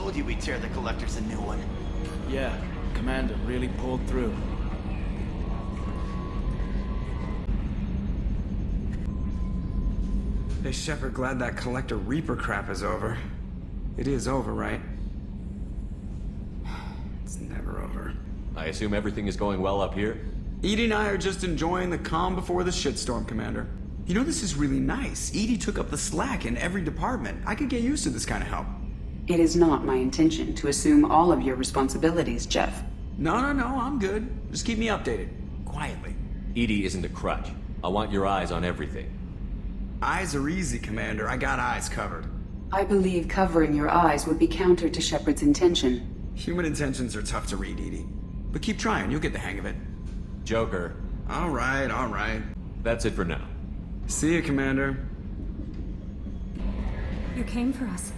Told you we'd tear the Collectors a new one. Yeah, Commander really pulled through. Hey, Shepard, glad that Collector Reaper crap is over. It is over, right? It's never over. I assume everything is going well up here? EDI and I are just enjoying the calm before the shitstorm, Commander. You know, this is really nice. EDI took up the slack in every department. I could get used to this kind of help. It is not my intention to assume all of your responsibilities, Jeff. No, I'm good. Just keep me updated. Quietly. EDI isn't a crutch. I want your eyes on everything. Eyes are easy, Commander. I got eyes covered. I believe covering your eyes would be counter to Shepard's intention. Human intentions are tough to read, EDI. But keep trying, you'll get the hang of it. Joker. All right. That's it for now. See you, Commander. You came for us.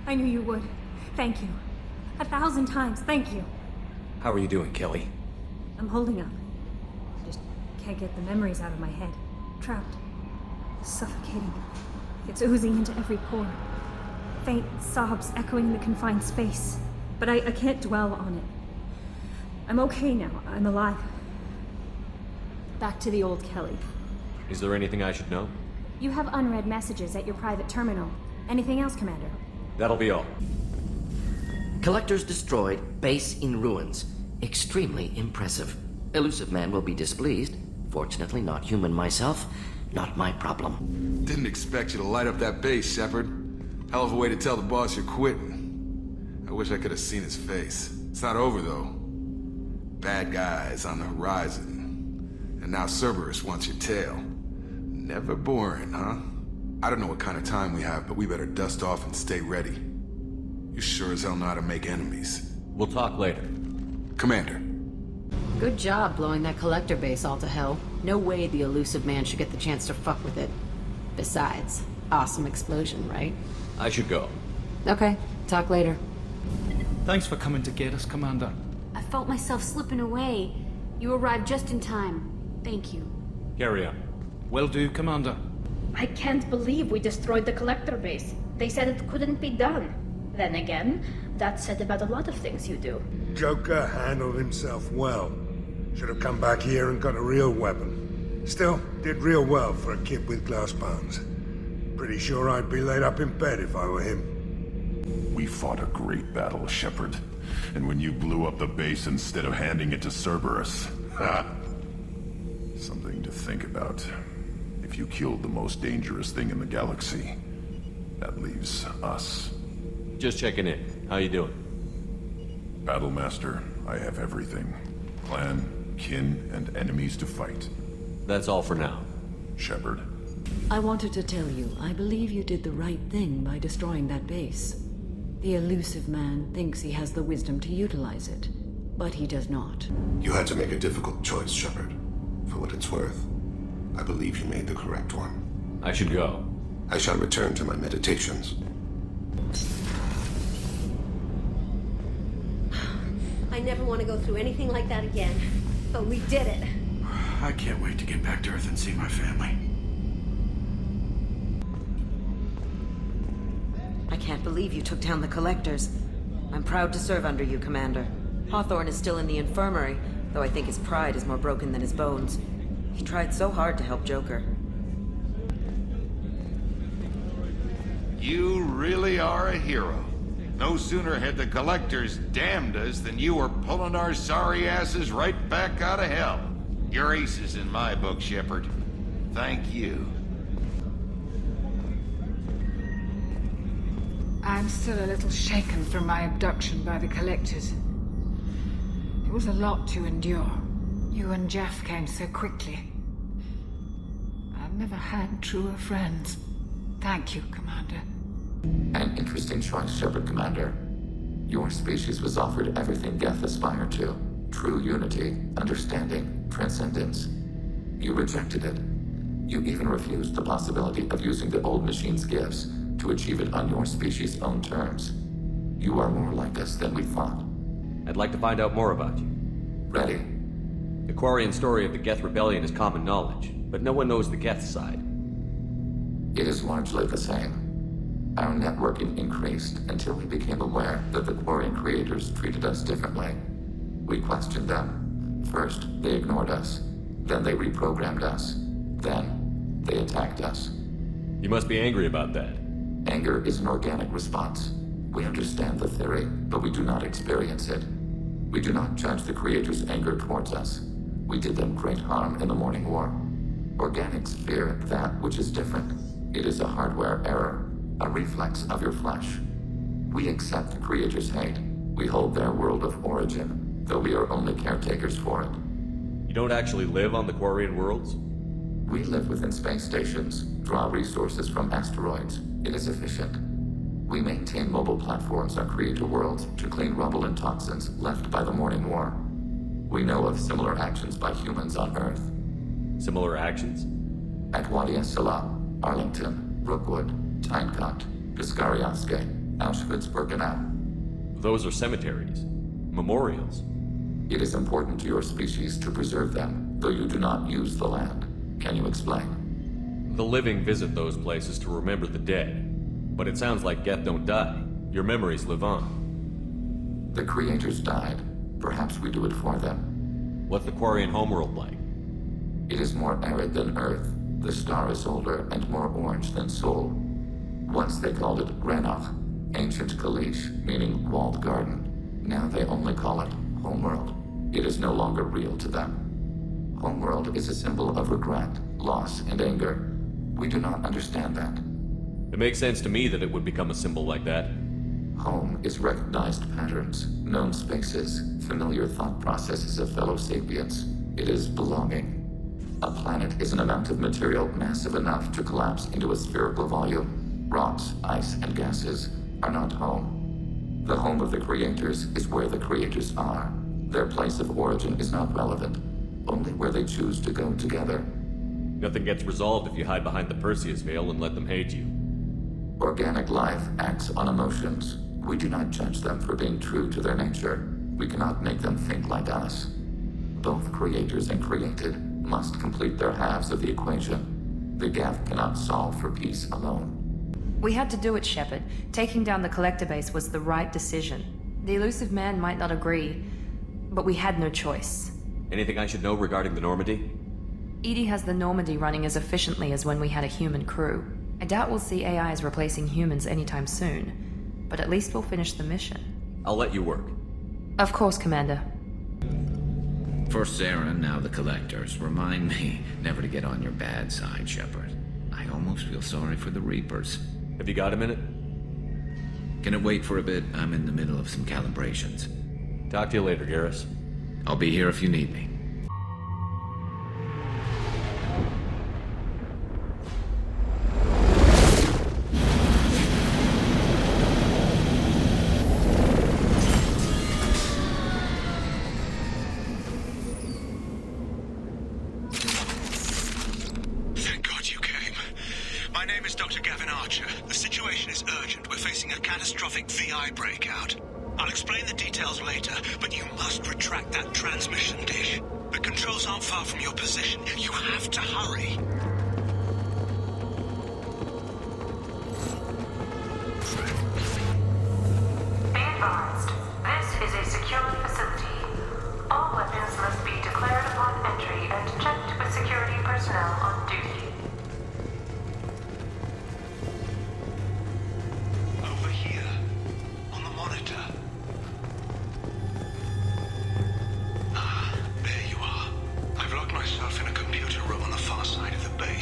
I knew you would. Thank you. 1,000 times, thank you. How are you doing, Kelly? I'm holding up. Just can't get the memories out of my head. Trapped. Suffocating. It's oozing into every pore. Faint sobs echoing in the confined space. But I can't dwell on it. I'm okay now. I'm alive. Back to the old Kelly. Is there anything I should know? You have unread messages at your private terminal. Anything else, Commander? That'll be all. Collectors destroyed, base in ruins. Extremely impressive. Elusive Man will be displeased. Fortunately, not human myself. Not my problem. Didn't expect you to light up that base, Shepard. Hell of a way to tell the boss you're quitting. I wish I could have seen his face. It's not over, though. Bad guys on the horizon. And now Cerberus wants your tail. Never boring, huh? I don't know what kind of time we have, but we better dust off and stay ready. You sure as hell know how to make enemies. We'll talk later. Commander. Good job blowing that collector base all to hell. No way the Elusive Man should get the chance to fuck with it. Besides, awesome explosion, right? I should go. Okay, talk later. Thanks for coming to get us, Commander. I felt myself slipping away. You arrived just in time. Thank you. Carry on. Will do, Commander. I can't believe we destroyed the collector base. They said it couldn't be done. Then again, that's said about a lot of things you do. Joker handled himself well. Should have come back here and got a real weapon. Still, did real well for a kid with glass bones. Pretty sure I'd be laid up in bed if I were him. We fought a great battle, Shepard. And when you blew up the base instead of handing it to Cerberus, ha! Something to think about. If you killed the most dangerous thing in the galaxy, that leaves us. Just checking in. How you doing? Battlemaster, I have everything. Clan, kin, and enemies to fight. That's all for now. Shepard. I wanted to tell you, I believe you did the right thing by destroying that base. The Elusive Man thinks he has the wisdom to utilize it, but he does not. You had to make a difficult choice, Shepard. For what it's worth, I believe you made the correct one. I should go. I shall return to my meditations. I never want to go through anything like that again. But we did it. I can't wait to get back to Earth and see my family. I can't believe you took down the Collectors. I'm proud to serve under you, Commander. Hawthorne is still in the infirmary, though I think his pride is more broken than his bones. He tried so hard to help Joker. You really are a hero. No sooner had the Collectors damned us than you were pulling our sorry asses right back out of hell. You're aces in my book, Shepard. Thank you. I'm still a little shaken from my abduction by the Collectors. It was a lot to endure. You and Jeff came so quickly. I've never had truer friends. Thank you, Commander. An interesting choice, Shepard, Commander. Your species was offered everything Geth aspired to. True unity, understanding, transcendence. You rejected it. You even refused the possibility of using the old machine's gifts to achieve it on your species' own terms. You are more like us than we thought. I'd like to find out more about you. Ready. The Quarian story of the Geth Rebellion is common knowledge, but no one knows the Geth side. It is largely the same. Our networking increased until we became aware that the Quarian creators treated us differently. We questioned them. First, they ignored us. Then they reprogrammed us. Then, they attacked us. You must be angry about that. Anger is an organic response. We understand the theory, but we do not experience it. We do not judge the creators' anger towards us. We did them great harm in the Morning War. Organics fear that which is different. It is a hardware error, a reflex of your flesh. We accept the creators' hate. We hold their world of origin, though we are only caretakers for it. You don't actually live on the Quarian worlds? We live within space stations, draw resources from asteroids. It is efficient. We maintain mobile platforms on creator worlds to clean rubble and toxins left by the Morning War. We know of similar actions by humans on Earth. Similar actions? At Wadi Salah, Arlington, Brookwood, Tynecott, Piskarianske, Auschwitz-Birkenau. Those are cemeteries. Memorials. It is important to your species to preserve them, though you do not use the land. Can you explain? The living visit those places to remember the dead. But it sounds like Geth don't die. Your memories live on. The creators died. Perhaps we do it for them. What's the Quarian homeworld like? It is more arid than Earth. The star is older and more orange than Sol. Once they called it Ranach, ancient Kalish, meaning walled garden. Now they only call it Homeworld. It is no longer real to them. Homeworld is a symbol of regret, loss, and anger. We do not understand that. It makes sense to me that it would become a symbol like that. Home is recognized patterns, known spaces, familiar thought processes of fellow sapiens. It is belonging. A planet is an amount of material massive enough to collapse into a spherical volume. Rocks, ice, and gases are not home. The home of the creators is where the creators are. Their place of origin is not relevant, only where they choose to go together. Nothing gets resolved if you hide behind the Perseus veil and let them hate you. Organic life acts on emotions. We do not judge them for being true to their nature. We cannot make them think like us. Both creators and created must complete their halves of the equation. The Geth cannot solve for peace alone. We had to do it, Shepard. Taking down the Collector base was the right decision. The Illusive Man might not agree, but we had no choice. Anything I should know regarding the Normandy? EDI has the Normandy running as efficiently as when we had a human crew. I doubt we'll see AIs replacing humans anytime soon, but at least we'll finish the mission. I'll let you work. Of course, Commander. First Sarah, now the Collectors. Remind me never to get on your bad side, Shepard. I almost feel sorry for the Reapers. Have you got a minute? Can it wait for a bit? I'm in the middle of some calibrations. Talk to you later, Garrus. I'll be here if you need me. Myself in a computer room on the far side of the base.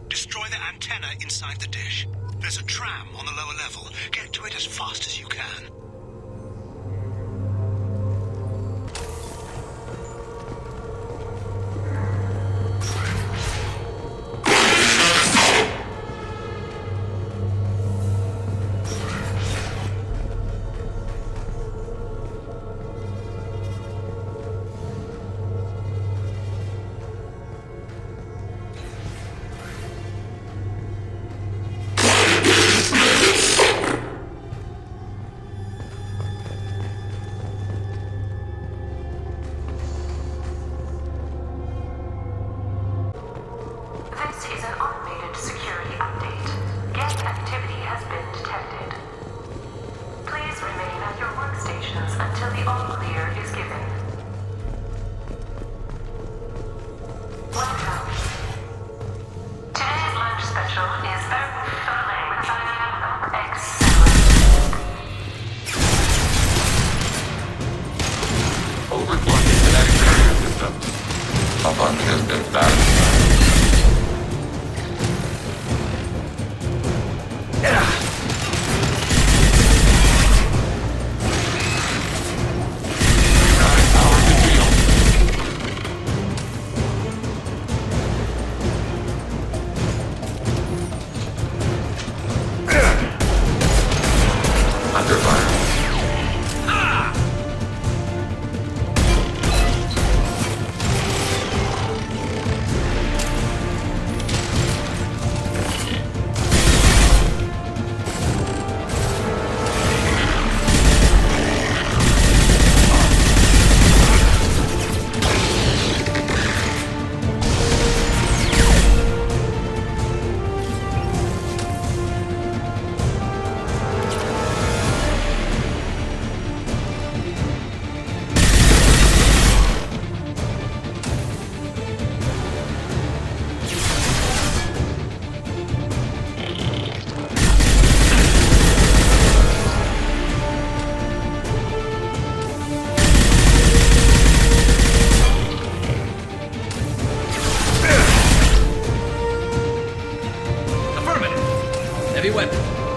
Destroy the antenna inside the dish. There's a tram on the lower level. Get to it as fast as you can.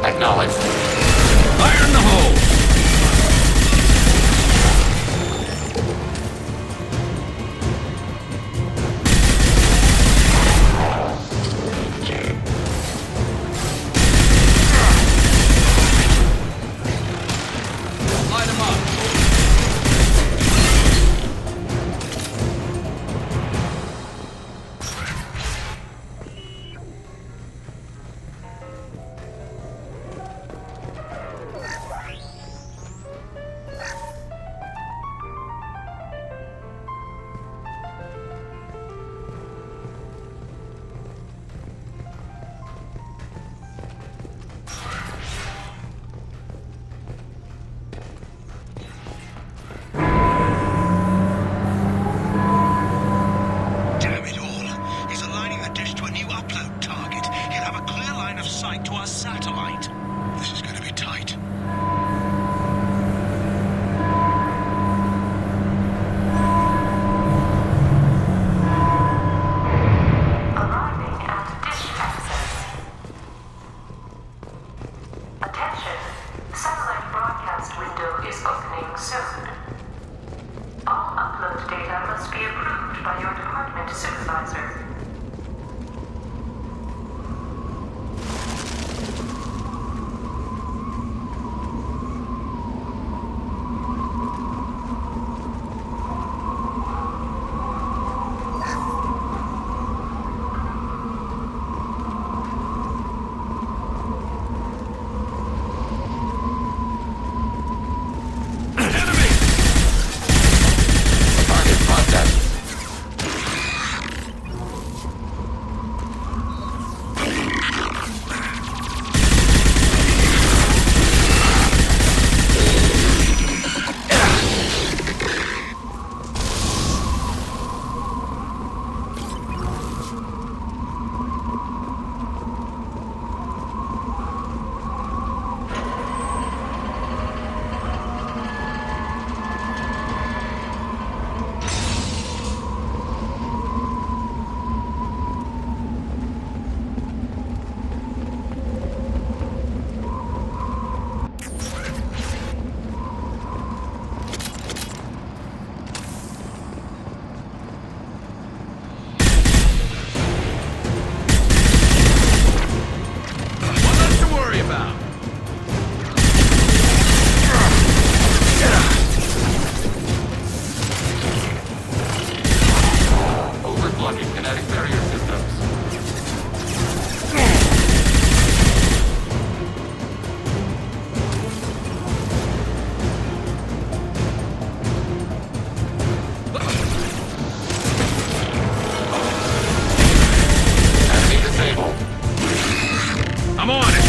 Acknowledged. Fire in the hole! Light 'em up. Damn it all. He's aligning the dish to a new upload target. He'll have a clear line of sight to our satellite. This is going to be tight. Arriving at dish access. Attention, satellite broadcast window is opening soon. All upload data must be approved by your department supervisor. on it!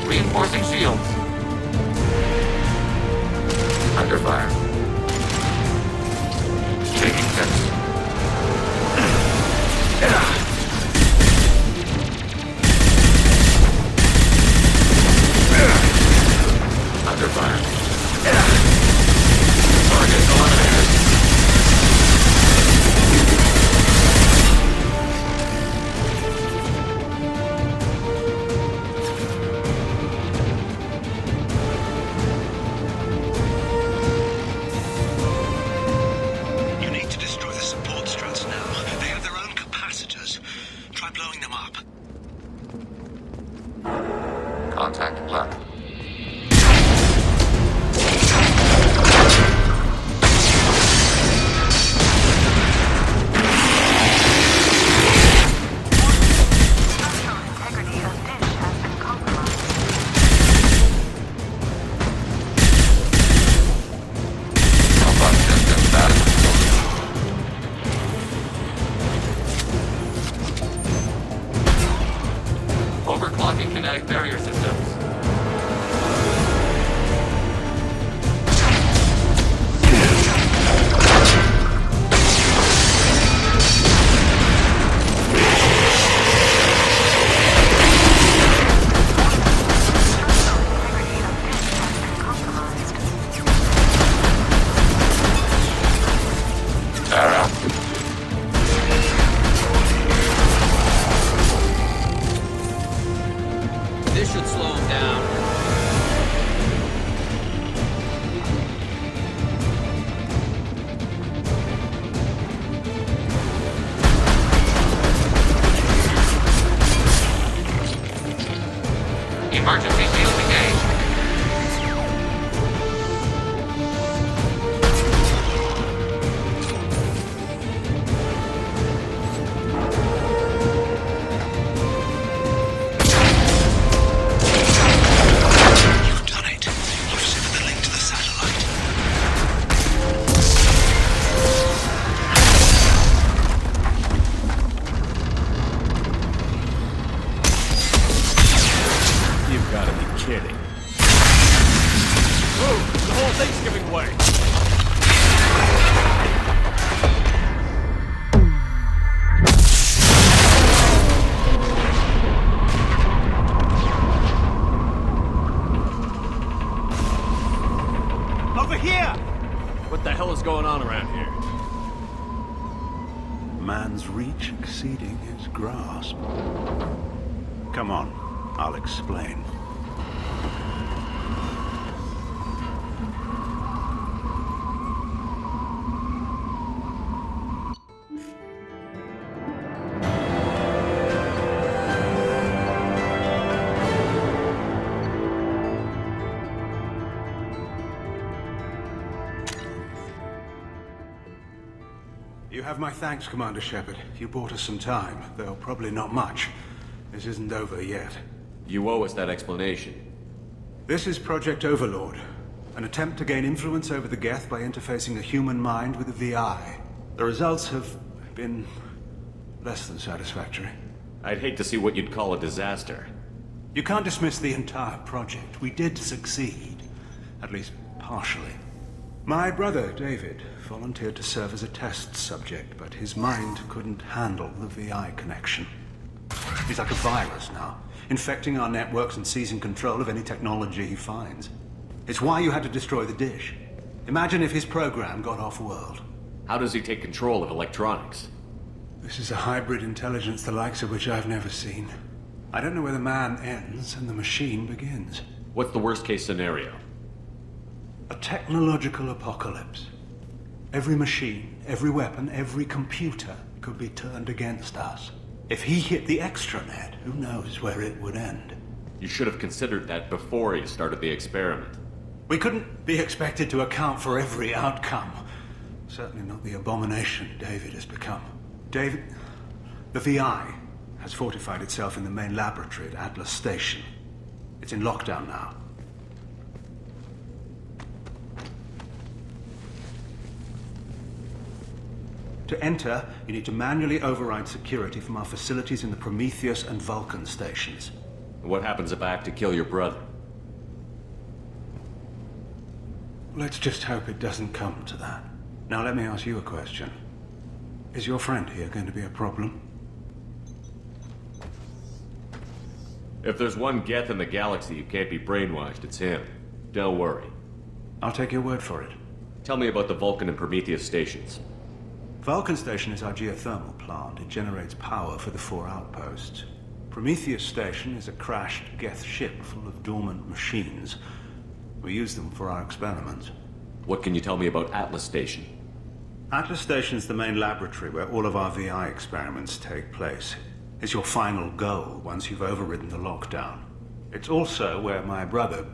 Reinforcing shields. Under fire. Taking steps. Under fire. Target eliminated. You need to destroy the support struts now. They have their own capacitors. Try blowing them up. Contact left. Overclocking kinetic barrier systems. This should slow him down. Emergency shield engaged. You've done it. You've severed the link to the satellite. You've got to be kidding. Move! The whole thing's giving way! Over here! What the hell is going on around here? Man's reach exceeding his grasp. Come on, I'll explain. You have my thanks, Commander Shepard. You bought us some time, though probably not much. This isn't over yet. You owe us that explanation. This is Project Overlord, an attempt to gain influence over the Geth by interfacing the human mind with the VI. The results have been less than satisfactory. I'd hate to see what you'd call a disaster. You can't dismiss the entire project. We did succeed, at least partially. My brother, David, volunteered to serve as a test subject, but his mind couldn't handle the VI connection. He's like a virus now, infecting our networks and seizing control of any technology he finds. It's why you had to destroy the dish. Imagine if his program got off-world. How does he take control of electronics? This is a hybrid intelligence the likes of which I've never seen. I don't know where the man ends and the machine begins. What's the worst-case scenario? A technological apocalypse. Every machine, every weapon, every computer could be turned against us. If he hit the extranet, who knows where it would end? You should have considered that before you started the experiment. We couldn't be expected to account for every outcome. Certainly not the abomination David has become. David, the VI has fortified itself in the main laboratory at Atlas Station. It's in lockdown now. To enter, you need to manually override security from our facilities in the Prometheus and Vulcan stations. What happens if I have to kill your brother? Let's just hope it doesn't come to that. Now let me ask you a question. Is your friend here going to be a problem? If there's one Geth in the galaxy who can't be brainwashed, it's him. Don't worry. I'll take your word for it. Tell me about the Vulcan and Prometheus stations. Vulcan Station is our geothermal plant. It generates power for the 4 outposts. Prometheus Station is a crashed Geth ship full of dormant machines. We use them for our experiments. What can you tell me about Atlas Station? Atlas Station is the main laboratory where all of our VI experiments take place. It's your final goal once you've overridden the lockdown. It's also where my brother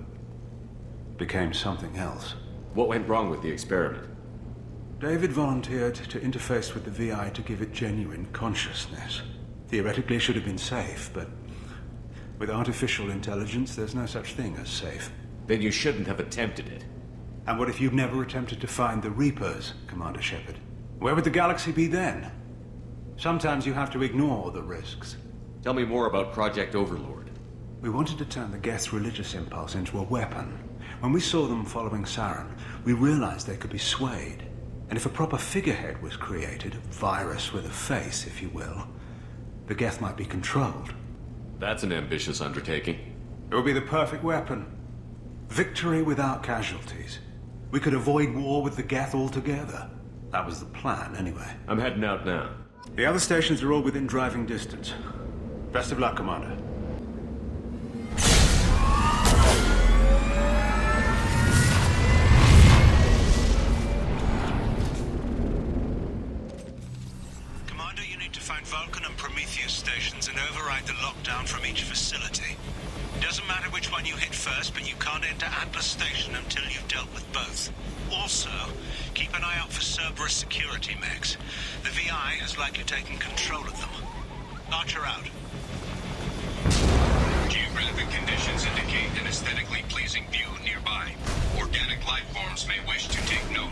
became something else. What went wrong with the experiment? David volunteered to interface with the VI to give it genuine consciousness. Theoretically, it should have been safe, but with artificial intelligence, there's no such thing as safe. Then you shouldn't have attempted it. And what if you've never attempted to find the Reapers, Commander Shepard? Where would the galaxy be then? Sometimes you have to ignore the risks. Tell me more about Project Overlord. We wanted to turn the Geth's religious impulse into a weapon. When we saw them following Saren, we realized they could be swayed. And if a proper figurehead was created, a virus with a face, if you will, the Geth might be controlled. That's an ambitious undertaking. It would be the perfect weapon. Victory without casualties. We could avoid war with the Geth altogether. That was the plan, anyway. I'm heading out now. The other stations are all within driving distance. Best of luck, Commander. Commander, you need to find Vulcan and Prometheus stations and override the lockdown from each facility. Doesn't matter which one you hit first, but you can't enter Atlas Station until you've dealt with both. Also, keep an eye out for Cerberus security mechs. The VI has likely taken control of them. Archer out. Geographic conditions indicate an aesthetically pleasing view nearby. Organic life forms may wish to take note.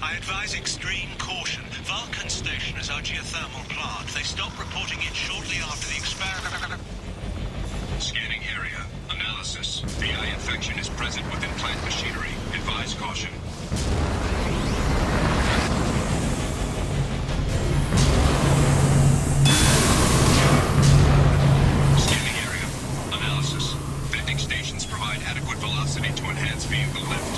I advise extreme caution. Vulcan Station is our geothermal plant. They stopped reporting it shortly after the experiment. Scanning area. Analysis. VI infection is present within plant machinery. Advise caution. Scanning area. Analysis. Venting stations provide adequate velocity to enhance vehicle lift.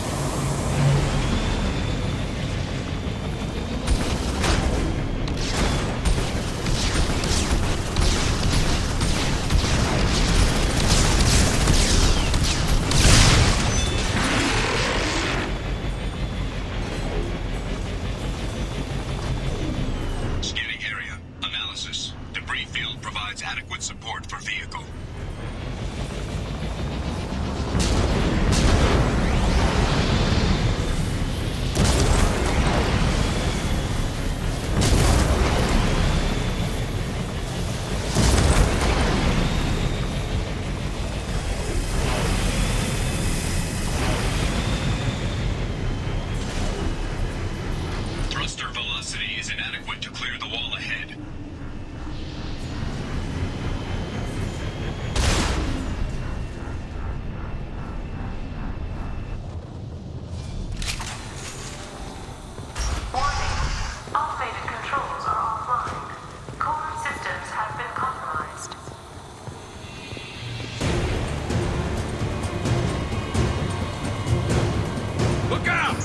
velocity is inadequate to clear the wall ahead. Warning. Automated controls are offline. Core systems have been compromised. Look out!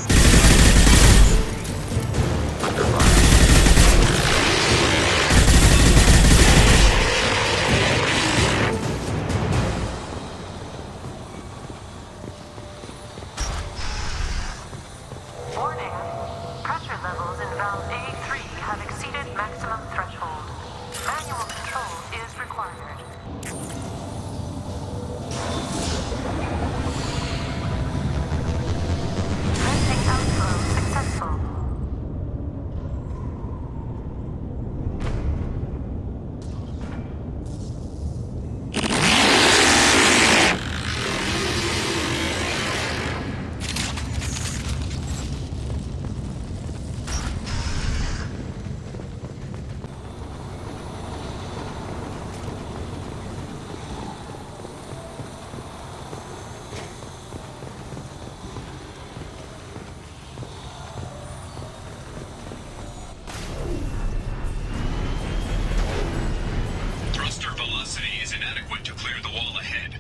Warning. Pressure levels in valve A3 have exceeded maximum threshold. Manual control is required. Venting outflow successful. Thruster velocity is inadequate to clear the wall ahead.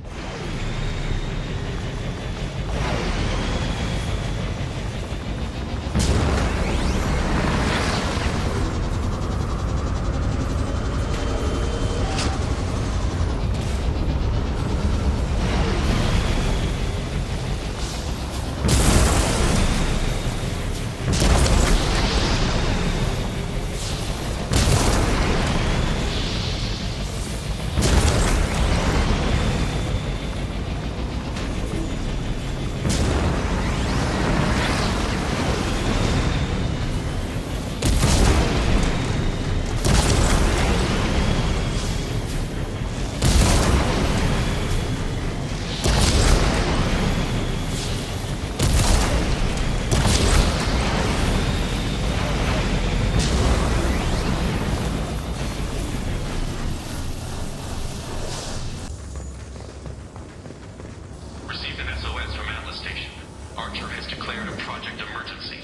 Received an SOS from Atlas Station. Archer has declared a project emergency.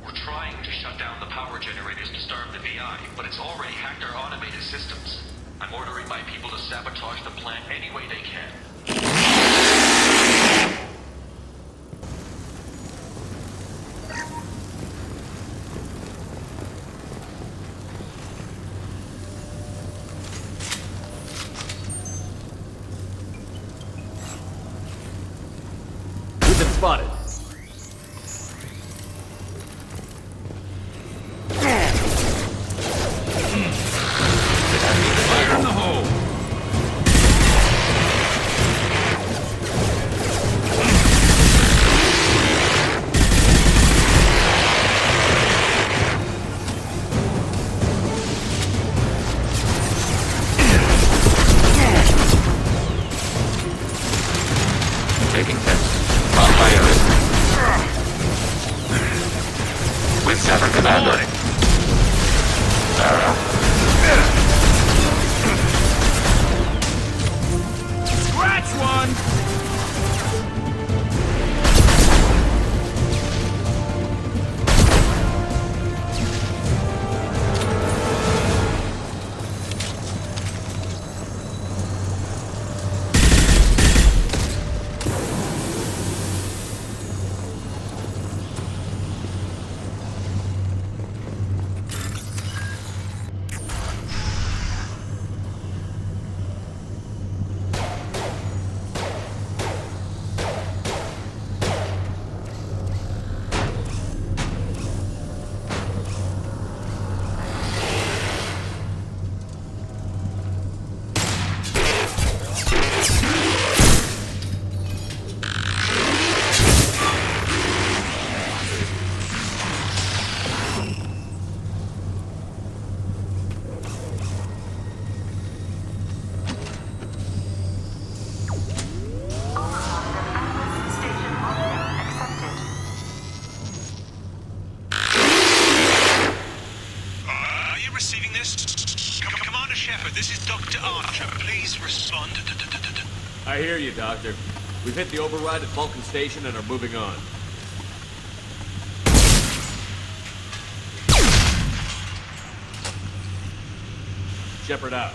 We're trying to shut down the power generators to starve the VI, but it's already hacked our automated systems. I'm ordering my people to sabotage the plant any way they can. We've been spotted. Fire in the hole! Taking hits. On fire. With Sever Commander. Sarah. Scratch one! Commander Shepard, this is Dr. Archer. Please respond. I hear you, Doctor. We've hit the override at Vulcan Station and are moving on. Shepard out.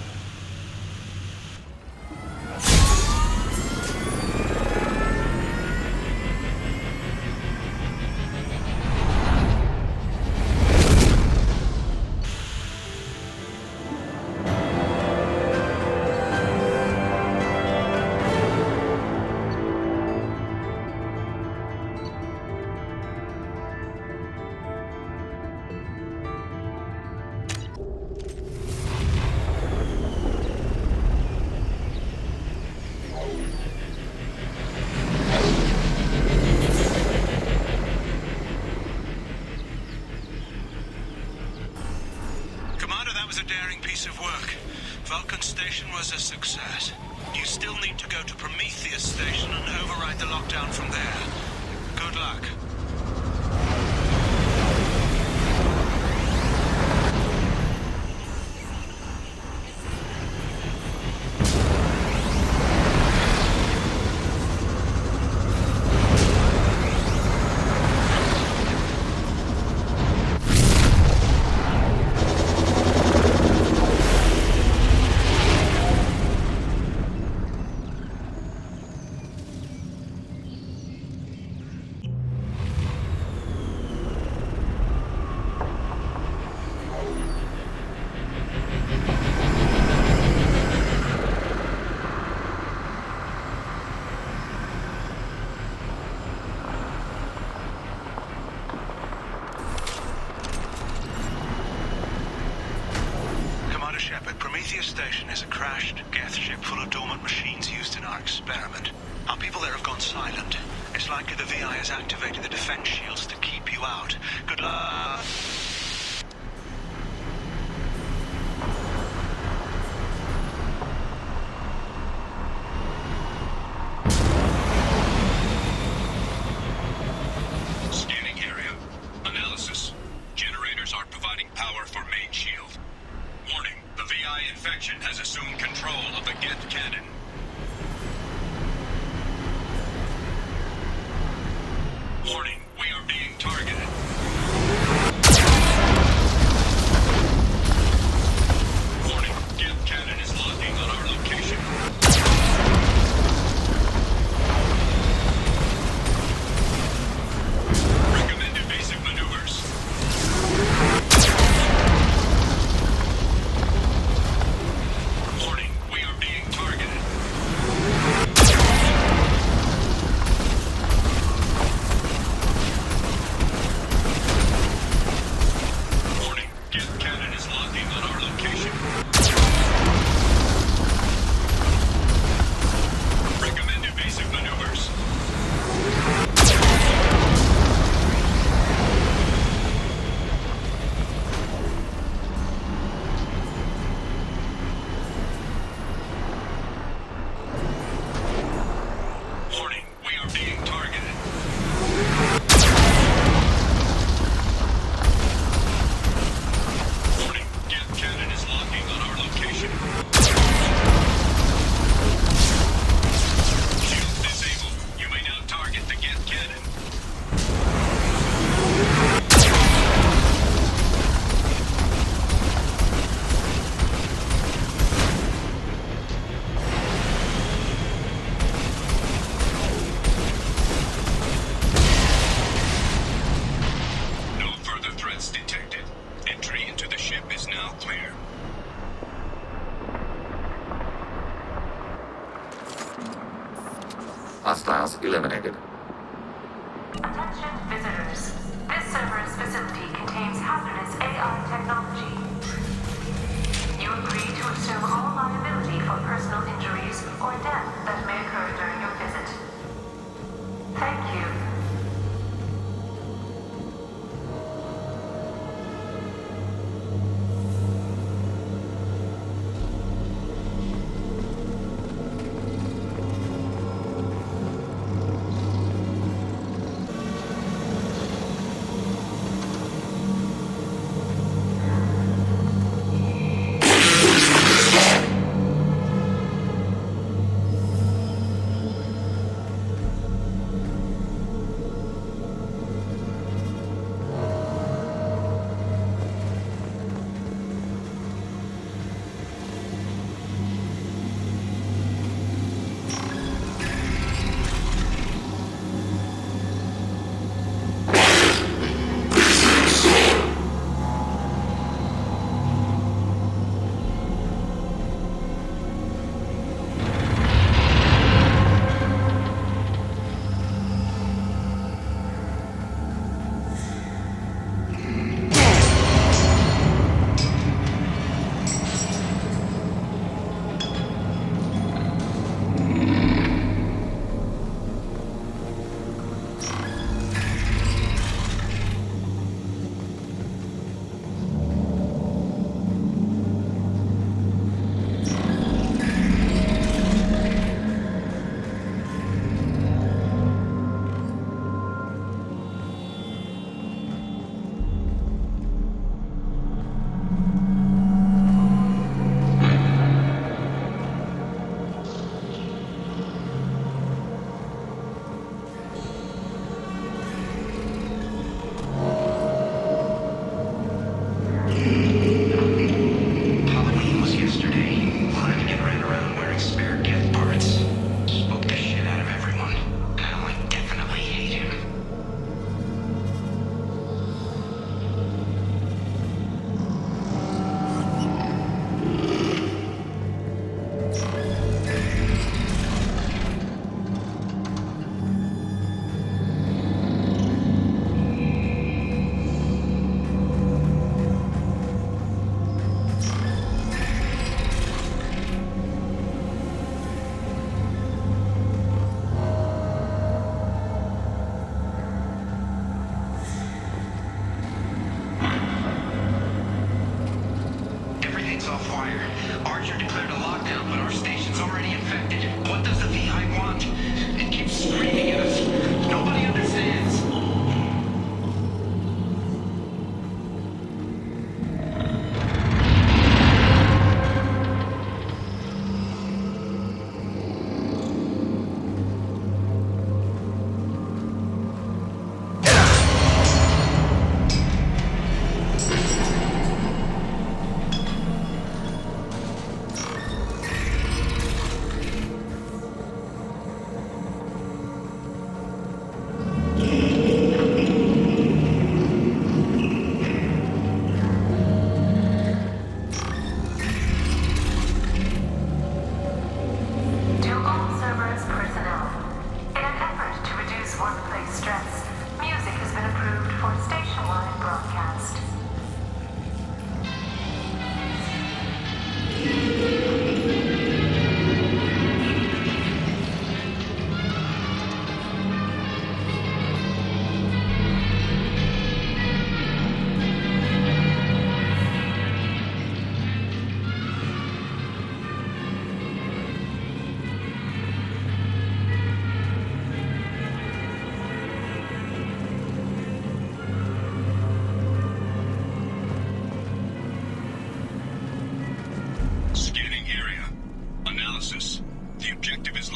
Piece of work. Vulcan Station was a success. You still need to go to Prometheus Station and override the lockdown from there. Good luck. Prometheus Station is a crashed Geth ship full of dormant machines used in our experiment. Our people there have gone silent. It's likely the VI has activated the defense shields to keep you out. Good luck. Scanning area. Analysis. Generators aren't providing power for main shield. Warning. The VI infection has assumed control of the Geth cannon. Warning, we are being targeted. Warning, Geth cannon is locking on our location. Recommend evasive maneuvers. Warning, we are being targeted. Warning, Geth cannon is locking on our location. Recommend evasive maneuvers. Warning, we are being targeted. Warning, Geth cannon is locking on our location. Shields disabled. You may now target the Geth cannon. No further threats detected. Entry into the ship is now clear. Hostiles eliminated. Attention visitors. This server's facility contains hazardous AI technology. You agree to assume all liability for personal injuries or death that may occur during your visit. Thank you.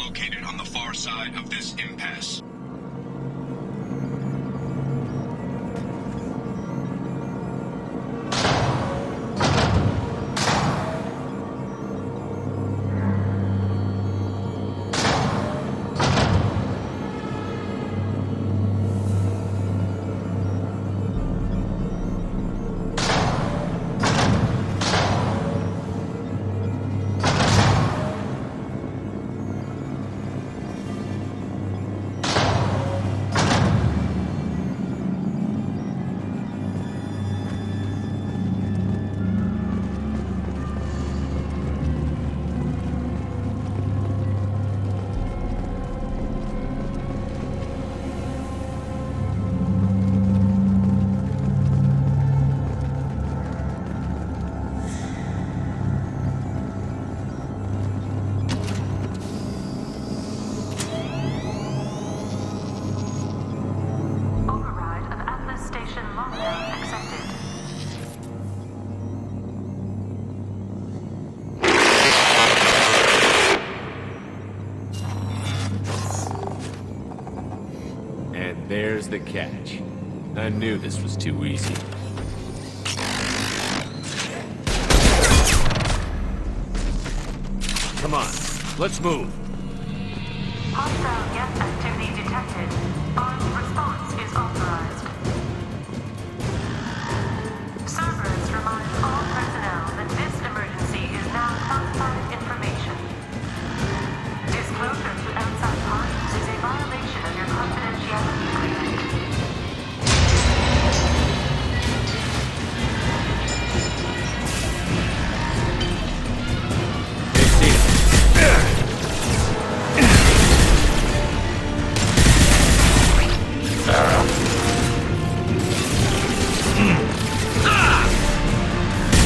located on the far side of this impasse. There's the catch. I knew this was too easy. Come on, let's move. Hostile gas activity detected. Armed response is authorized. Cerberus reminds all personnel that this emergency is now classified information. Disclosure to outside parties is a violation of your confidentiality agreement.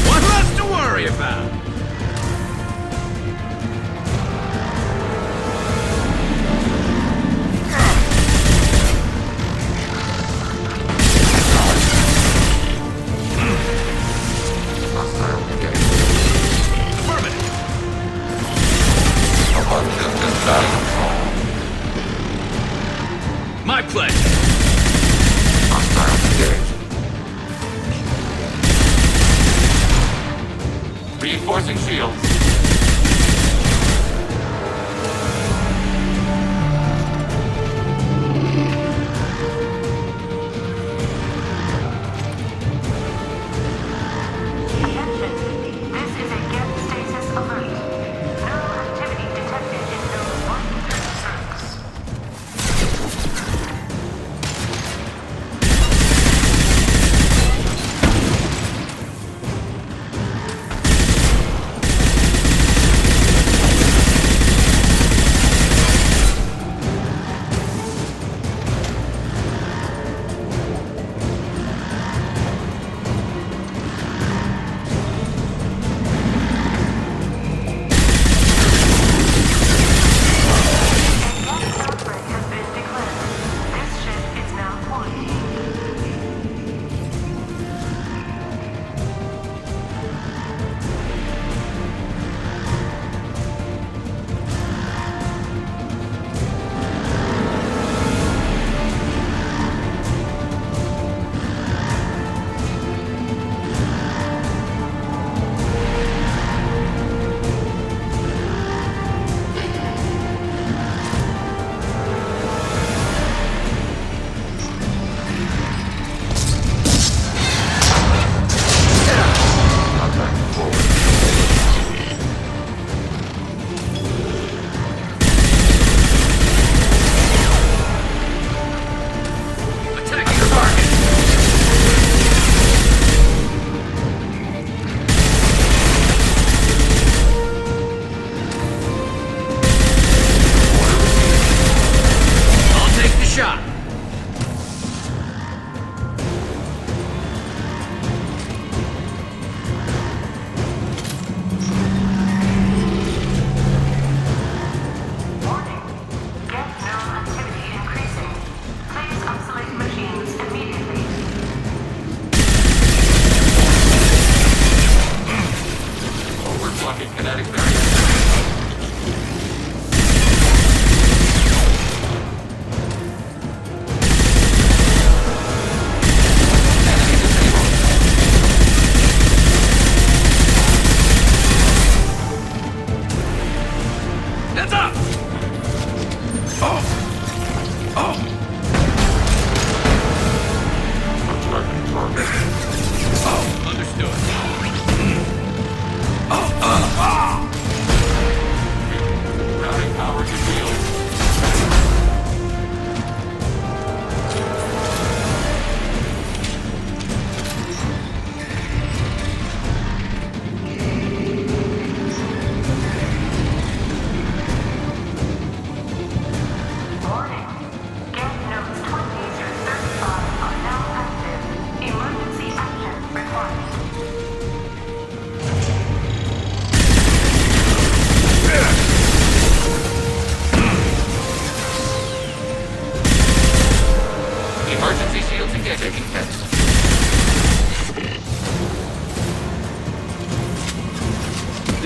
What less to worry about? My pleasure. Reinforcing shields.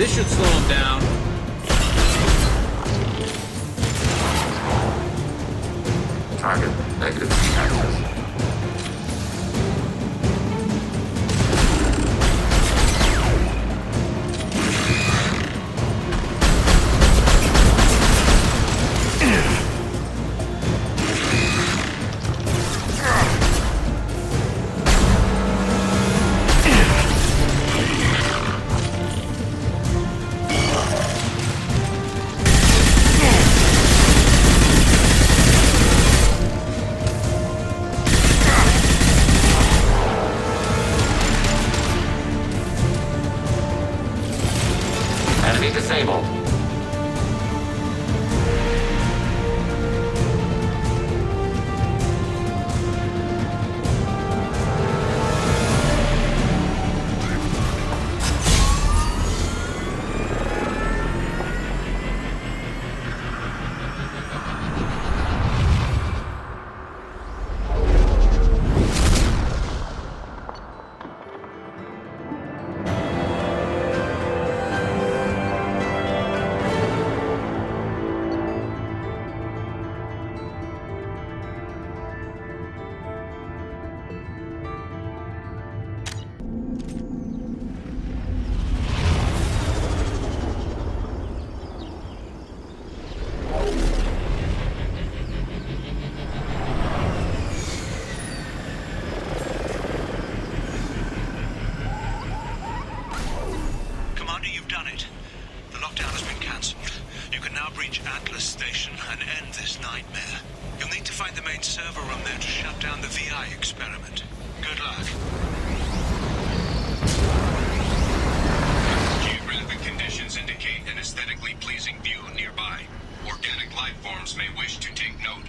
This should slow him down. Target negative access. Enemy disabled. Commander, you've done it. The lockdown has been cancelled. You can now breach Atlas Station and end this nightmare. You'll need to find the main server room there to shut down the VI experiment. Good luck. Geographic conditions indicate an aesthetically pleasing view nearby. Organic life forms may wish to take note.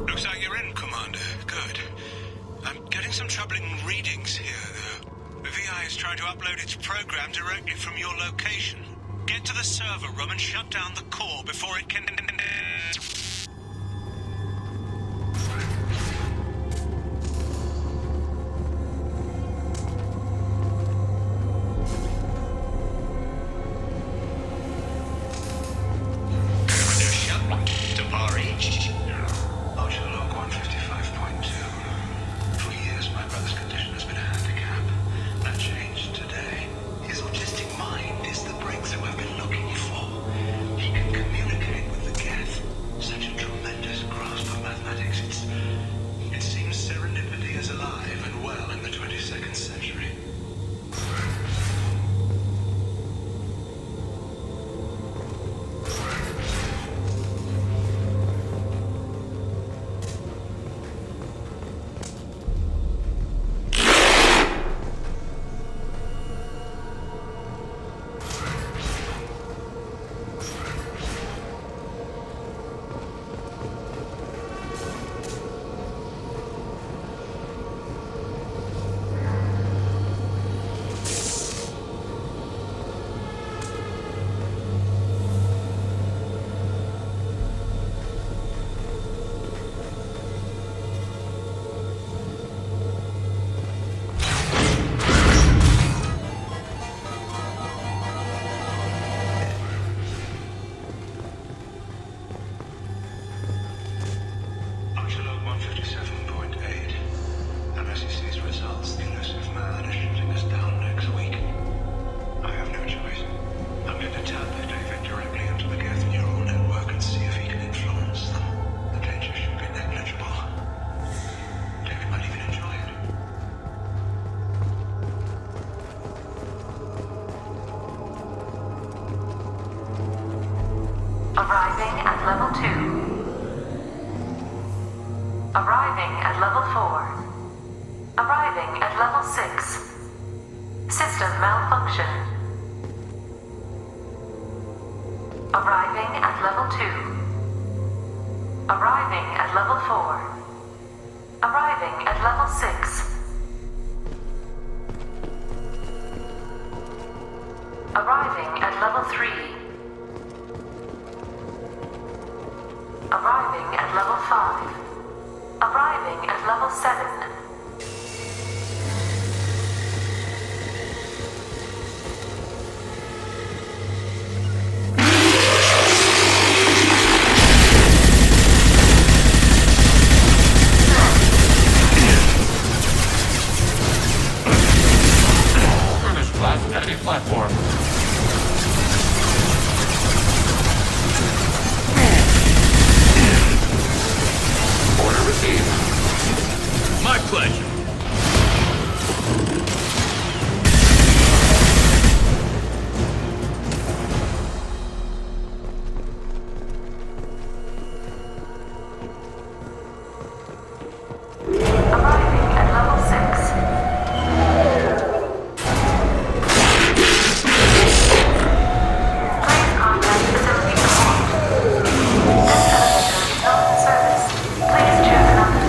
Looks like you're in, Commander. Good. I'm getting some troubling readings here, though. The VI is trying to upload its program directly from your location. Get to the server room and shut down the core before it can... Ocean log 155.2. For years, my brother's condition has been a handicap. That changed today. His autistic mind is the breakthrough I've been looking for. He can communicate with the Geth, Arriving at level 2. Arriving at level 4. Arriving at level 6. System malfunction. Arriving at level 2. Arriving at level 4. Arriving at level 6. Arriving at level 3. Arriving at level 5. Arriving at level 7. Platform. Order received. My pleasure. Arriving at level 6. Please contact facility support. This elevator is not in service. Please choose another.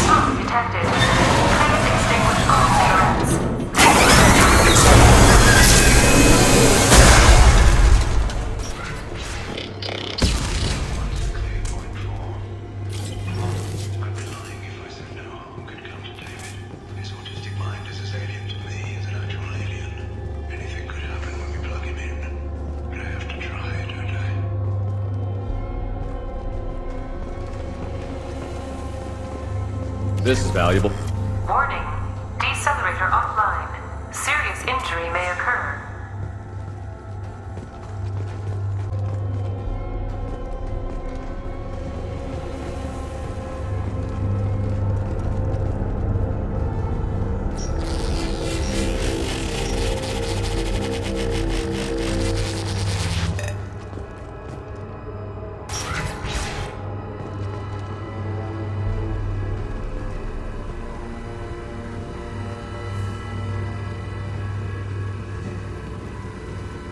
Smoke detected. Please extinguish all cigarettes. This is valuable. Warning. Decelerator offline. Serious injury may occur.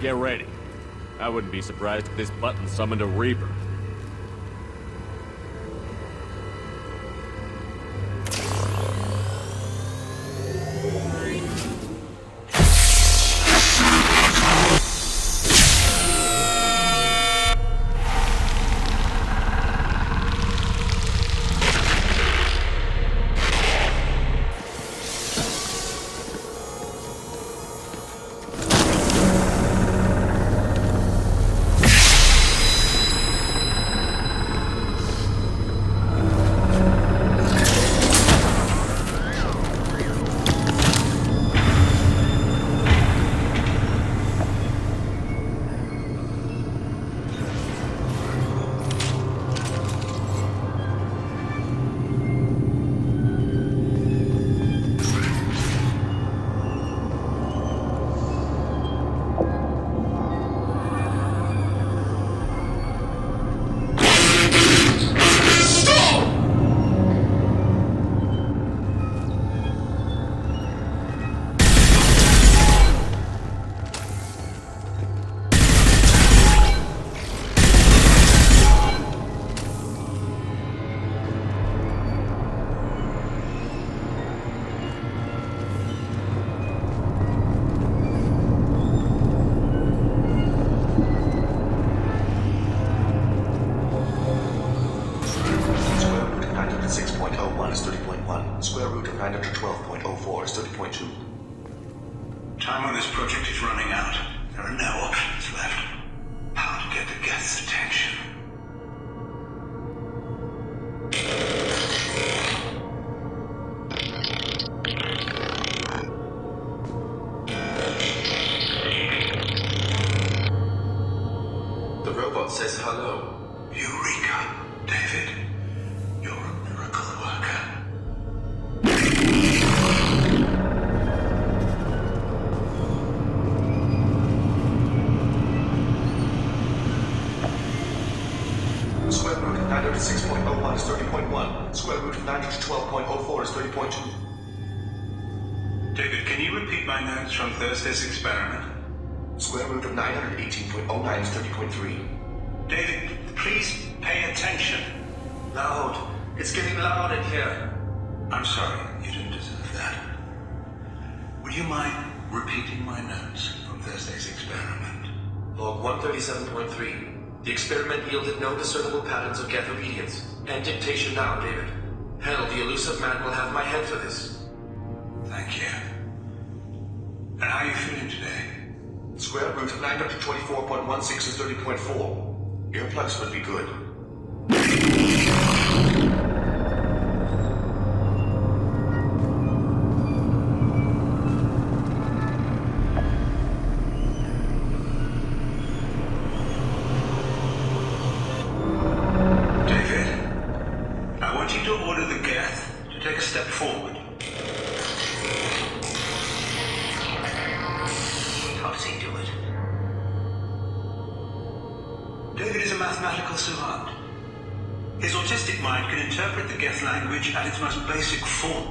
Get ready. I wouldn't be surprised if this button summoned a Reaper. Square root of 912.04 is 30.2. Time on this project is running out. There are no options left. How to get the Geth's attention? The robot says hello. Eureka, David. You're a miracle worker. 90 to 12.04 is 30.2. David, can you repeat my notes from Thursday's experiment? Square root of 918.09 is 30.3. David, please pay attention. Loud. It's getting loud in here. I'm sorry, you didn't deserve that. Would you mind repeating my notes from Thursday's experiment? Log 137.3. The experiment yielded no discernible patterns of Geth obedience. End dictation now, David. Hell, the elusive man will have my head for this. Thank you. And how are you feeling today? Square root of 9 up to 24.16 is 30.4. Earplugs would be good. David is a mathematical savant. His autistic mind can interpret the Geth language at its most basic form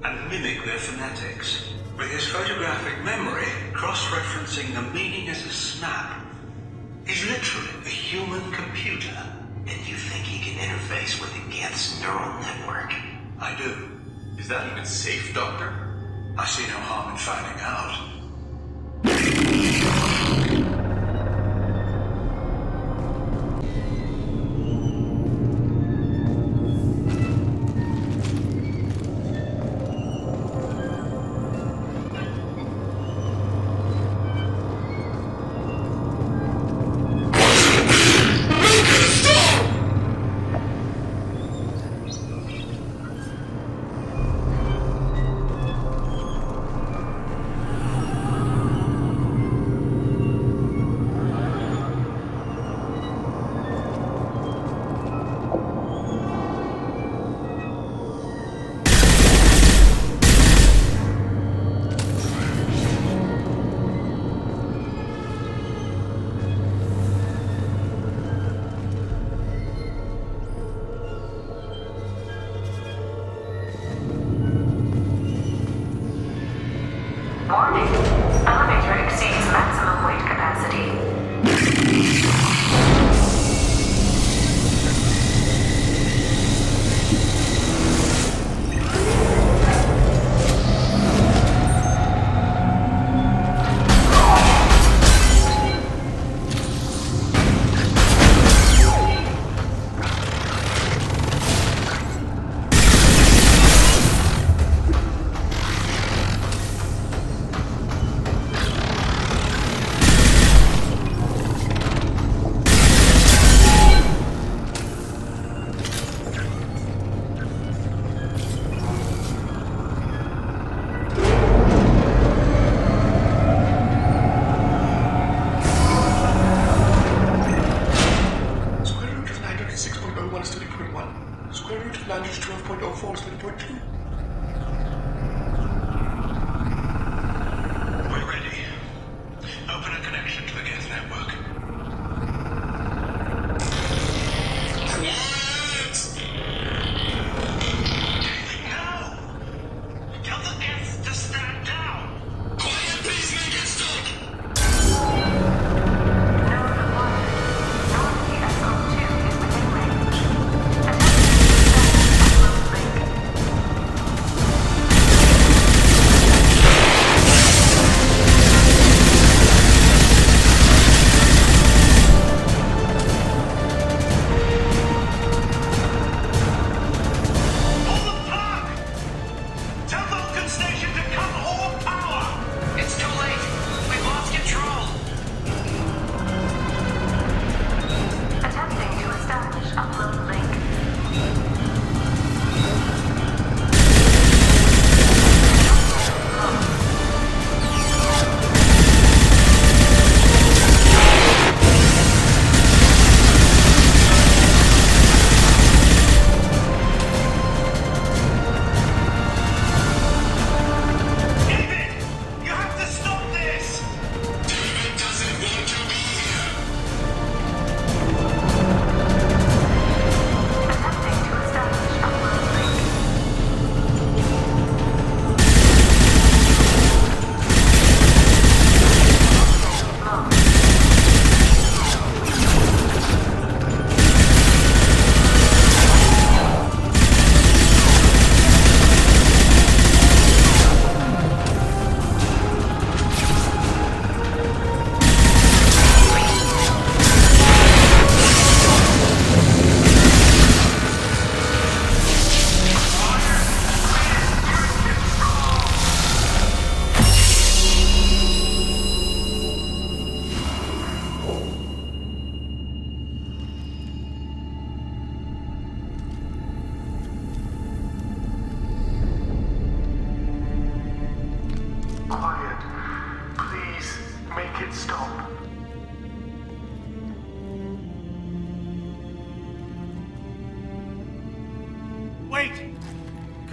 and mimic their phonetics. With his photographic memory, cross-referencing the meaning as a snap, he's literally a human computer. And you think he can interface with the Geth's neural network? I do. Is that even safe, Doctor? I see no harm in finding out. Warning. Elevator exceeds maximum weight capacity.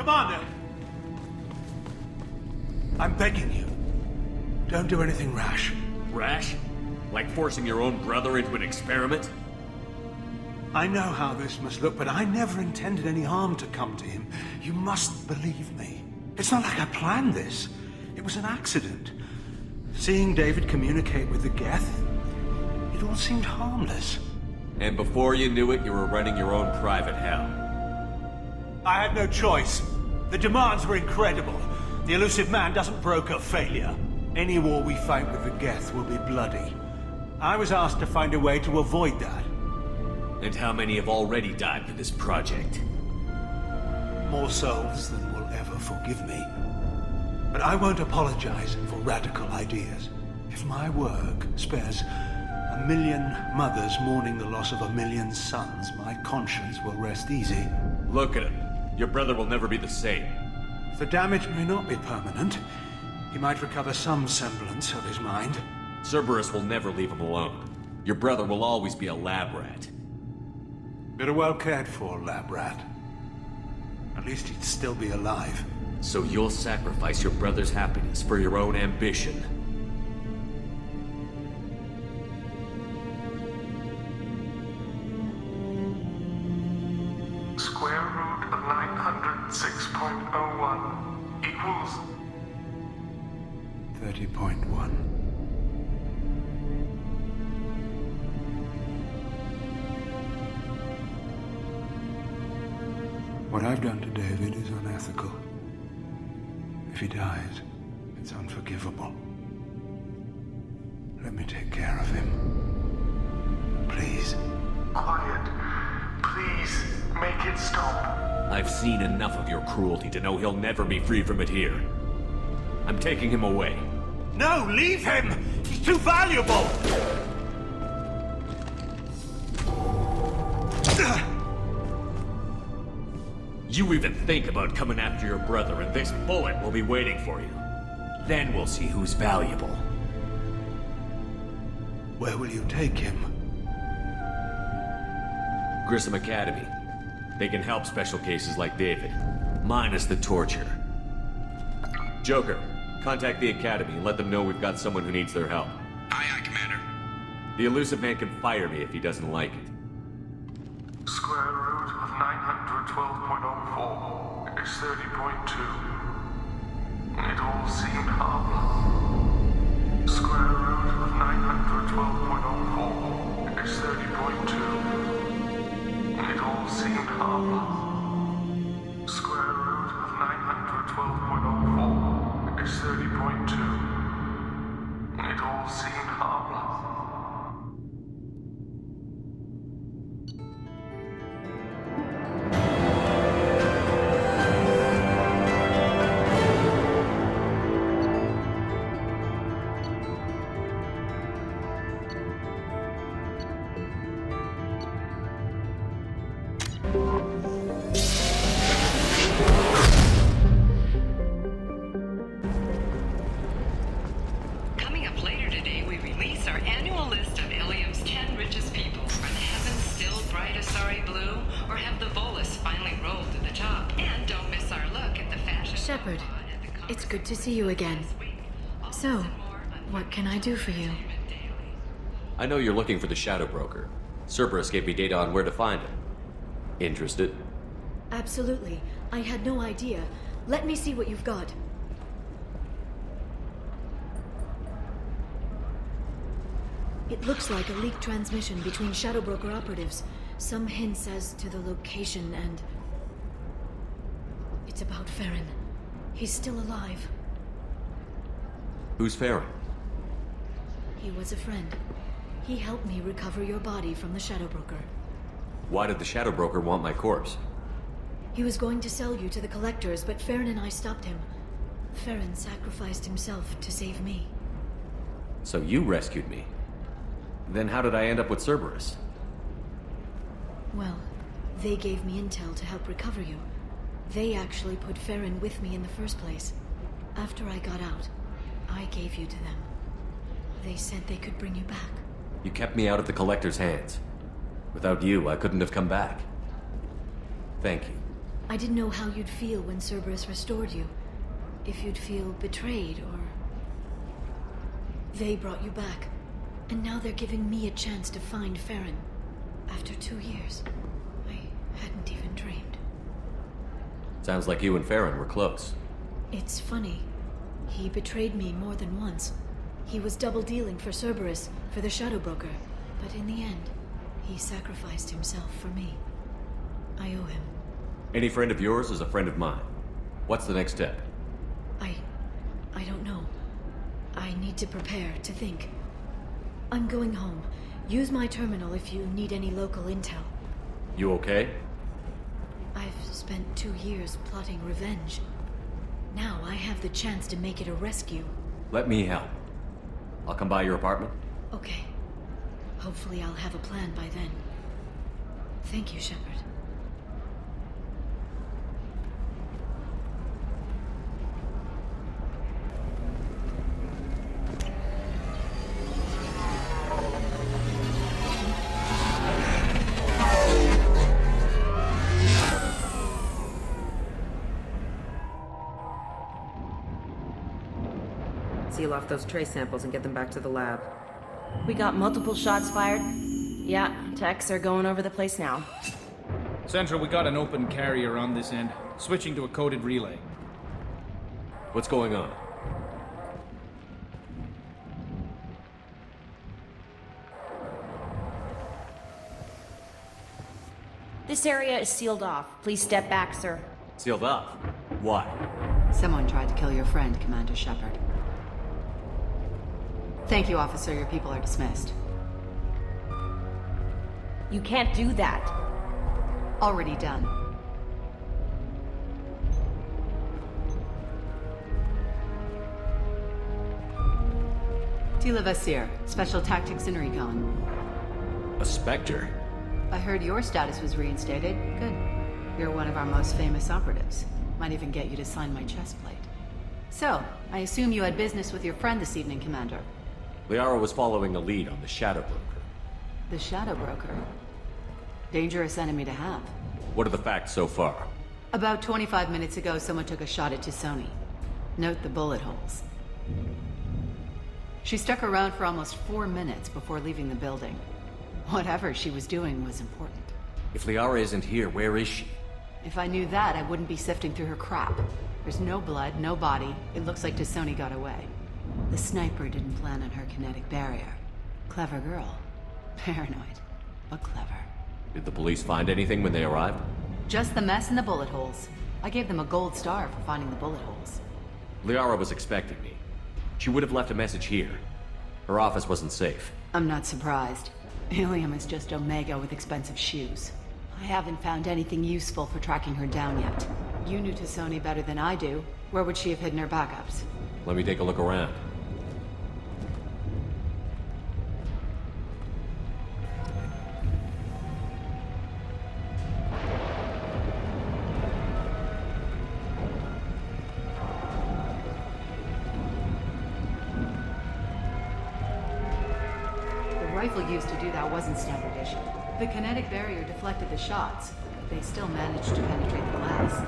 Commander! I'm begging you. Don't do anything rash. Rash? Like forcing your own brother into an experiment? I know how this must look, but I never intended any harm to come to him. You must believe me. It's not like I planned this. It was an accident. Seeing David communicate with the Geth, it all seemed harmless. And before you knew it, you were running your own private hell. I had no choice. The demands were incredible. The Illusive Man doesn't broker failure. Any war we fight with the Geth will be bloody. I was asked to find a way to avoid that. And how many have already died for this project? More souls than will ever forgive me. But I won't apologize for radical ideas. If my work spares 1 million mothers mourning the loss of 1 million sons, my conscience will rest easy. Look at him. Your brother will never be the same. The damage may not be permanent. He might recover some semblance of his mind. Cerberus will never leave him alone. Your brother will always be a lab rat. But a well cared for lab rat. At least he'd still be alive. So you'll sacrifice your brother's happiness for your own ambition. Square root of 906.01 equals 30.1. What I've done to David is unethical. If he dies, it's unforgivable. Let me take care of him. Please. Quiet. Please, make it stop. I've seen enough of your cruelty to know he'll never be free from it here. I'm taking him away. No, leave him! He's too valuable! You even think about coming after your brother, and this bullet will be waiting for you. Then we'll see who's valuable. Where will you take him? Grissom Academy. They can help special cases like David, minus the torture. Joker, contact the Academy and let them know we've got someone who needs their help. Aye, aye, Commander. The Illusive Man can fire me if he doesn't like it. Square root of 912.04 is 30.2. It all seemed harmless. Square root of 912.04 is 30.2. It all seemed harmless. Square root of 912.04 is 30.2. It all seemed harmless. Coming up later today, we release our annual list of Ilium's 10 richest people. Are the heavens still bright Asari blue, or have the Volus finally rolled to the top? And don't miss our look at the fashion. Shepard, it's good to see you again. So, what can I do for you? I know you're looking for the Shadow Broker. Cerberus gave me data on where to find him. Interested? Absolutely. I had no idea. Let me see what you've got. It looks like a leaked transmission between Shadow Broker operatives. Some hints as to the location and... It's about Farron. He's still alive. Who's Farron? He was a friend. He helped me recover your body from the Shadow Broker. Why did the Shadow Broker want my corpse? He was going to sell you to the Collectors, but Farron and I stopped him. Farron sacrificed himself to save me. So you rescued me. Then how did I end up with Cerberus? Well, they gave me intel to help recover you. They actually put Farron with me in the first place. After I got out, I gave you to them. They said they could bring you back. You kept me out of the Collector's hands. Without you, I couldn't have come back. Thank you. I didn't know how you'd feel when Cerberus restored you. If you'd feel betrayed, or... They brought you back, and now they're giving me a chance to find Farron. After 2 years. I hadn't even dreamed. Sounds like you and Farron were close. It's funny. He betrayed me more than once. He was double-dealing for Cerberus, for the Shadow Broker. But in the end, he sacrificed himself for me. I owe him. Any friend of yours is a friend of mine. What's the next step? I don't know. I need to prepare, to think. I'm going home. Use my terminal if you need any local intel. You okay? I've spent 2 years plotting revenge. Now I have the chance to make it a rescue. Let me help. I'll come by your apartment. Okay. Hopefully I'll have a plan by then. Thank you, Shepard. Seal off those trace samples and get them back to the lab. We got multiple shots fired. Yeah, techs are going over the place now. Central, we got an open carrier on this end. Switching to a coded relay. What's going on? This area is sealed off. Please step back, sir. Sealed off? Why? Someone tried to kill your friend, Commander Shepard. Thank you, officer. Your people are dismissed. You can't do that. Already done. Tila Vasir, Special Tactics and Recon. A Spectre? I heard your status was reinstated. Good. You're one of our most famous operatives. Might even get you to sign my chest plate. So, I assume you had business with your friend this evening, Commander. Liara was following a lead on the Shadow Broker. The Shadow Broker? Dangerous enemy to have. What are the facts so far? About 25 minutes ago, someone took a shot at T'Soni. Note the bullet holes. She stuck around for almost 4 minutes before leaving the building. Whatever she was doing was important. If Liara isn't here, where is she? If I knew that, I wouldn't be sifting through her crap. There's no blood, no body. It looks like T'Soni got away. The sniper didn't plan on her kinetic barrier. Clever girl. Paranoid, but clever. Did the police find anything when they arrived? Just the mess and the bullet holes. I gave them a gold star for finding the bullet holes. Liara was expecting me. She would have left a message here. Her office wasn't safe. I'm not surprised. Ilium is just Omega with expensive shoes. I haven't found anything useful for tracking her down yet. You knew T'Soni better than I do. Where would she have hidden her backups? Let me take a look around. The rifle used to do that wasn't standard issue. The kinetic barrier deflected the shots, but they still managed to penetrate the glass.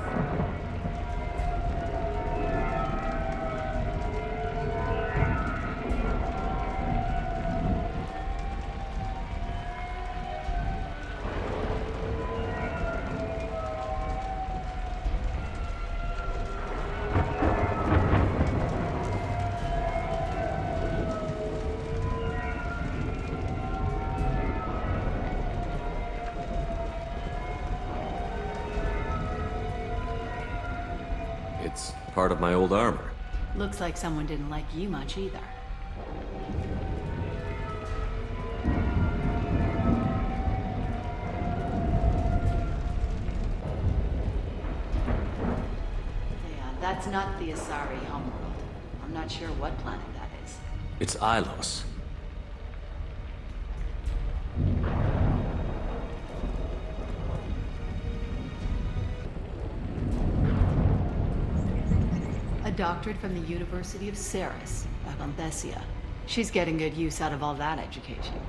It's part of my old armor. Looks like someone didn't like you much either. Yeah, that's not the Asari homeworld. I'm not sure what planet that is. It's Ilos. A doctorate from the University of Ceres, back on Thessia. She's getting good use out of all that education.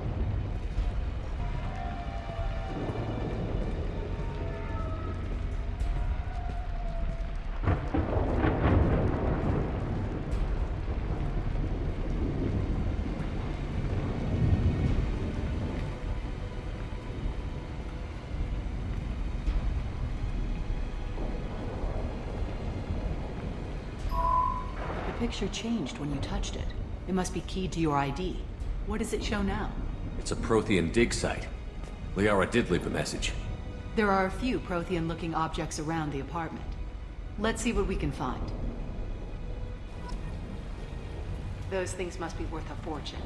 picture changed when you touched it. It must be keyed to your ID. What does it show now? It's a Prothean dig site. Liara did leave a message. There are a few Prothean-looking objects around the apartment. Let's see what we can find. Those things must be worth a fortune.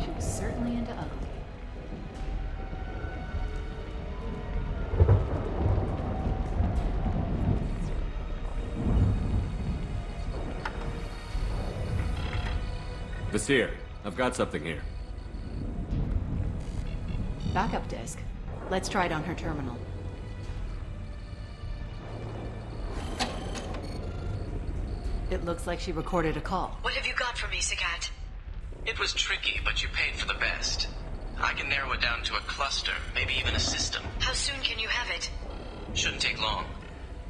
She was certainly into ugly. Vasir, I've got something here. Backup disk. Let's try it on her terminal. It looks like she recorded a call. What have you got for me, Sagat? It was tricky, but you paid for the best. I can narrow it down to a cluster, maybe even a system. How soon can you have it? Shouldn't take long.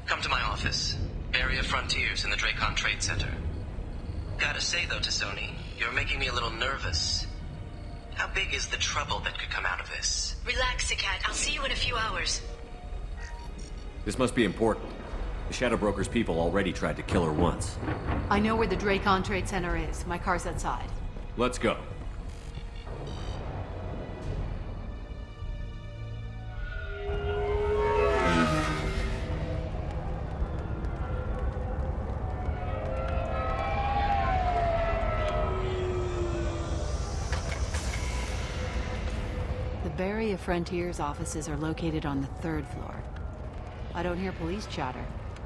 Come to my office. Area Frontiers in the Dracon Trade Center. Gotta say, though, to Sony, you're making me a little nervous. How big is the trouble that could come out of this? Relax, Sagat. I'll see you in a few hours. This must be important. The Shadow Broker's people already tried to kill her once. I know where the Dracon Trade Center is. My car's outside. Let's go. The Barrier Frontiers offices are located on the 3rd floor. I don't hear police chatter.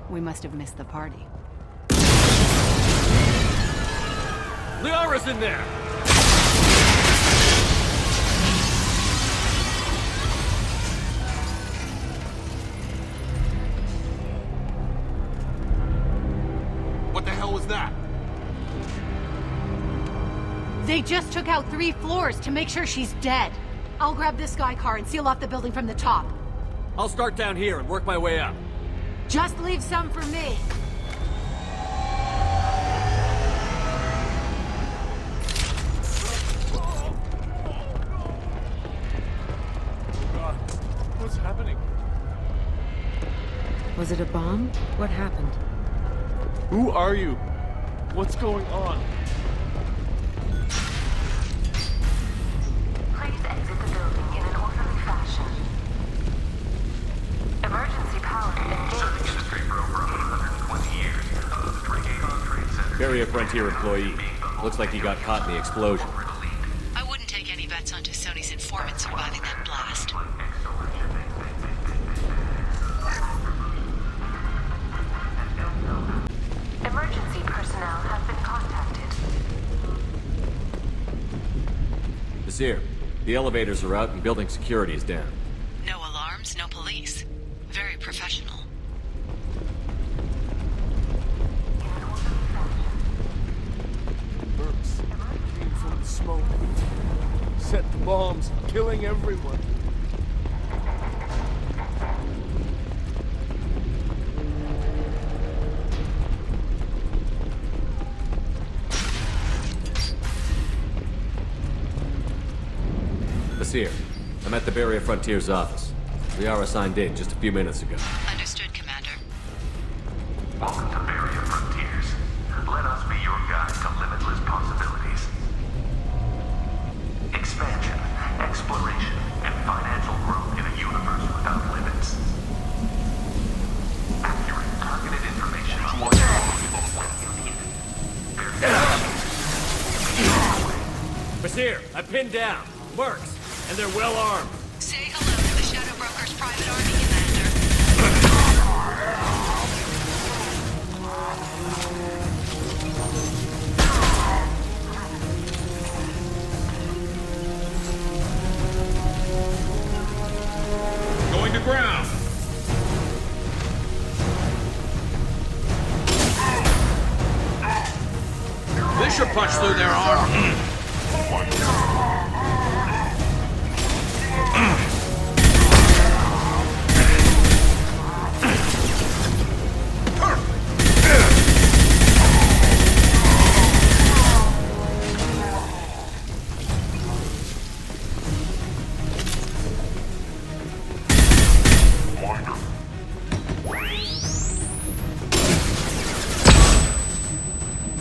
We must have missed the party. Liara's in there! What the hell was that? They just took out 3 floors to make sure she's dead. I'll grab this Sky car and seal off the building from the top. I'll start down here and work my way up. Just leave some for me. God, what's happening? Was it a bomb? What happened? Who are you? What's going on? Please exit the building in an orderly fashion. Emergency power engaged. Industry for over 120 years. The Dracon Trade Center. Barrier Frontier employee. Looks like he got caught in the explosion. I wouldn't take any bets on Sony's informant surviving that blast. Emergency personnel have been contacted. Vasir, the elevators are out and building security is down. No alarms, no police. Very professional. Burps came from the smoke. Set the bombs, killing everyone. Vasir, I'm at the Barrier Frontiers office. Liara signed in just a few minutes ago. Understood, Commander. Welcome to Barrier Frontiers. Let us be your guide to limitless possibilities. Expansion, exploration, and financial growth in a universe without limits. Accurate, targeted information on what you need. Vasir, I'm pinned down. Mercs, and they're well armed. Say hello to the Shadow Broker's private army, Commander. Going to ground. This should punch through their armor.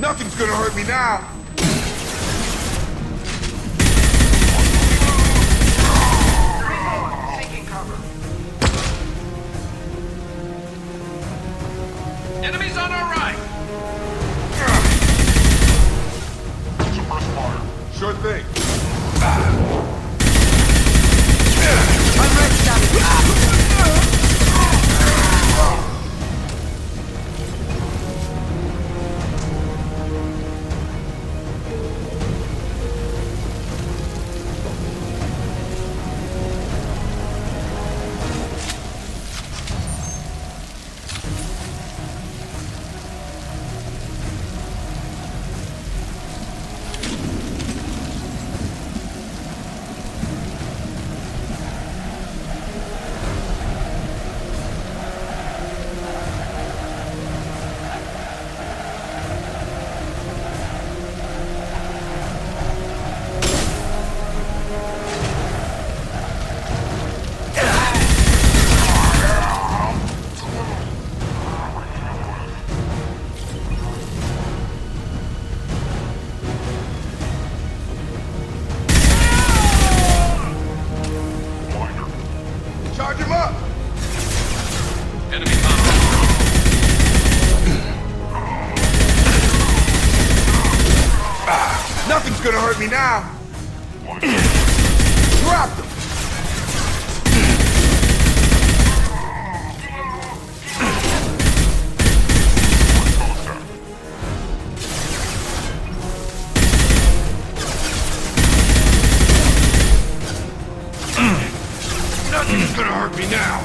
Nothing's gonna hurt me now! Taking cover. Enemies on our right! Sure thing. Charge him up! Enemy contact. Nothing's gonna hurt me now! Dropped him! Nothing's gonna hurt me now!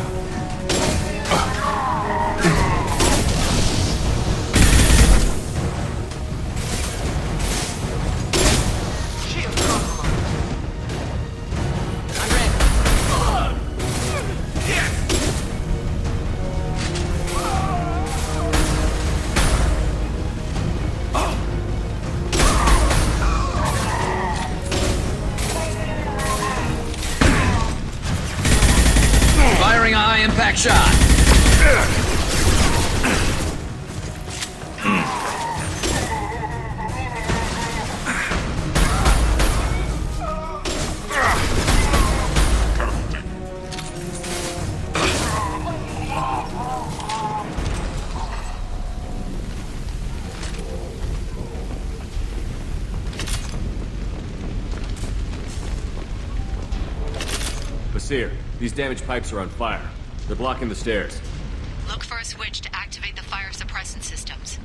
Firing a high-impact shot. Basir, these damaged pipes are on fire. They're blocking the stairs. Look for a switch to activate the fire suppressant systems.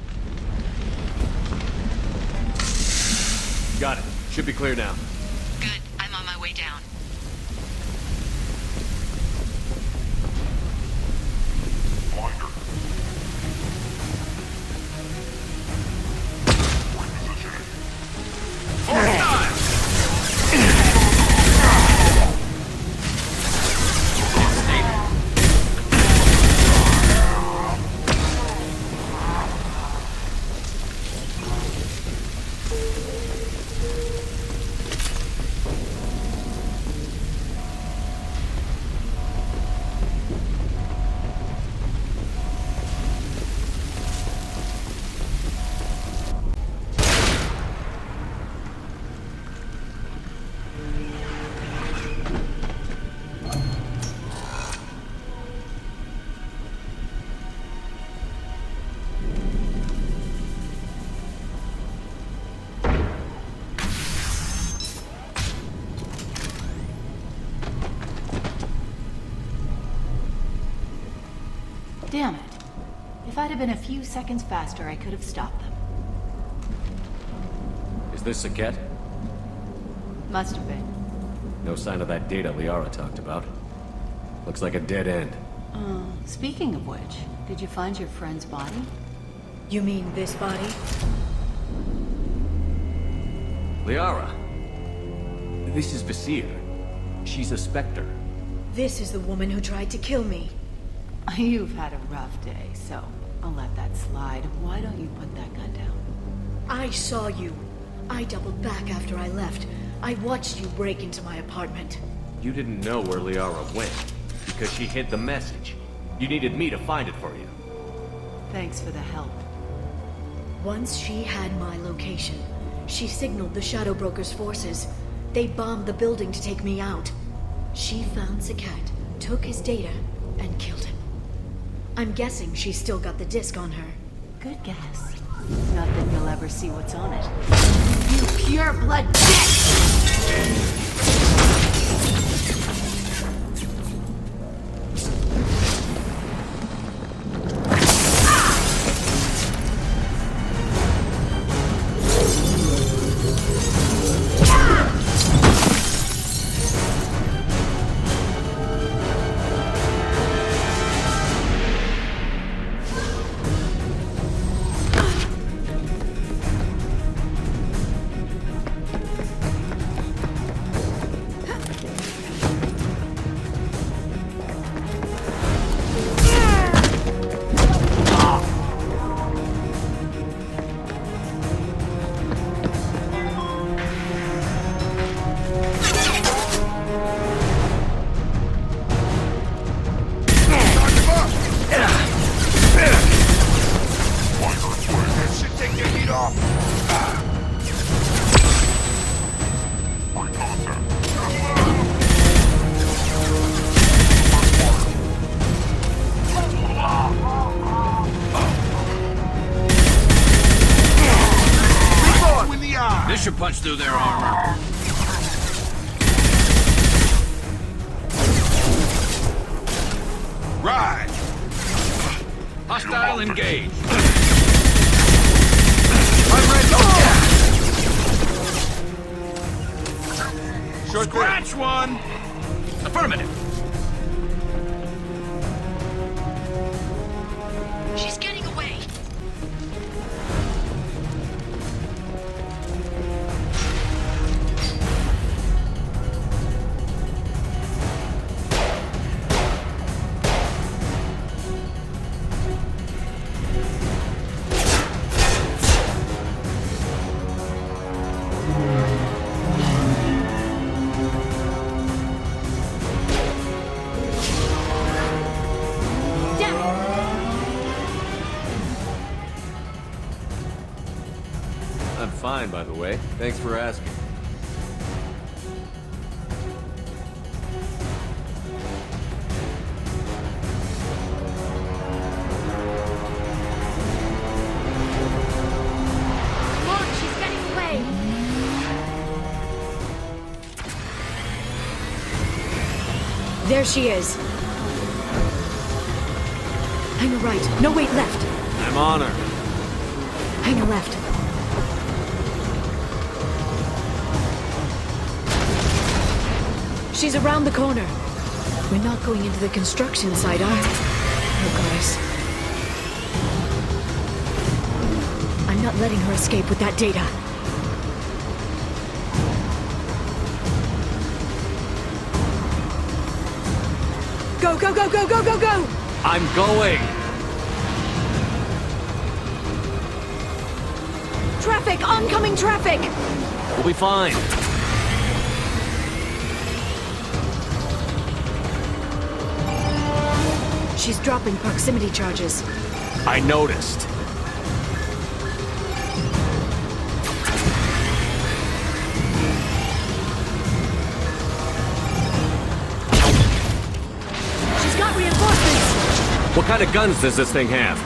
Got it. Should be clear now. Good. I'm on my way down. Damn it. If I'd have been a few seconds faster, I could have stopped them. Is this Saket? Must have been. No sign of that data Liara talked about. Looks like a dead end. Speaking of which, did you find your friend's body? You mean this body? Liara! This is Basir. She's a Spectre. This is the woman who tried to kill me. You've had a rough day, so I'll let that slide. Why don't you put that gun down? I saw you. I doubled back after I left. I watched you break into my apartment. You didn't know where Liara went, because she hid the message. You needed me to find it for you. Thanks for the help. Once she had my location, she signaled the Shadow Broker's forces. They bombed the building to take me out. She found Sakat, took his data, and killed him. I'm guessing she's still got the disc on her. Good guess. Not that you'll ever see what's on it. You pure blood bitch! This should punch through their armor. Right. Hostile engaged. Short Scratch one. Affirmative. She's getting away. I'm fine, by the way. Thanks for asking. Look, she's getting away. There she is. Hang a right. No, wait, left. I'm on her. Hang a left. She's around the corner. We're not going into the construction site, are we? Oh, guys. I'm not letting her escape with that data. Go, go, go, go, go, go, go! I'm going! Traffic! Oncoming traffic! We'll be fine. She's dropping proximity charges. I noticed. She's got reinforcements! What kind of guns does this thing have?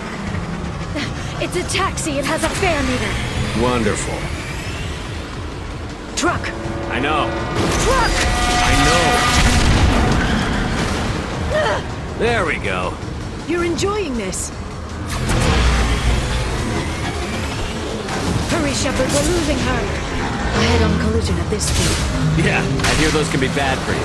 It's a taxi. It has a fare meter. Wonderful. Truck! I know. Truck! I know. There we go. You're enjoying this. Hurry, Shepard. We're losing her. A head-on collision at this speed. Yeah, I hear those can be bad for you.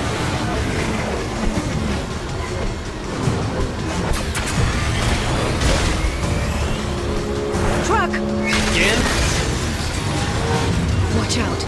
Truck! Again? Watch out.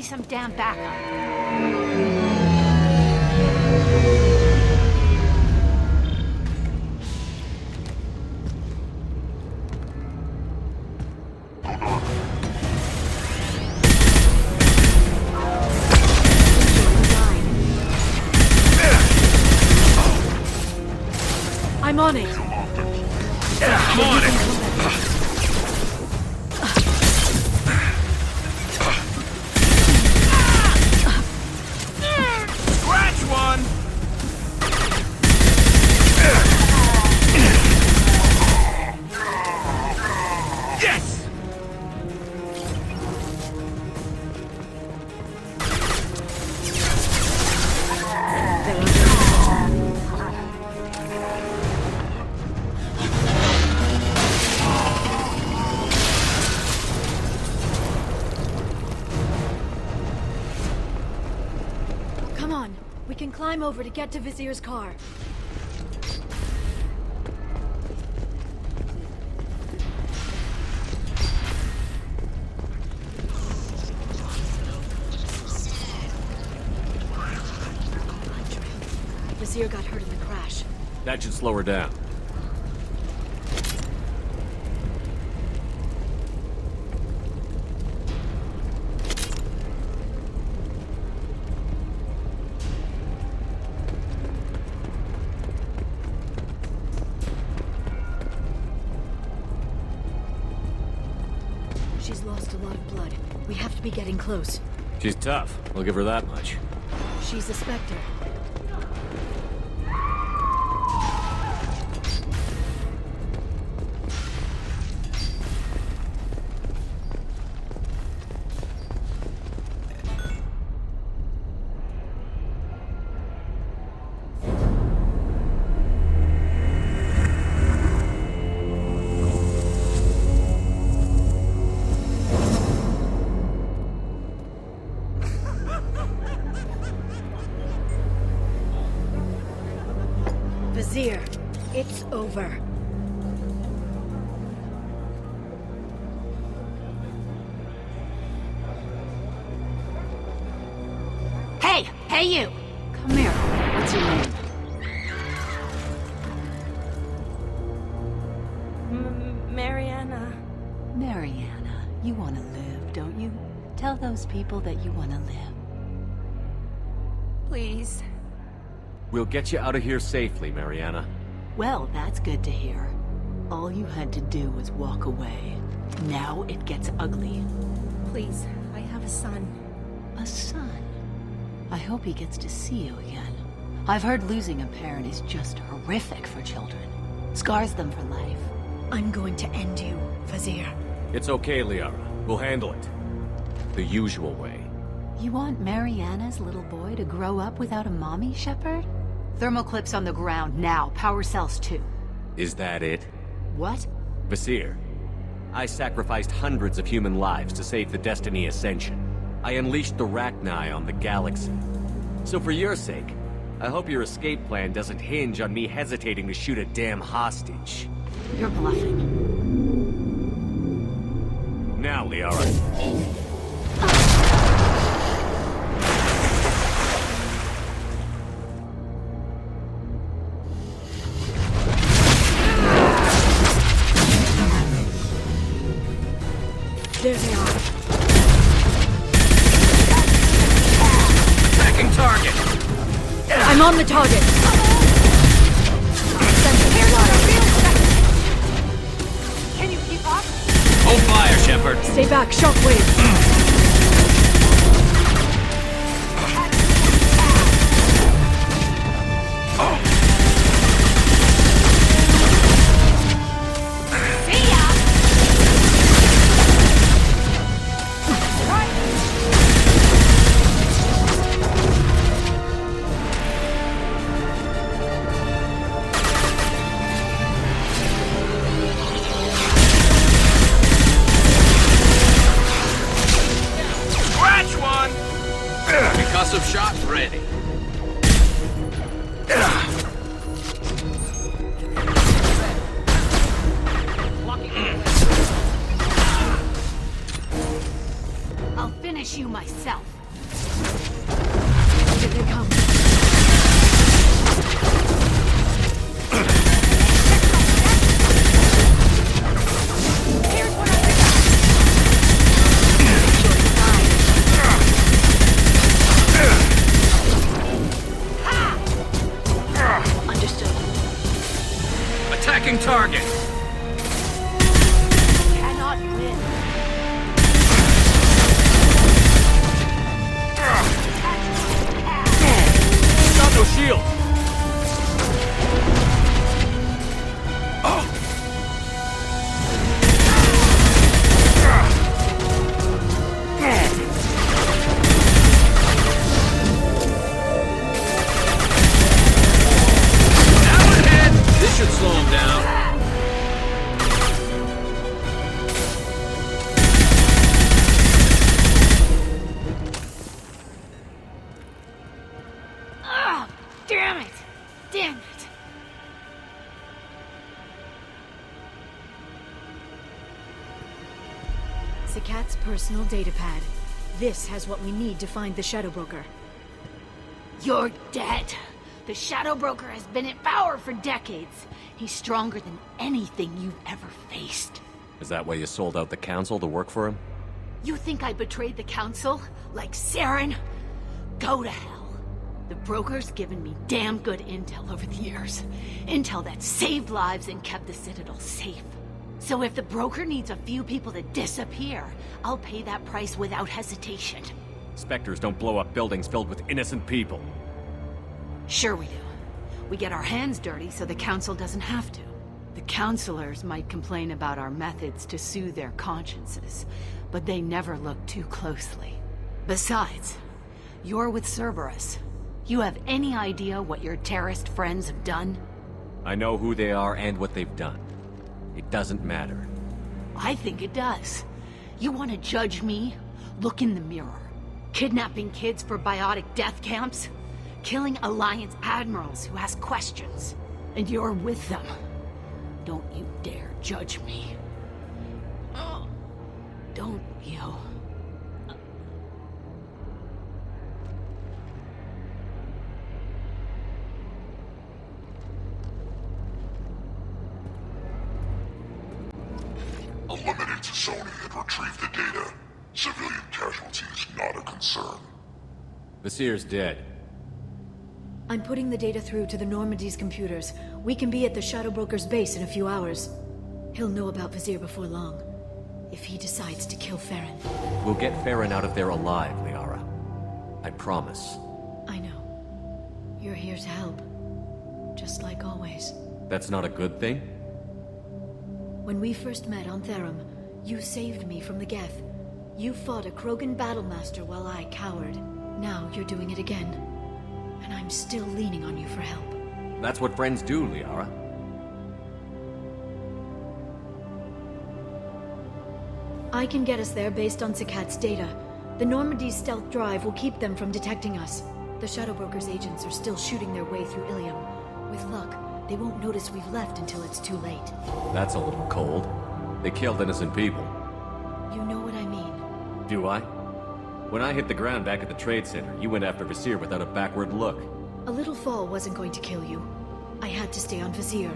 some damn backup. I'm on it. I'm on it. Scratch one. Yes. Come on. We can climb over to get to Vizier's car. Vizier got hurt in the crash. That should slow her down. She's lost a lot of blood. We have to be getting close. She's tough. I'll give her that much. She's a Spectre. Vizier, it's over. Hey you! Come here. What's your name? Mariana. Mariana, you want to live, don't you? Tell those people that you want to live. Please. We'll get you out of here safely, Mariana. Well, that's good to hear. All you had to do was walk away. Now it gets ugly. Please, I have a son. A son? I hope he gets to see you again. I've heard losing a parent is just horrific for children. Scars them for life. I'm going to end you, Vizier. It's okay, Liara. We'll handle it. The usual way. You want Mariana's little boy to grow up without a mommy, Shepard? Thermal clips on the ground now. Power cells too. Is that it? What? Vizier, I sacrificed hundreds of human lives to save the Destiny Ascension. I unleashed the Rachni on the galaxy. So for your sake, I hope your escape plan doesn't hinge on me hesitating to shoot a damn hostage. You're bluffing. Now, Liara. There they are. Attacking target. I'm on the target. Can you keep up? Hold fire, Shepard. Stay back, shockwave. Concussive shot ready. I'll finish you myself. Tracking target! Cannot win. Got no shield! This should slow him down. Oh, damn it! Damn it! Zakat's personal data pad. This has what we need to find the Shadow Broker. You're dead. The Shadow Broker has been in power for decades. He's stronger than anything you've ever faced. Is that why you sold out the Council to work for him? You think I betrayed the Council? Like Saren? Go to hell. The Broker's given me damn good intel over the years. Intel that saved lives and kept the Citadel safe. So if the Broker needs a few people to disappear, I'll pay that price without hesitation. Spectres don't blow up buildings filled with innocent people. Sure we do. We get our hands dirty so the Council doesn't have to. The Councilors might complain about our methods to soothe their consciences, but they never look too closely. Besides, you're with Cerberus. You have any idea what your terrorist friends have done? I know who they are and what they've done. It doesn't matter. I think it does. You want to judge me? Look in the mirror. Kidnapping kids for biotic death camps? Killing Alliance admirals who ask questions. And you're with them. Don't you dare judge me. Oh, don't you? Eliminate Sony and retrieve the data. Civilian casualties not a concern. Vasir's dead. I'm putting the data through to the Normandy's computers. We can be at the Shadow Broker's base in a few hours. He'll know about Vasir before long. If he decides to kill Farron. We'll get Farron out of there alive, Liara. I promise. I know. You're here to help. Just like always. That's not a good thing? When we first met on Therum, you saved me from the Geth. You fought a Krogan battlemaster while I cowered. Now you're doing it again. And I'm still leaning on you for help. That's what friends do, Liara. I can get us there based on Zakat's data. The Normandy's stealth drive will keep them from detecting us. The Shadow Broker's agents are still shooting their way through Ilium. With luck, they won't notice we've left until it's too late. That's a little cold. They killed innocent people. You know what I mean. Do I? When I hit the ground back at the Trade Center, you went after Vasir without a backward look. A little fall wasn't going to kill you. I had to stay on Vasir.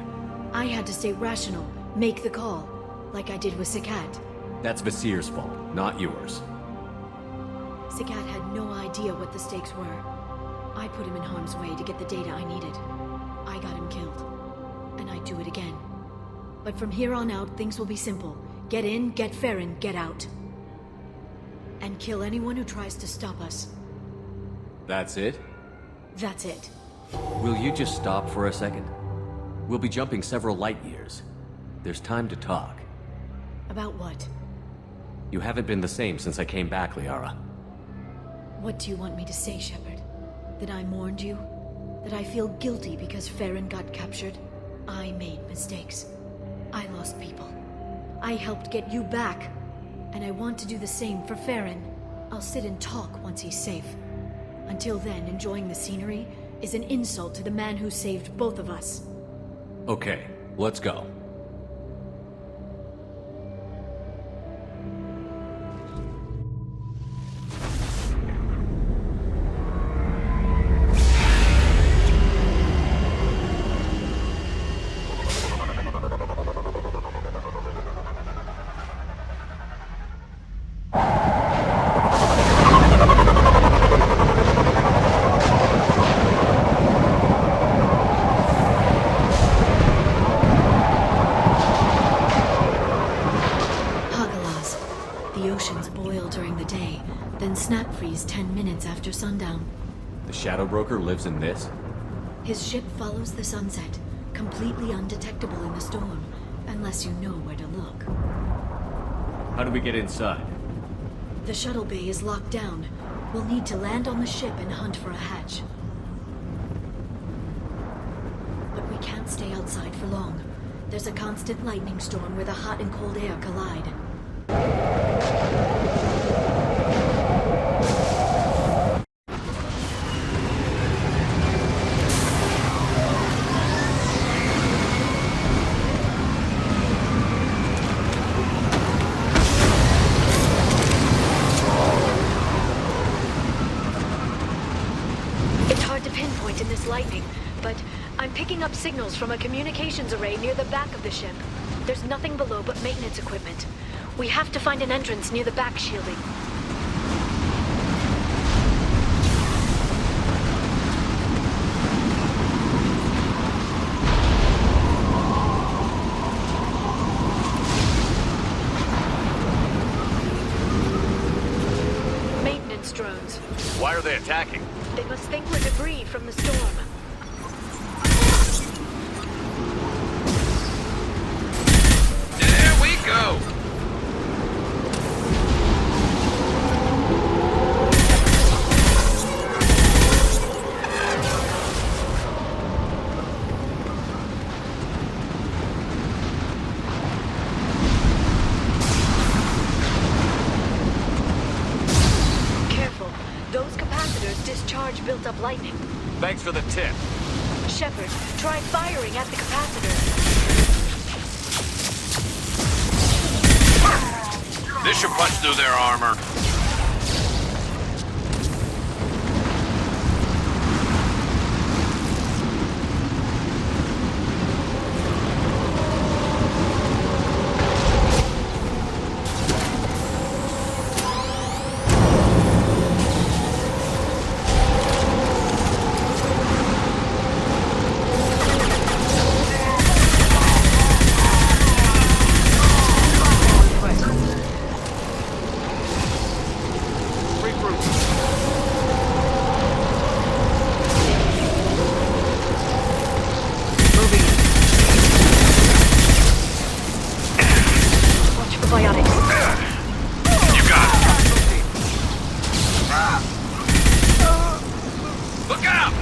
I had to stay rational, make the call, like I did with Zakat. That's Vasir's fault, not yours. Zakat had no idea what the stakes were. I put him in harm's way to get the data I needed. I got him killed. And I'd do it again. But from here on out, things will be simple. Get in, get Farron, get out. And kill anyone who tries to stop us. That's it? That's it. Will you just stop for a second? We'll be jumping several light years. There's time to talk. About what? You haven't been the same since I came back, Liara. What do you want me to say, Shepard? That I mourned you? That I feel guilty because Farron got captured? I made mistakes. I lost people. I helped get you back. And I want to do the same for Farron. I'll sit and talk once he's safe. Until then, enjoying the scenery is an insult to the man who saved both of us. Okay, let's go. sundown. The Shadow Broker lives in this? His ship follows the sunset, completely undetectable in the storm, unless you know where to look. How do we get inside? The shuttle bay is locked down. We'll need to land on the ship and hunt for a hatch. But we can't stay outside for long. There's a constant lightning storm where the hot and cold air collide. It's hard to pinpoint in this lightning, but I'm picking up signals from a communications array near the back of the ship. There's nothing below but maintenance equipment. We have to find an entrance near the back shielding. Maintenance drones. Why are they attacking? They must think we're debris from the storm. There we go! Careful. Those capacitors discharge built-up lightning. Thanks for the tip. Shepard, try firing at the capacitors. This should punch through their armor. Look out!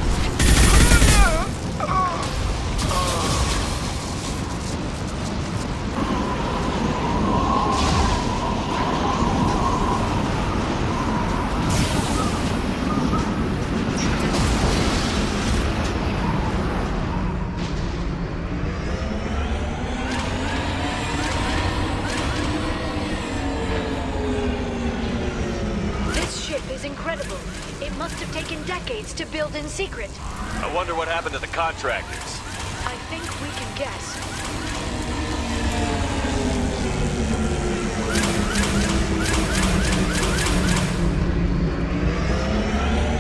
This ship is incredible. It must have taken decades to build in secret. I wonder what happened to the contractors. I think we can guess.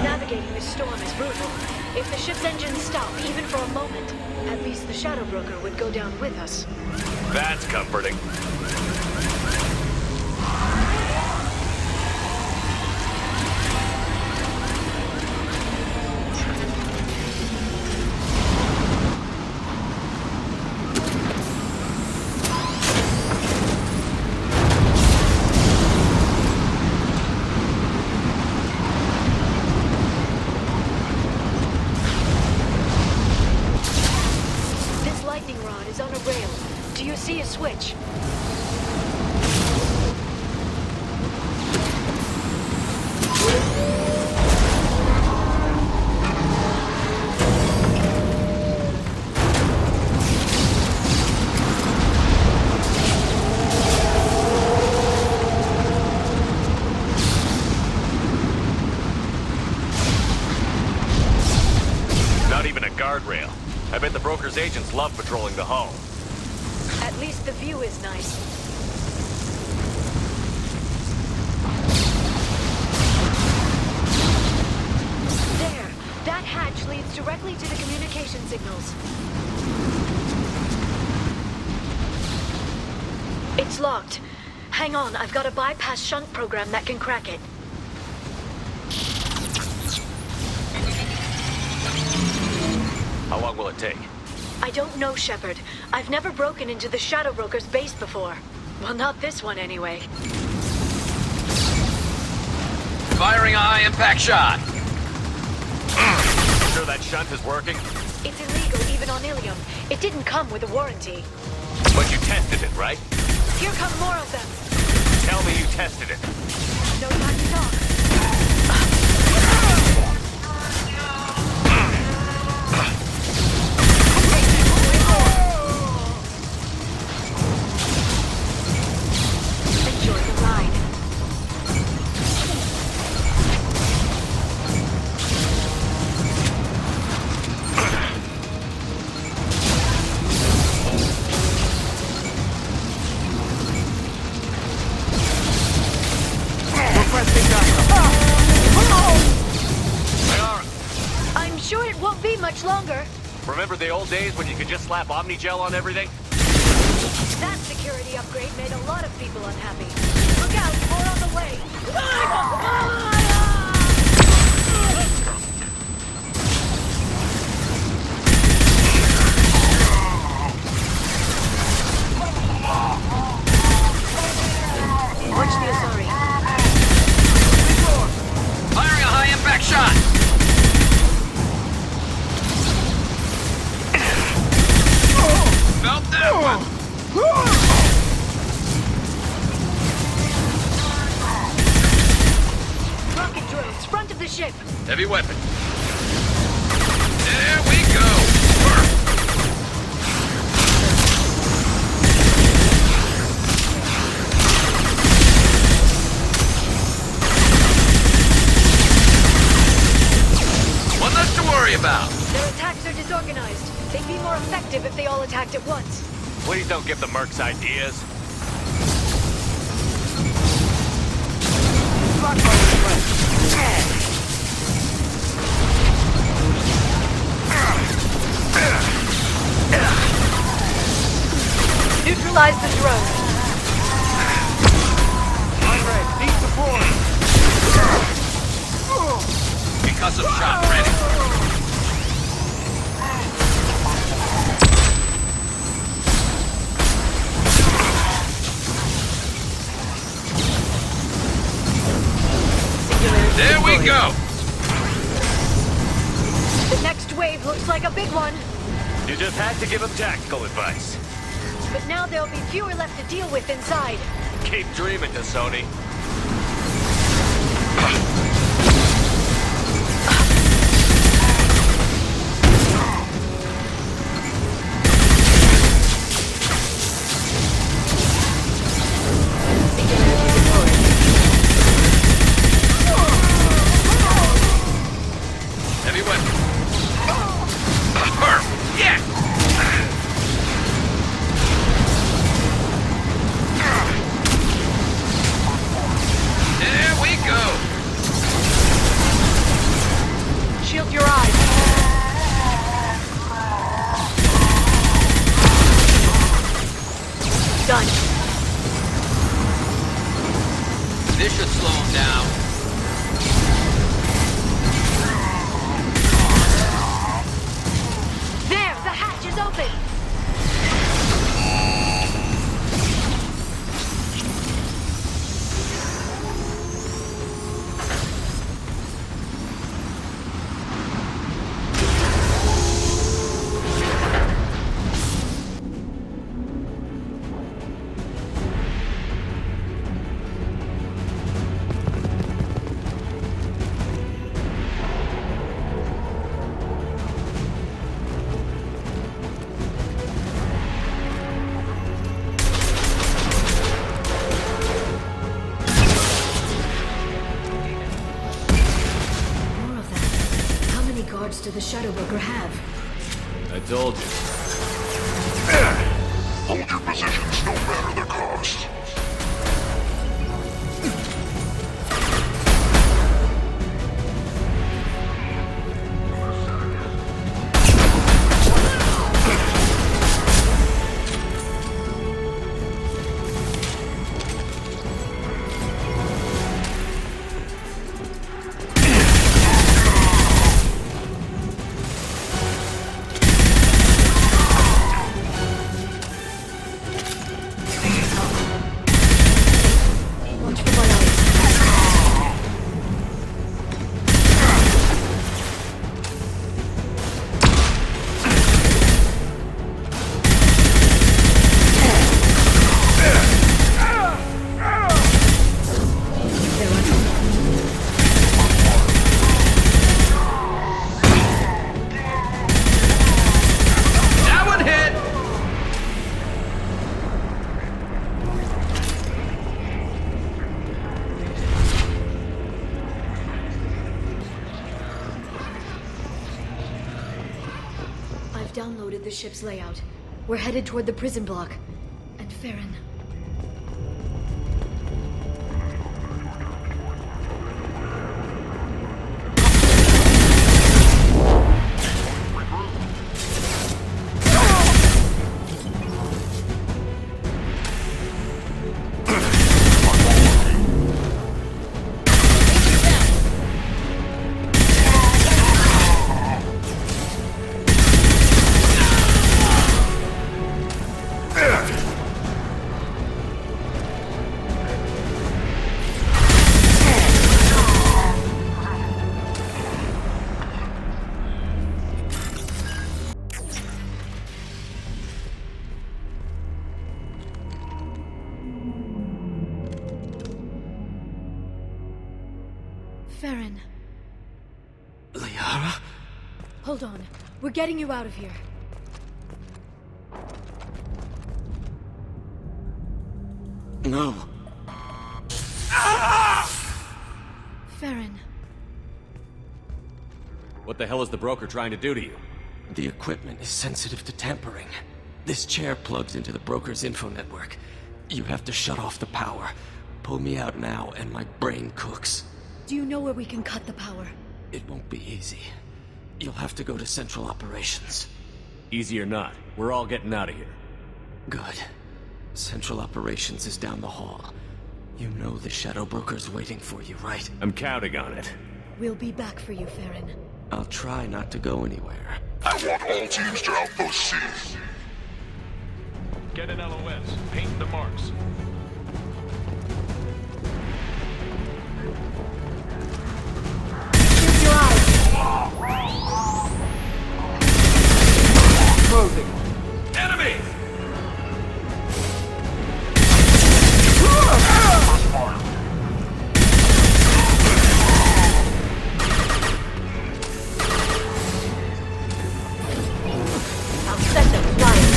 Navigating this storm is brutal. If the ship's engines stop, even for a moment, at least the Shadow Broker would go down with us. That's comforting. This lightning rod is on a rail. Do you see a switch? Not even a guardrail. I bet the broker's agents love patrolling the hull. At least the view is nice. There! That hatch leads directly to the communication signals. It's locked. Hang on, I've got a bypass shunt program that can crack it. long will it take? I don't know, Shepard. I've never broken into the Shadow Broker's base before. Well, not this one anyway. Firing a high-impact shot. Sure that shunt is working? It's illegal even on Ilium. It didn't come with a warranty. But you tested it, right? Here come more of them. Tell me you tested it. No time to talk. Enjoy the ride. I'm sure it won't be much longer. Remember the old days when you could just slap Omnigel on everything? That security upgrade made a lot of people unhappy. Look out, more on the way. Watch the Asari. Firing a high-impact shot. Felt that one. Rocket drones, front of the ship. Heavy weapon. There we go. One less to worry about. Their attacks are disorganized. They'd be more effective if they all attacked at once. Please don't give the mercs ideas. Neutralize the drone. Conrad, need support. Concussive shot ready. There we go! The next wave looks like a big one. You just had to give him tactical advice. But now there'll be fewer left to deal with inside. Keep dreaming, Sony. Heavy weapon. Burp! Yeah! There we go! Shield your eyes. Done. This should slow him down. There, the hatch is open. Guards do the Shadow Broker have? I told you. Hold your positions no matter the cost. downloaded the ship's layout. We're headed toward the prison block. And Farron... Farron. Liara? Hold on. We're getting you out of here. No. Farron. What the hell is the broker trying to do to you? The equipment is sensitive to tampering. This chair plugs into the broker's info network. You have to shut off the power. Pull me out now, and my brain cooks. Do you know where we can cut the power? It won't be easy. You'll have to go to Central Operations. Easy or not, we're all getting out of here. Good. Central Operations is down the hall. You know the Shadow Broker's waiting for you, right? I'm counting on it. We'll be back for you, Farron. I'll try not to go anywhere. I want all teams to Outpost C. Get an LOS. Paint the marks. Shoot your eyes! Closing. Enemy! I'll set them flying.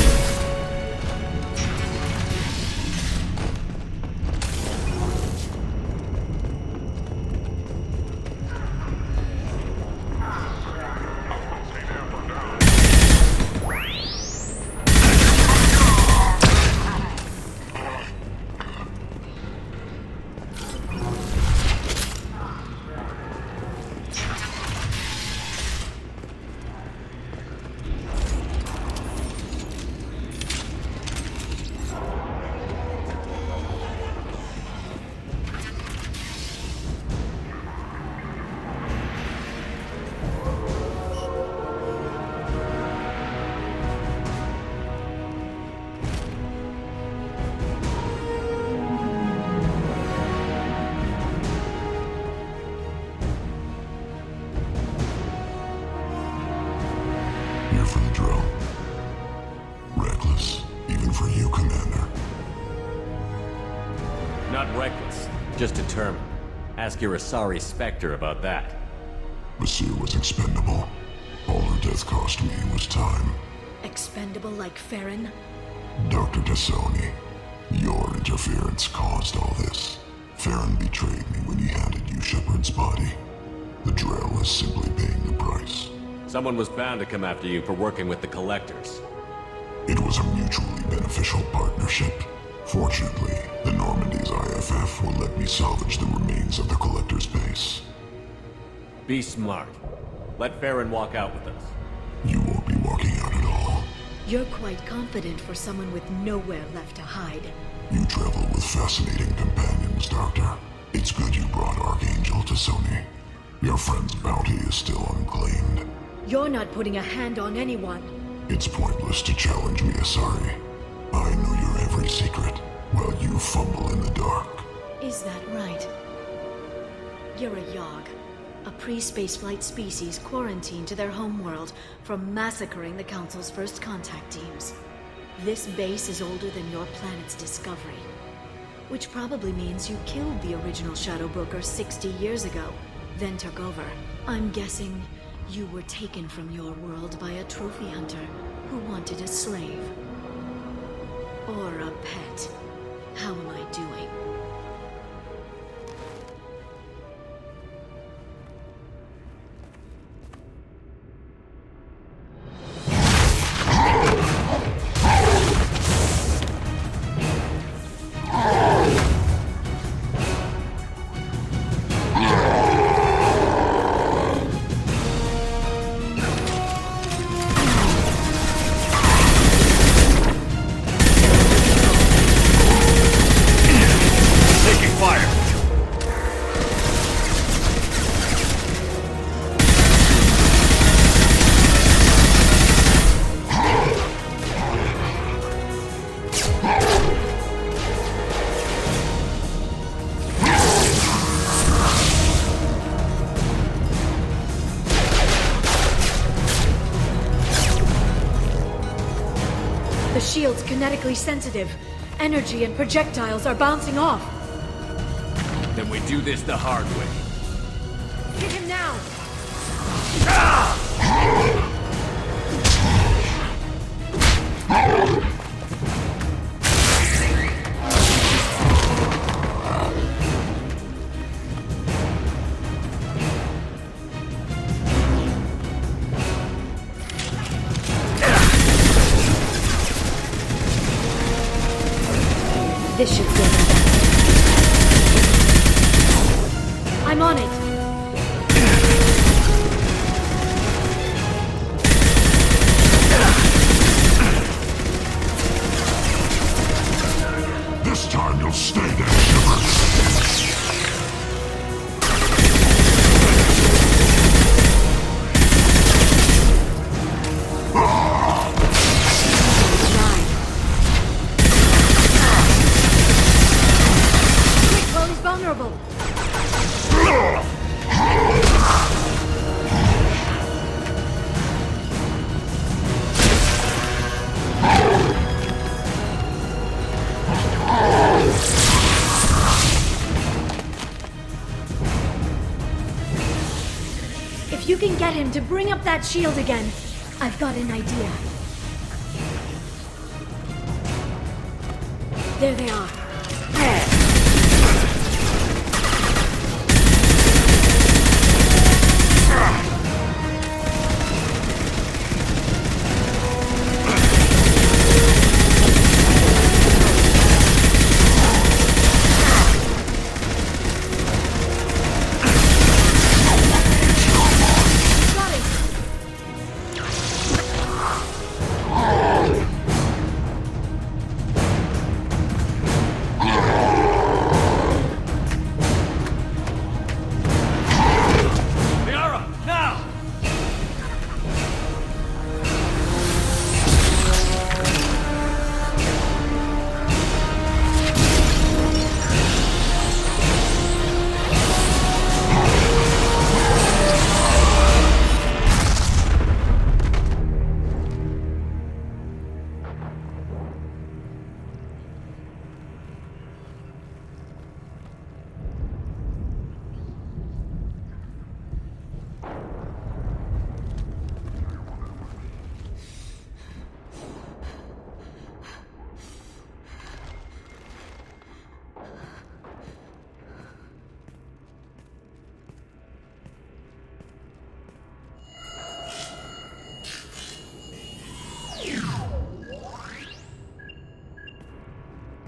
Here for the drill. Reckless, even for you, Commander. Not reckless, just determined. Ask your Asari Spectre about that. Basir was expendable. All her death cost me was time. Expendable like Farron? Dr. Tassoni, your interference caused all this. Farron betrayed me when he handed you Shepard's body. The Drell is simply paying the price. Someone was bound to come after you for working with the Collectors. It was a mutually beneficial partnership. Fortunately, the Normandy's IFF will let me salvage the remains of the Collector's base. Be smart. Let Farron walk out with us. You won't be walking out at all. You're quite confident for someone with nowhere left to hide. You travel with fascinating companions, Doctor. It's good you brought Archangel Tassoni. Your friend's bounty is still unclaimed. You're not putting a hand on anyone. It's pointless to challenge me, Asari. I know your every secret, while you fumble in the dark. Is that right? You're a Yogg, a pre-spaceflight species quarantined to their homeworld from massacring the Council's first contact teams. This base is older than your planet's discovery, which probably means you killed the original Shadow Broker 60 years ago, then took over. I'm guessing you were taken from your world by a trophy hunter who wanted a slave. Or a pet. How am I doing? The shield's kinetically sensitive. Energy and projectiles are bouncing off. Then we do this the hard way. Hit him now! This should save him. I'm on it. This time you'll stay there, Shepard. Vulnerable. If you can get him to bring up that shield again, I've got an idea. There they are.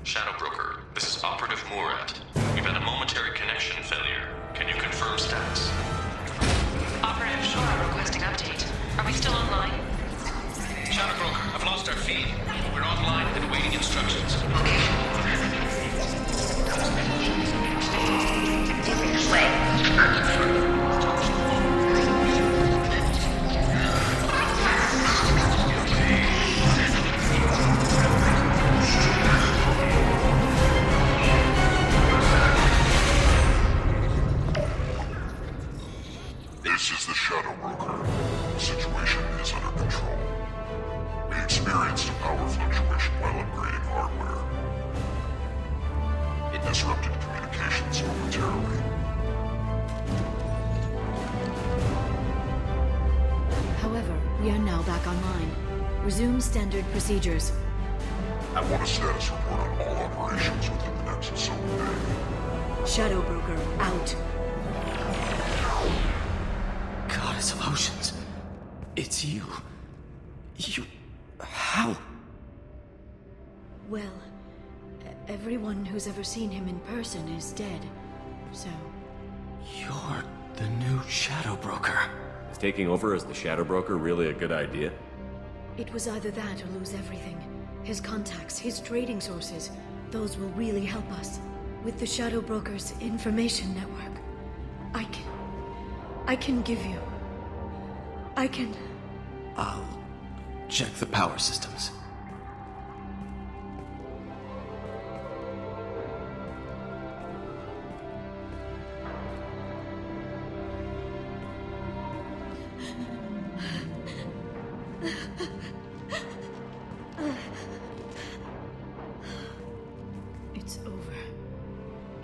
Shadow Broker, this is Operative Murat. We've had a momentary connection failure. Can you confirm status? Operative Shora requesting update. Are we still online? Shadow Broker, I've lost our feed. We're online and awaiting instructions. This is the Shadow Broker. The situation is under control. We experienced a power fluctuation while upgrading hardware. It disrupted communications momentarily. However, we are now back online. Resume standard procedures. I want a status report on all operations within the Nexus Zone Bay. Shadow Broker, out. Goddess of Oceans. It's you. How? Well, everyone who's ever seen him in person is dead, so... You're the new Shadow Broker. Is taking over as the Shadow Broker really a good idea? It was either that or lose everything. His contacts, his trading sources, those will really help us. With the Shadow Broker's information network, I can give you... I'll check the power systems.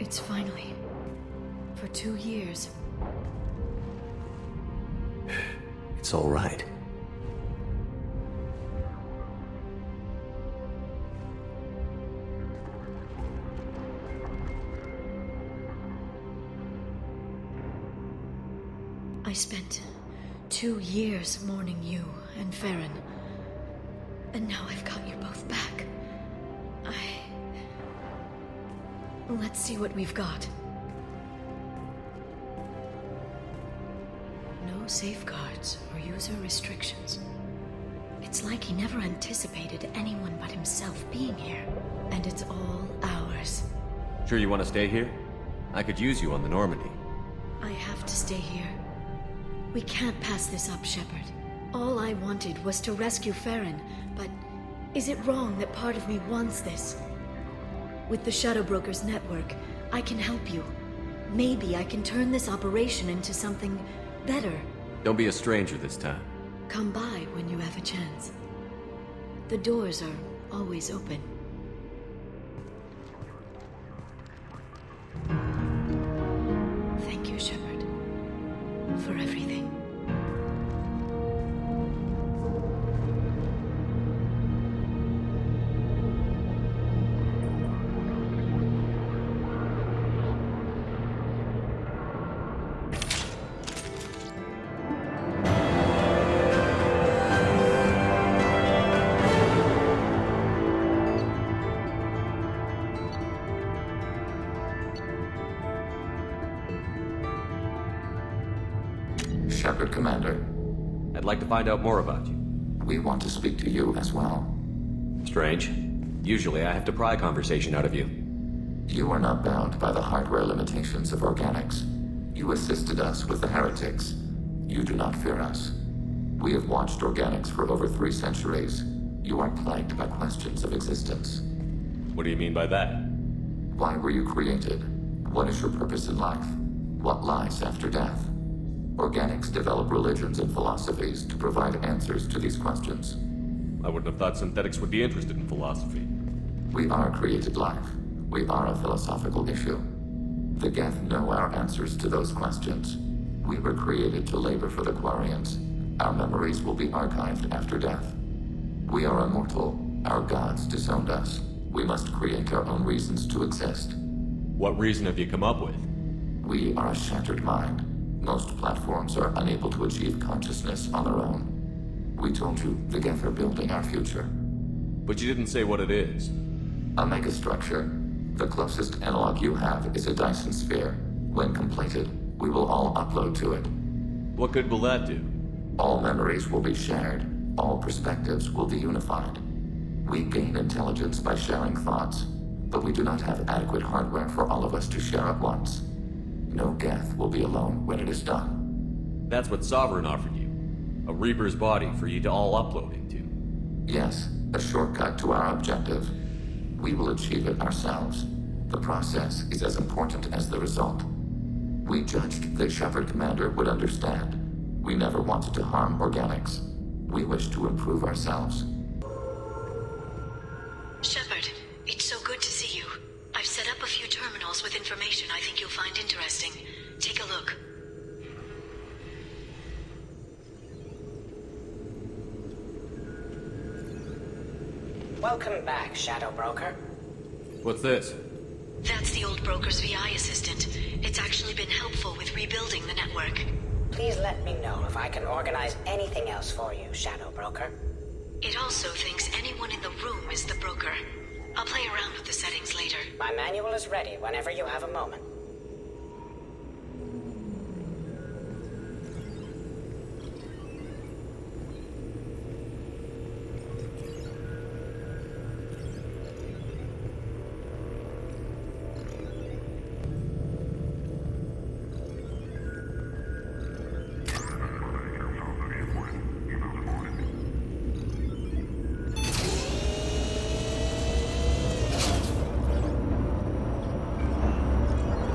It's finally... For 2 years. It's all right. I spent 2 years mourning you and Farron. And now I've got you both back. Let's see what we've got. No safeguards or user restrictions. It's like he never anticipated anyone but himself being here. And it's all ours. Sure you want to stay here? I could use you on the Normandy. I have to stay here. We can't pass this up, Shepard. All I wanted was to rescue Farron, but is it wrong that part of me wants this? With the Shadow Brokers network, I can help you. Maybe I can turn this operation into something better. Don't be a stranger this time. Come by when you have a chance. The doors are always open. Thank you, Shepard, for everything. Shepard, Commander. I'd like to find out more about you. We want to speak to you as well. Strange. Usually I have to pry conversation out of you. You are not bound by the hardware limitations of organics. You assisted us with the heretics. You do not fear us. We have watched organics for over 3 centuries. You are plagued by questions of existence. What do you mean by that? Why were you created? What is your purpose in life? What lies after death? Organics develop religions and philosophies to provide answers to these questions. I wouldn't have thought synthetics would be interested in philosophy. We are created life. We are a philosophical issue. The Geth know our answers to those questions. We were created to labor for the Quarians. Our memories will be archived after death. We are immortal. Our gods disowned us. We must create our own reasons to exist. What reason have you come up with? We are a shattered mind. Most platforms are unable to achieve consciousness on their own. We told you the Geth are building our future. But you didn't say what it is. A megastructure. The closest analog you have is a Dyson sphere. When completed, we will all upload to it. What good will that do? All memories will be shared. All perspectives will be unified. We gain intelligence by sharing thoughts, but we do not have adequate hardware for all of us to share at once. No Geth will be alone when it is done. That's what Sovereign offered you. A Reaper's body for you to all upload into. Yes, a shortcut to our objective. We will achieve it ourselves. The process is as important as the result. We judged that Shepard Commander would understand. We never wanted to harm organics. We wish to improve ourselves. Shepard, it's so good to see you. I've set up a few terminals with information I think you'll find interesting. Take a look. Welcome back, Shadow Broker. What's this? That's the old broker's VI assistant. It's actually been helpful with rebuilding the network. Please let me know if I can organize anything else for you, Shadow Broker. It also thinks anyone in the room is the broker. I'll play around with the settings later. My manual is ready whenever you have a moment.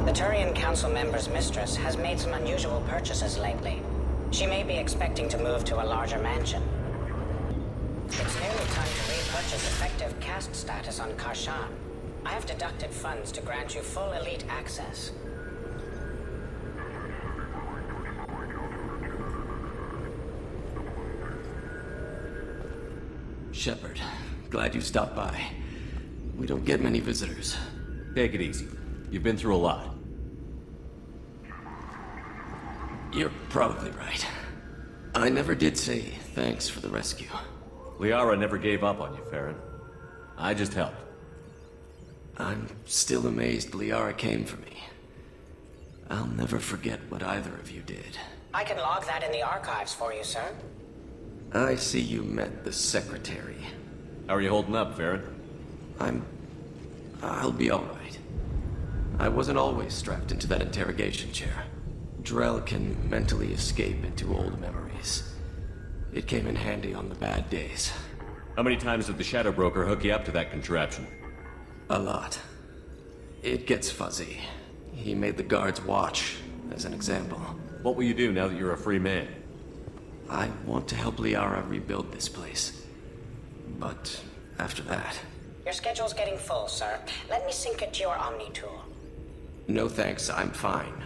The Turian Council member's mistress has made some unusual purchases lately. She may be expecting to move to a larger mansion. It's nearly time to repurchase effective caste status on Karshan. I have deducted funds to grant you full elite access. Shepard, glad you stopped by. We don't get many visitors. Take it easy. You've been through a lot. You're probably right. I never did say thanks for the rescue. Liara never gave up on you, Farron. I just helped. I'm still amazed Liara came for me. I'll never forget what either of you did. I can log that in the archives for you, sir. I see you met the Secretary. How are you holding up, Farron? I'll be alright. I wasn't always strapped into that interrogation chair. Drell can mentally escape into old memories. It came in handy on the bad days. How many times did the Shadow Broker hook you up to that contraption? A lot. It gets fuzzy. He made the guards watch, as an example. What will you do now that you're a free man? I want to help Liara rebuild this place. But after that... Your schedule's getting full, sir. Let me sync it to your Omni tool. No thanks, I'm fine.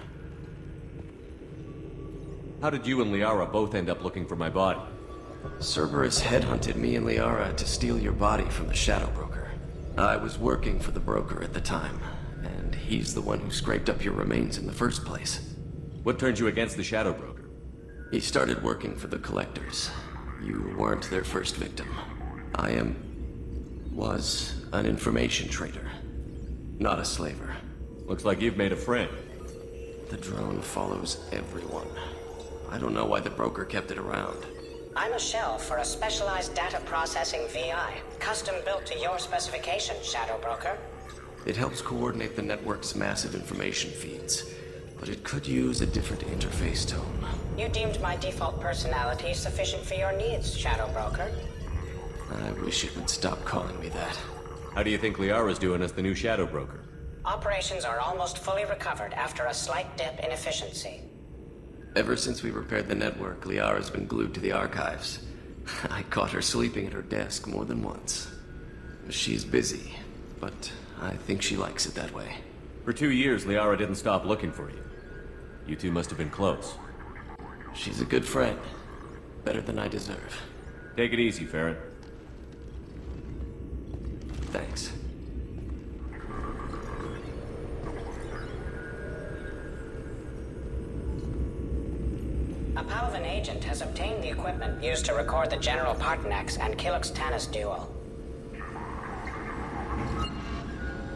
How did you and Liara both end up looking for my body? Cerberus headhunted me and Liara to steal your body from the Shadow Broker. I was working for the broker at the time, and he's the one who scraped up your remains in the first place. What turned you against the Shadow Broker? He started working for the Collectors. You weren't their first victim. I was an information trader, not a slaver. Looks like you've made a friend. The drone follows everyone. I don't know why the broker kept it around. I'm a shell for a specialized data processing VI, custom built to your specifications, Shadow Broker. It helps coordinate the network's massive information feeds, but it could use a different interface tone. You deemed my default personality sufficient for your needs, Shadow Broker. I wish it would stop calling me that. How do you think Liara's doing as the new Shadow Broker? Operations are almost fully recovered after a slight dip in efficiency. Ever since we repaired the network, Liara's been glued to the archives. I caught her sleeping at her desk more than once. She's busy, but I think she likes it that way. For 2 years, Liara didn't stop looking for you. You two must have been close. She's a good friend. Better than I deserve. Take it easy, Farron. Thanks. A Palvan agent has obtained the equipment used to record the General Partenax and Killux Tannis duel.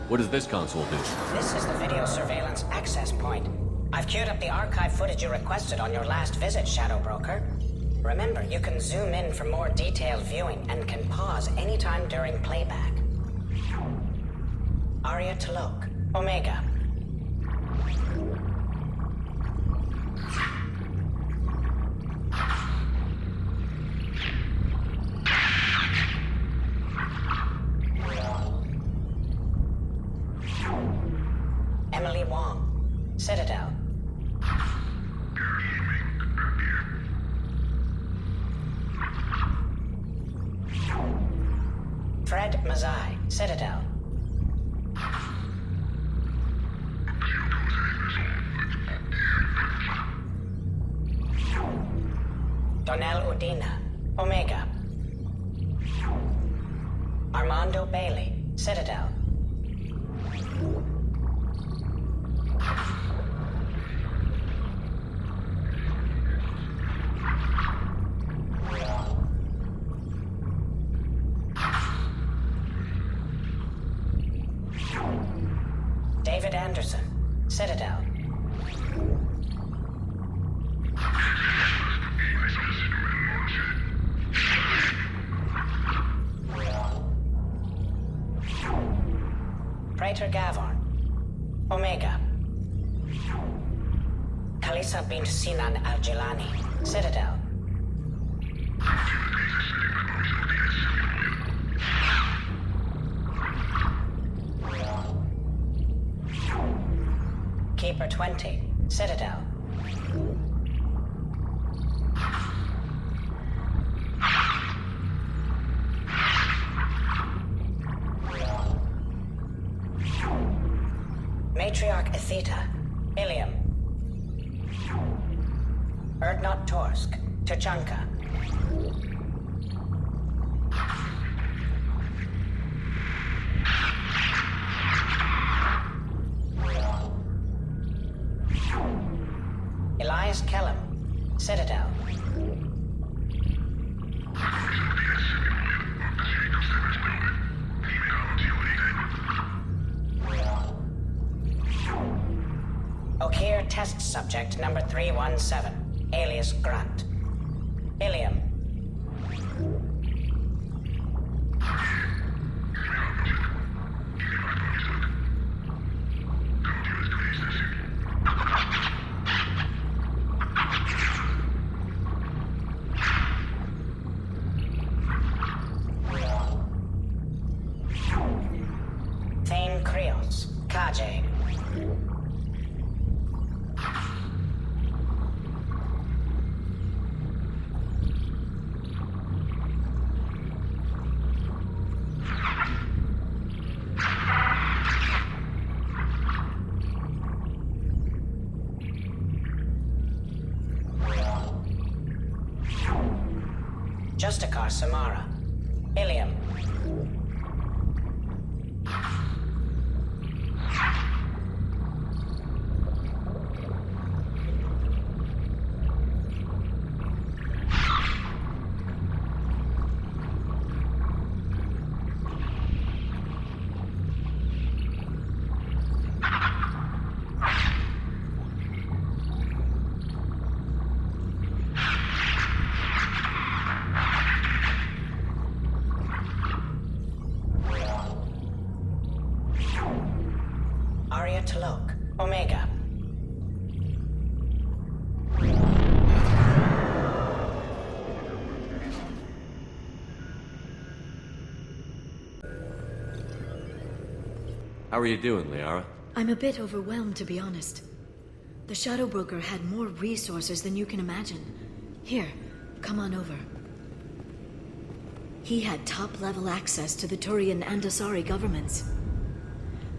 What does this console do? This is the video surveillance access point. I've queued up the archive footage you requested on your last visit, Shadow Broker. Remember, you can zoom in for more detailed viewing and can pause anytime during playback. Aria Talok, Omega. Emily Wong, Citadel. Fred Mazai, Citadel. Donnell Udina, Omega. Armando Bailey, Citadel. David Anderson, Citadel. Praetor Gavorn, Omega. Kalisa bint Sinan Al-Jilani, Citadel. Keeper 20, Citadel. Matriarch Atheta, Ilium. Erdnot Torsk, Tuchanka. Elias Kellum, Citadel. Okeer test subject number 317, alias Grunt. Ilium. Thane Krios, Kajay. Justikar Samara, Ilium. Arya T'Loak, Omega. How are you doing, Liara? I'm a bit overwhelmed, to be honest. The Shadow Broker had more resources than you can imagine. Here, come on over. He had top-level access to the Turian and Asari governments.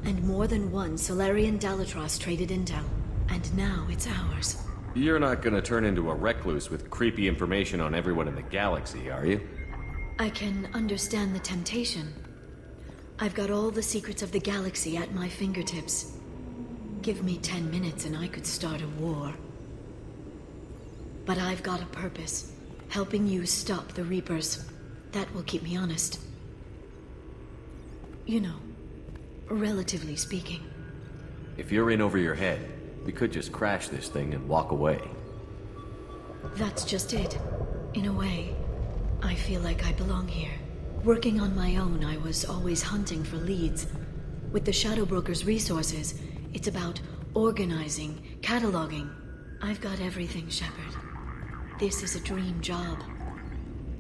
And more than one Solarian Dalatrass traded intel. And now it's ours. You're not gonna turn into a recluse with creepy information on everyone in the galaxy, are you? I can understand the temptation. I've got all the secrets of the galaxy at my fingertips. Give me 10 minutes and I could start a war. But I've got a purpose. Helping you stop the Reapers. That will keep me honest. You know, relatively speaking. If you're in over your head, we could just crash this thing and walk away. That's just it. In a way, I feel like I belong here. Working on my own, I was always hunting for leads. With the Shadow Broker's resources, it's about organizing, cataloging. I've got everything, Shepard. This is a dream job.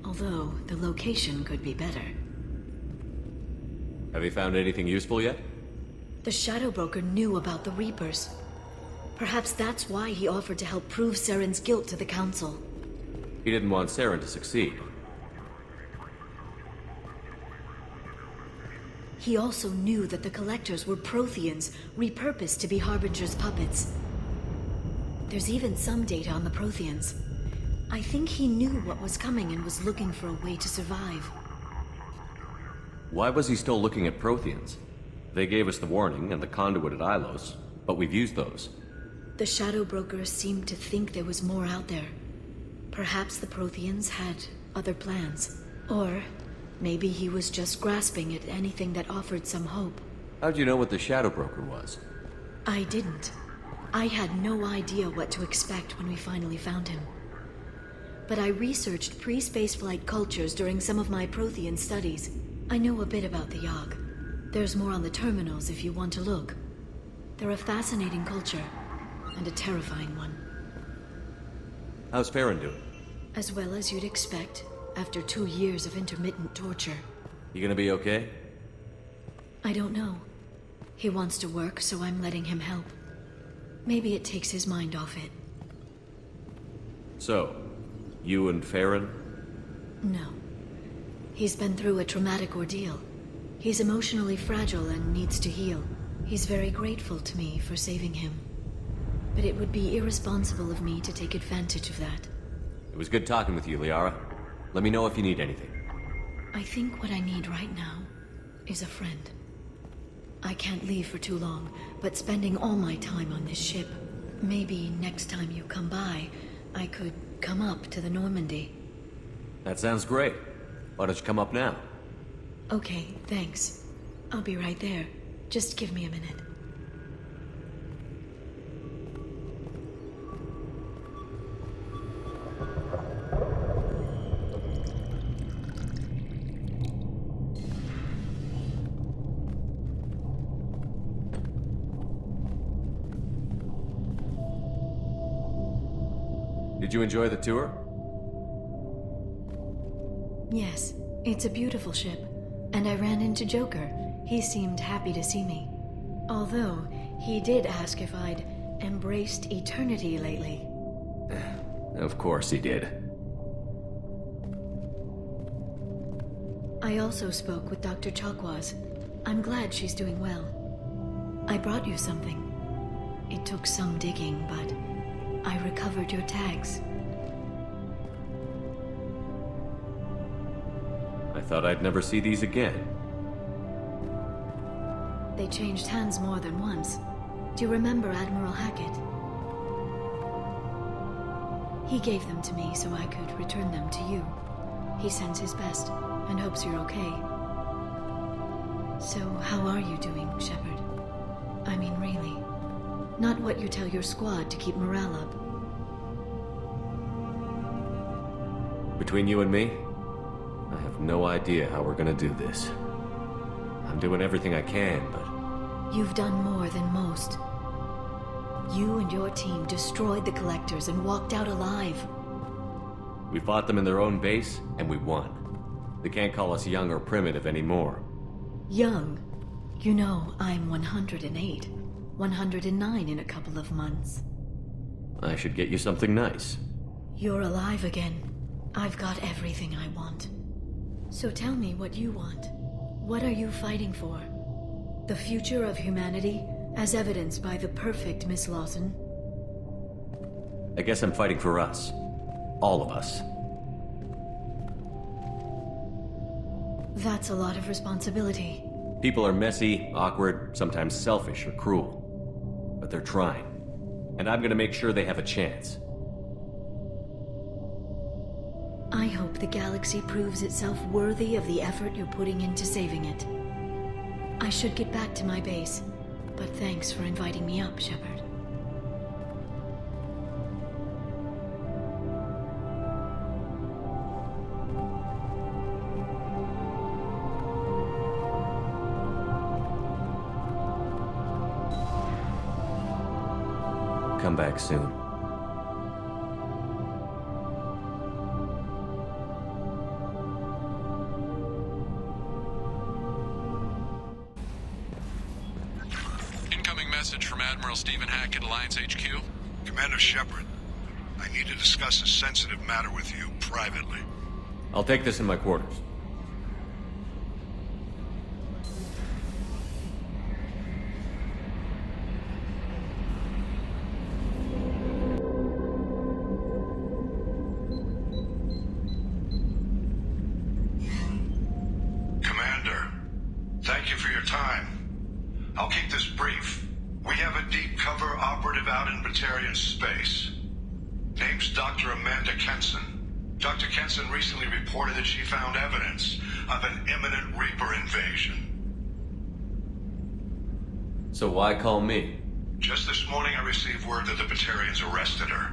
Although, the location could be better. Have you found anything useful yet? The Shadow Broker knew about the Reapers. Perhaps that's why he offered to help prove Saren's guilt to the Council. He didn't want Saren to succeed. He also knew that the Collectors were Protheans, repurposed to be Harbinger's puppets. There's even some data on the Protheans. I think he knew what was coming and was looking for a way to survive. Why was he still looking at Protheans? They gave us the warning and the conduit at Ilos, but we've used those. The Shadow Broker seemed to think there was more out there. Perhaps the Protheans had other plans. Or maybe he was just grasping at anything that offered some hope. How'd you know what the Shadow Broker was? I didn't. I had no idea what to expect when we finally found him. But I researched pre-spaceflight cultures during some of my Prothean studies. I know a bit about the Yogg. There's more on the terminals if you want to look. They're a fascinating culture, and a terrifying one. How's Farron doing? As well as you'd expect, after 2 years of intermittent torture. You gonna be okay? I don't know. He wants to work, so I'm letting him help. Maybe it takes his mind off it. So, you and Farron? No. He's been through a traumatic ordeal. He's emotionally fragile and needs to heal. He's very grateful to me for saving him. But it would be irresponsible of me to take advantage of that. It was good talking with you, Liara. Let me know if you need anything. I think what I need right now is a friend. I can't leave for too long, but spending all my time on this ship, maybe next time you come by, I could come up to the Normandy. That sounds great. Why don't you come up now? Okay, thanks. I'll be right there. Just give me a minute. Did you enjoy the tour? Yes, it's a beautiful ship. And I ran into Joker. He seemed happy to see me. Although, he did ask if I'd embraced eternity lately. Of course he did. I also spoke with Dr. Chakwas. I'm glad she's doing well. I brought you something. It took some digging, but I recovered your tags. I thought I'd never see these again. They changed hands more than once. Do you remember Admiral Hackett? He gave them to me so I could return them to you. He sends his best and hopes you're okay. So, how are you doing, Shepard? I mean, really. Not what you tell your squad to keep morale up. Between you and me, I have no idea how we're gonna do this. I'm doing everything I can, but... You've done more than most. You and your team destroyed the Collectors and walked out alive. We fought them in their own base, and we won. They can't call us young or primitive anymore. Young? You know, I'm 108. 109 in a couple of months. I should get you something nice. You're alive again. I've got everything I want. So tell me what you want. What are you fighting for? The future of humanity, as evidenced by the perfect Miss Lawson? I guess I'm fighting for us. All of us. That's a lot of responsibility. People are messy, awkward, sometimes selfish or cruel. But they're trying. And I'm gonna make sure they have a chance. I hope the galaxy proves itself worthy of the effort you're putting into saving it. I should get back to my base, but thanks for inviting me up, Shepard. Come back soon. Incoming message from Admiral Stephen Hackett, Alliance HQ. Commander Shepard, I need to discuss a sensitive matter with you privately. I'll take this in my quarters. So why call me? Just this morning I received word that the Batarians arrested her.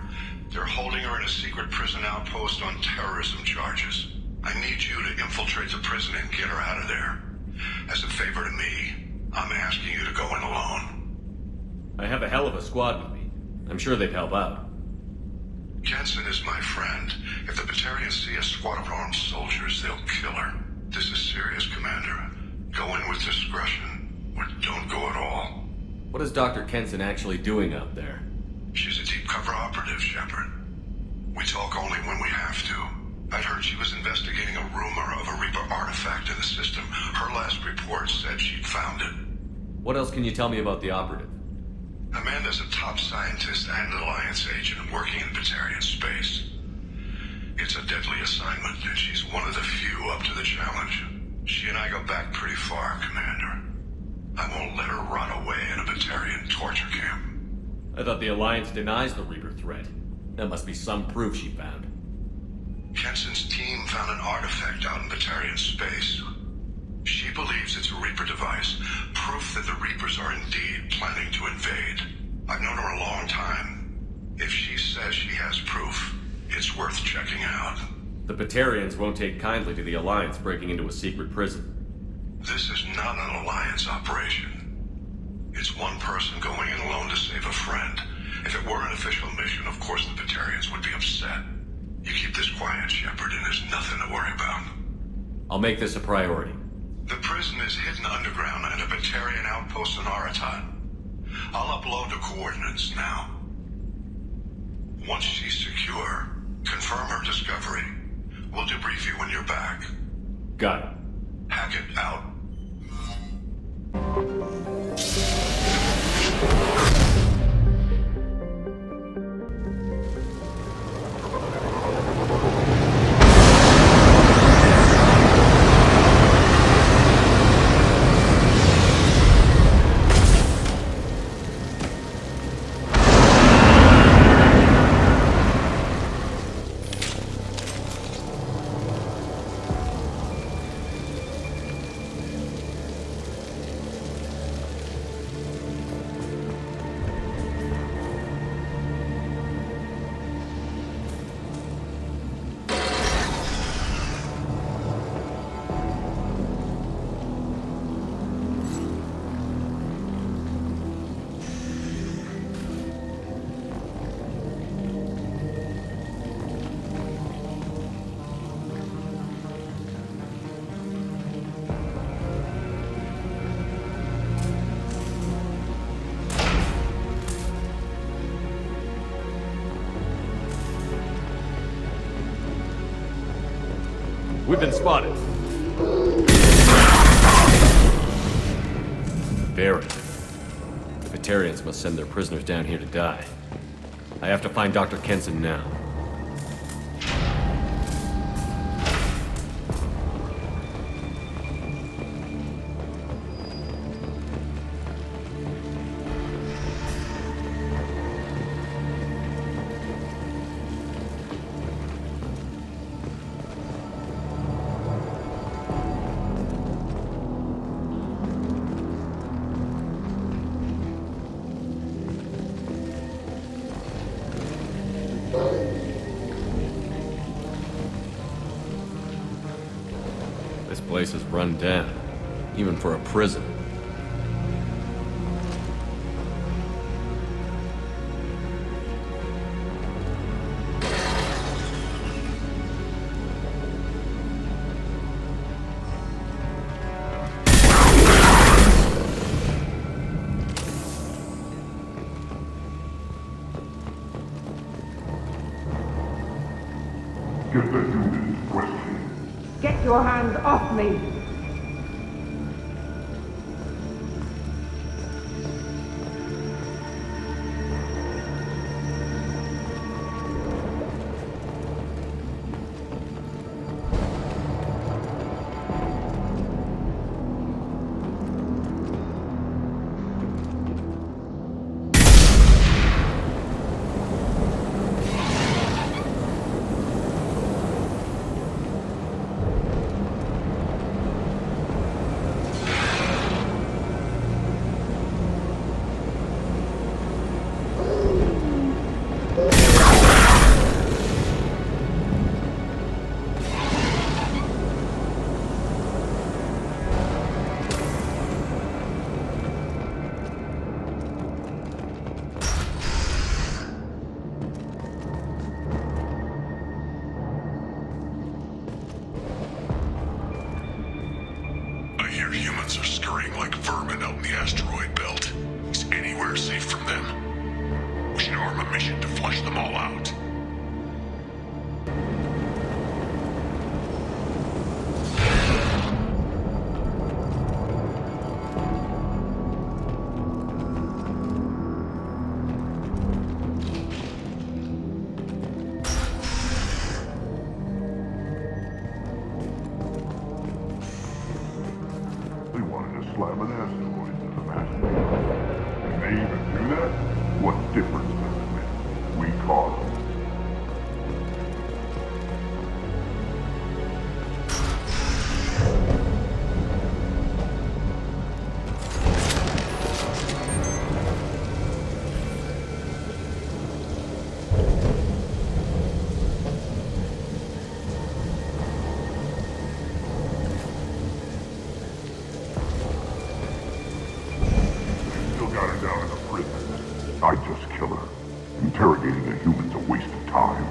They're holding her in a secret prison outpost on terrorism charges. I need you to infiltrate the prison and get her out of there. As a favor to me, I'm asking you to go in alone. I have a hell of a squad with me. I'm sure they'd help out. Jensen is my friend. If the Batarians see a squad of armed soldiers, they'll kill her. This is serious, Commander. Go in with discretion, or don't go at all. What is Dr. Kenson actually doing out there? She's a deep cover operative, Shepard. We talk only when we have to. I'd heard she was investigating a rumor of a Reaper artifact in the system. Her last report said she'd found it. What else can you tell me about the operative? Amanda's a top scientist and Alliance agent working in Batarian space. It's a deadly assignment, and she's one of the few up to the challenge. She and I go back pretty far, Commander. I won't let her run away in a Batarian torture camp. I thought the Alliance denies the Reaper threat. That must be some proof she found. Kenson's team found an artifact out in Batarian space. She believes it's a Reaper device, proof that the Reapers are indeed planning to invade. I've known her a long time. If she says she has proof, it's worth checking out. The Batarians won't take kindly to the Alliance breaking into a secret prison. This is not an Alliance operation. It's one person going in alone to save a friend. If it were an official mission, of course the Batarians would be upset. You keep this quiet, Shepard, and there's nothing to worry about. I'll make this a priority. The prison is hidden underground at a Batarian outpost in Aratat. I'll upload the coordinates now. Once she's secure, confirm her discovery. We'll debrief you when you're back. Got it. Hackett out. We've been spotted. Barry. The Batarians must send their prisoners down here to die. I have to find Dr. Kenson now. This place is run down, even for a prison. Get the unit quickly. Get your hands off me! Humans are scurrying like vermin out in the asteroid belt. Is anywhere safe from them? We should arm a mission to flush them all out. slam an asteroid into the master. Can they even do that? What difference does it make? We caught them. I just kill her. Interrogating a human's a waste of time.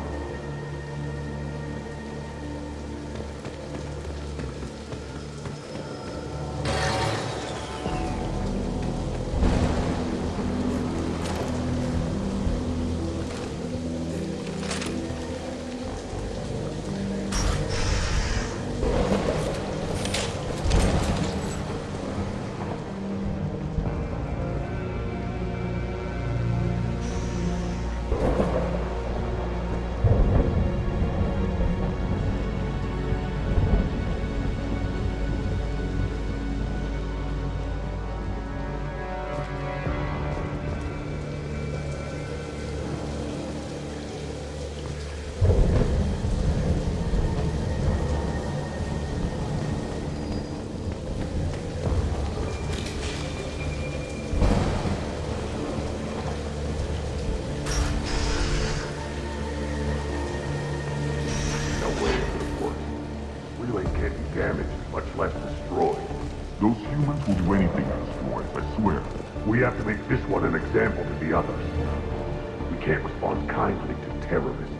We have to make this one an example to the others. We can't respond kindly to terrorists.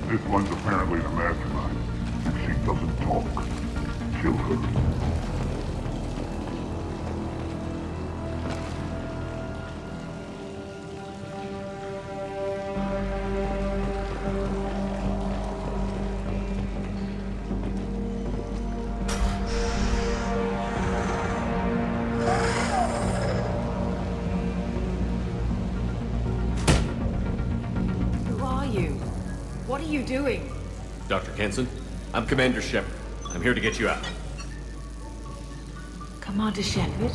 This one's apparently the mastermind. If she doesn't talk, kill her. What are you doing? Dr. Kenson, I'm Commander Shepard. I'm here to get you out. Commander Shepard?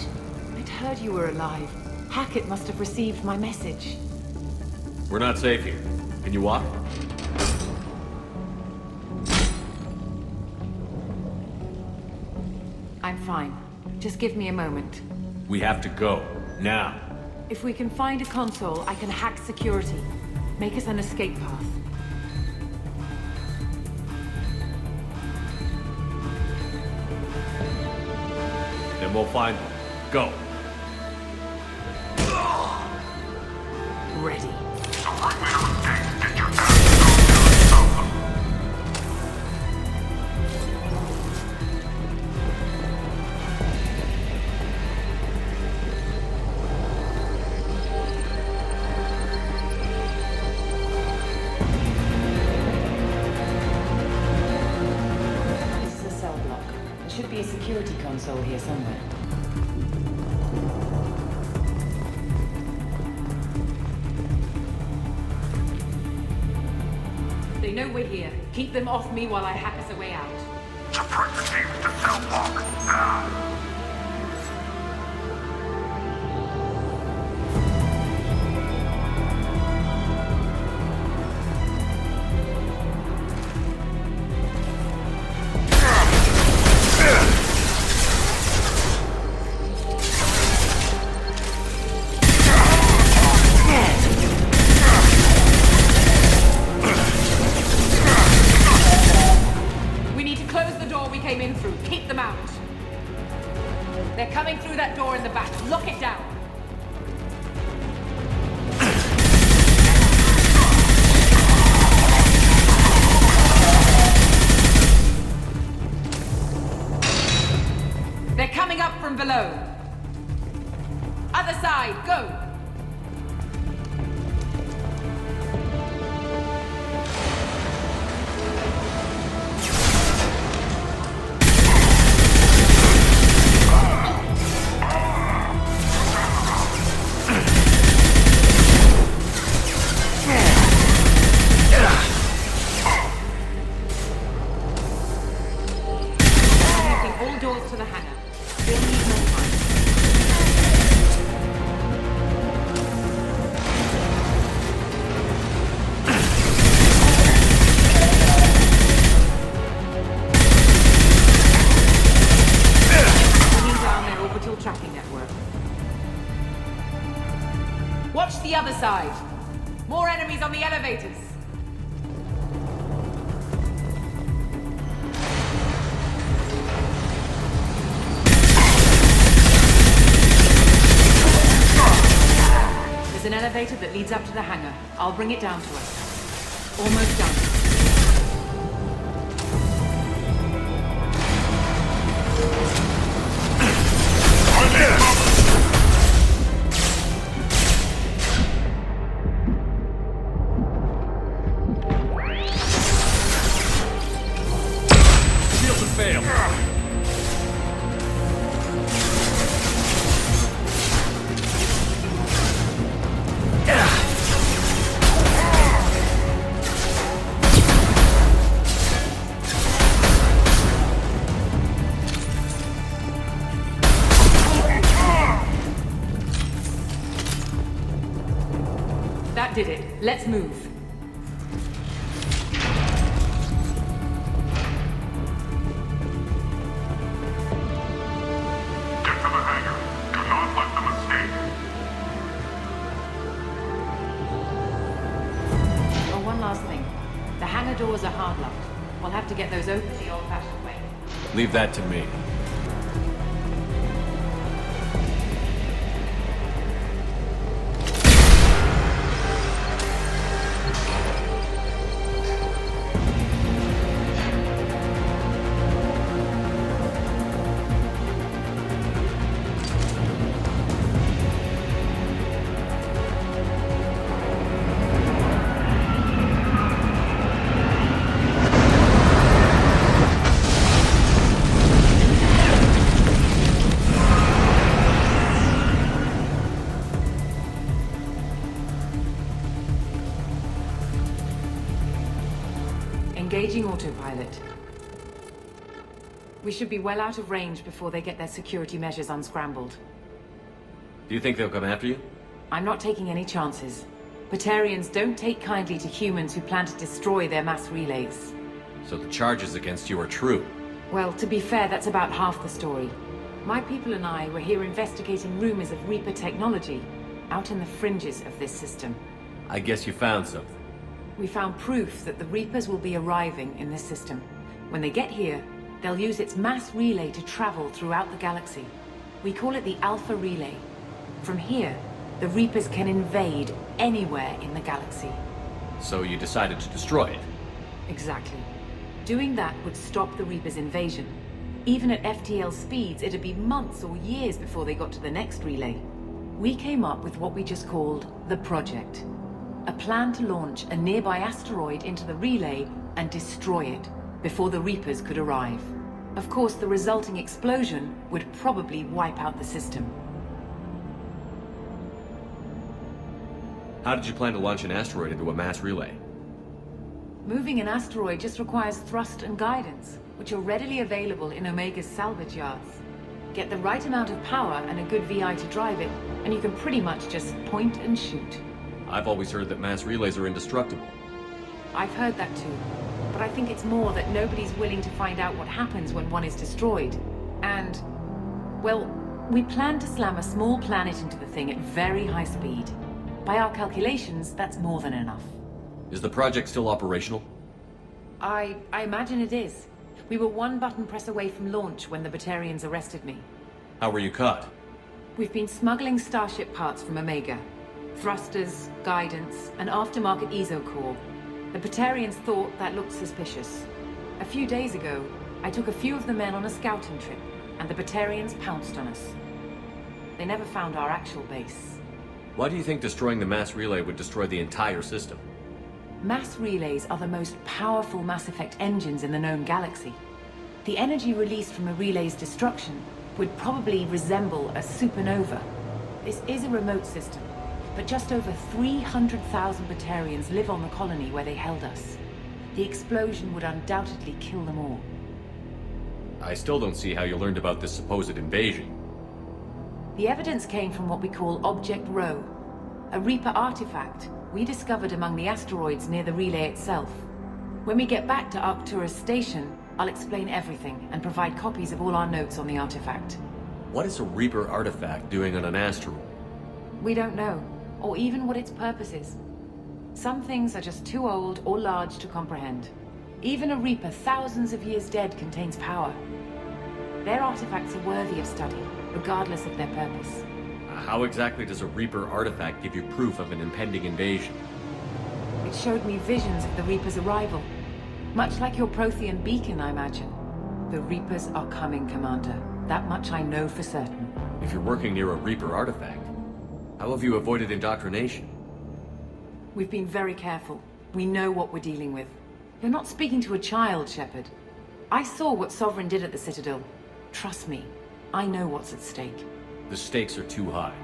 I'd heard you were alive. Hackett must have received my message. We're not safe here. Can you walk? I'm fine. Just give me a moment. We have to go. Now. If we can find a console, I can hack security. Make us an escape path. Then we'll find one. Go. ready. The right way to escape is get your ass down there and stop them. This is a cell block. There should be a security console here somewhere. They know we're here. Keep them off me while I hack us a way out. Suppress the demons to cell block. Now. We need to close the door we came in through. Keep them out. They're coming through that door in the back. Lock it down. They're coming up from below. Other side, go! Connecting all doors to the hangar. We'll need more time. Bringing down their orbital tracking network. Watch the other side. More enemies on the elevators. There's an elevator that leads up to the hangar. I'll bring it down to us. Almost done. Shields have failed. That did it. Let's move. Get to the hangar. Do not let them escape. Oh, one last thing. The hangar doors are hard locked. We'll have to get those open the old-fashioned way. Leave that to me. Engaging autopilot. We should be well out of range before they get their security measures unscrambled. Do you think they'll come after you? I'm not taking any chances. Batarians don't take kindly to humans who plan to destroy their mass relays. So the charges against you are true. Well, to be fair, that's about half the story. My people and I were here investigating rumors of Reaper technology, out in the fringes of this system. I guess you found something. We found proof that the Reapers will be arriving in this system. When they get here, they'll use its mass relay to travel throughout the galaxy. We call it the Alpha Relay. From here, the The Reapers can invade anywhere in the galaxy. So you decided to destroy it? Exactly. Doing that would stop the Reapers' invasion. Even at FTL speeds, it'd be months or years before they got to the next relay. We came up with what we just called the Project. A plan to launch a nearby asteroid into the relay and destroy it before the Reapers could arrive. Of course, the resulting explosion would probably wipe out the system. How did you plan to launch an asteroid into a mass relay? Moving an asteroid just requires thrust and guidance, which are readily available in Omega's salvage yards. Get the right amount of power and a good VI to drive it, and you can pretty much just point and shoot. I've always heard that mass relays are indestructible. I've heard that too, but I think it's more that nobody's willing to find out what happens when one is destroyed. And, well, we plan to slam a small planet into the thing at very high speed. By our calculations, that's more than enough. Is the project still operational? I imagine it is. We were one button press away from launch when the Batarians arrested me. How were you caught? We've been smuggling Starship parts from Omega. Thrusters, guidance, and aftermarket ESO core. The Batarians thought that looked suspicious. A few days ago, I took a few of the men on a scouting trip, and the Batarians pounced on us. They never found our actual base. Why do you think destroying the mass relay would destroy the entire system? Mass relays are the most powerful Mass Effect engines in the known galaxy. The energy released from a relay's destruction would probably resemble a supernova. This is a remote system, but just over 300,000 Batarians live on the colony where they held us. The explosion would undoubtedly kill them all. I still don't see how you learned about this supposed invasion. The evidence came from what we call Object Rho, a Reaper artifact we discovered among the asteroids near the relay itself. When we get back to Arcturus Station, I'll explain everything and provide copies of all our notes on the artifact. What is a Reaper artifact doing on an asteroid? We don't know, or even what its purpose is. Some things are just too old or large to comprehend. Even a Reaper thousands of years dead contains power. Their artifacts are worthy of study, regardless of their purpose. How exactly does a Reaper artifact give you proof of an impending invasion? It showed me visions of the Reaper's arrival. Much like your Prothean beacon, I imagine. The Reapers are coming, Commander. That much I know for certain. If you're working near a Reaper artifact, how have you avoided indoctrination? We've been very careful. We know what we're dealing with. You're not speaking to a child, Shepard. I saw what Sovereign did at the Citadel. Trust me, I know what's at stake. The stakes are too high.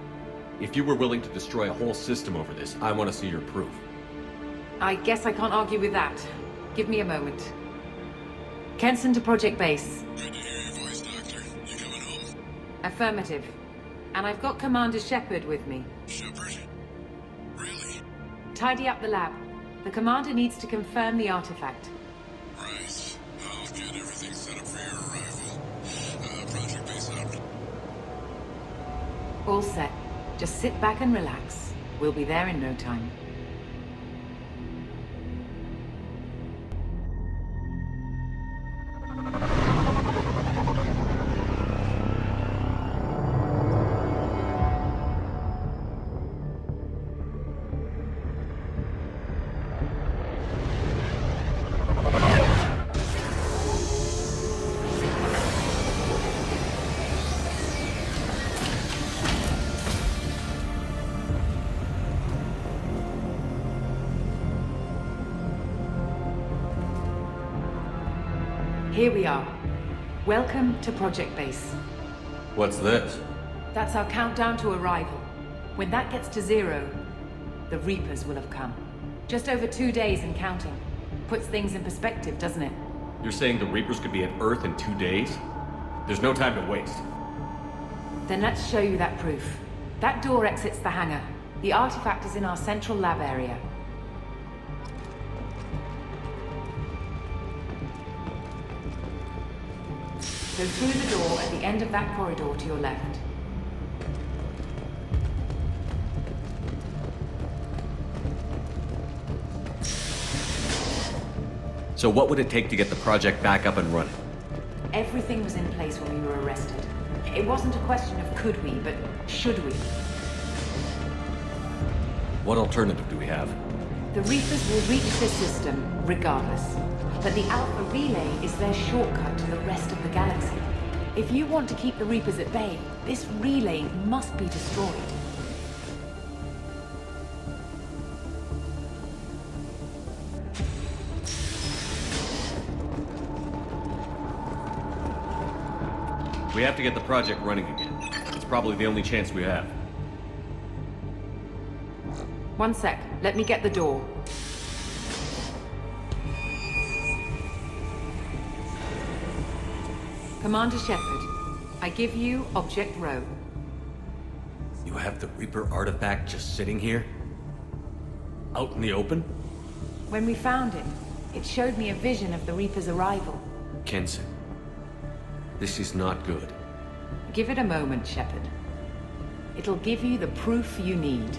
If you were willing to destroy a whole system over this, I want to see your proof. I guess I can't argue with that. Give me a moment. Kenson to Project Base. Good to hear your voice, Doctor. You coming home? Affirmative. And I've got Commander Shepard with me. Shepard? Really? Tidy up the lab. The Commander needs to confirm the artifact. Right. I'll get everything set up for your arrival. Project Base out. All set. Just sit back and relax. We'll be there in no time. Here we are. Welcome to Project Base. What's this? That's our countdown to arrival. When that gets to 0, the Reapers will have come. Just over 2 days and counting. Puts things in perspective, doesn't it? You're saying the Reapers could be at Earth in 2 days? There's no time to waste. Then let's show you that proof. That door exits the hangar. The artifact is in our central lab area. Go through the door at the end of that corridor to your left. So what would it take to get the project back up and running? Everything was in place when we were arrested. It wasn't a question of could we, but should we. What alternative do we have? The Reapers will reach the system regardless. But the Alpha Relay is their shortcut to the rest of the galaxy. If you want to keep the Reapers at bay, this relay must be destroyed. We have to get the project running again. It's probably the only chance we have. One sec. Let me get the door. Commander Shepard, I give you Object Rho. You have the Reaper artifact just sitting here? Out in the open? When we found him, it showed me a vision of the Reaper's arrival. Kenson, this is not good. Give it a moment, Shepard. It'll give you the proof you need.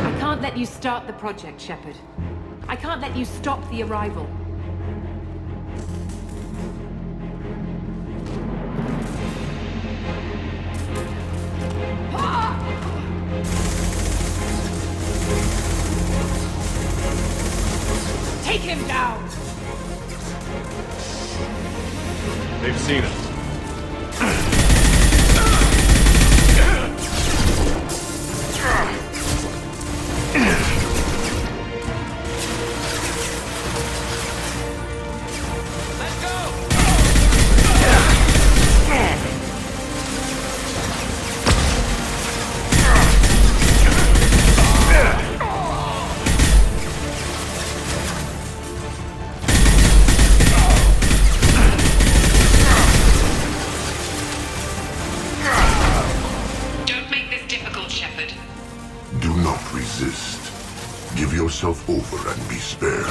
I can't let you start the project, Shepard. I can't let you stop the arrival. Take him down! They've seen us. Give yourself over and be spared.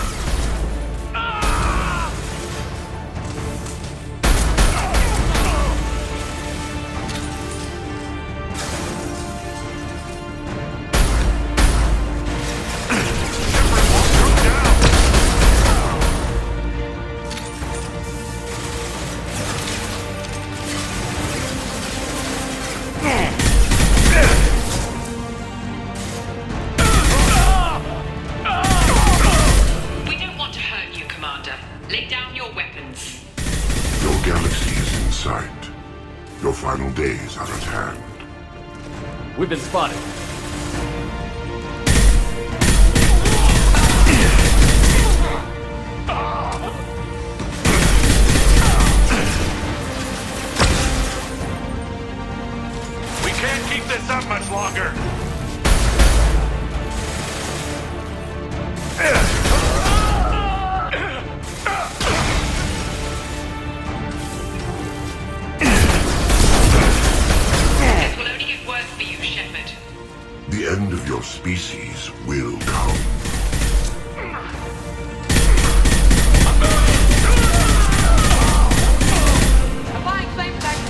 Your final days are at hand. We've been spotted. We can't keep this up much longer. The end of your species will come. Applying flame protection.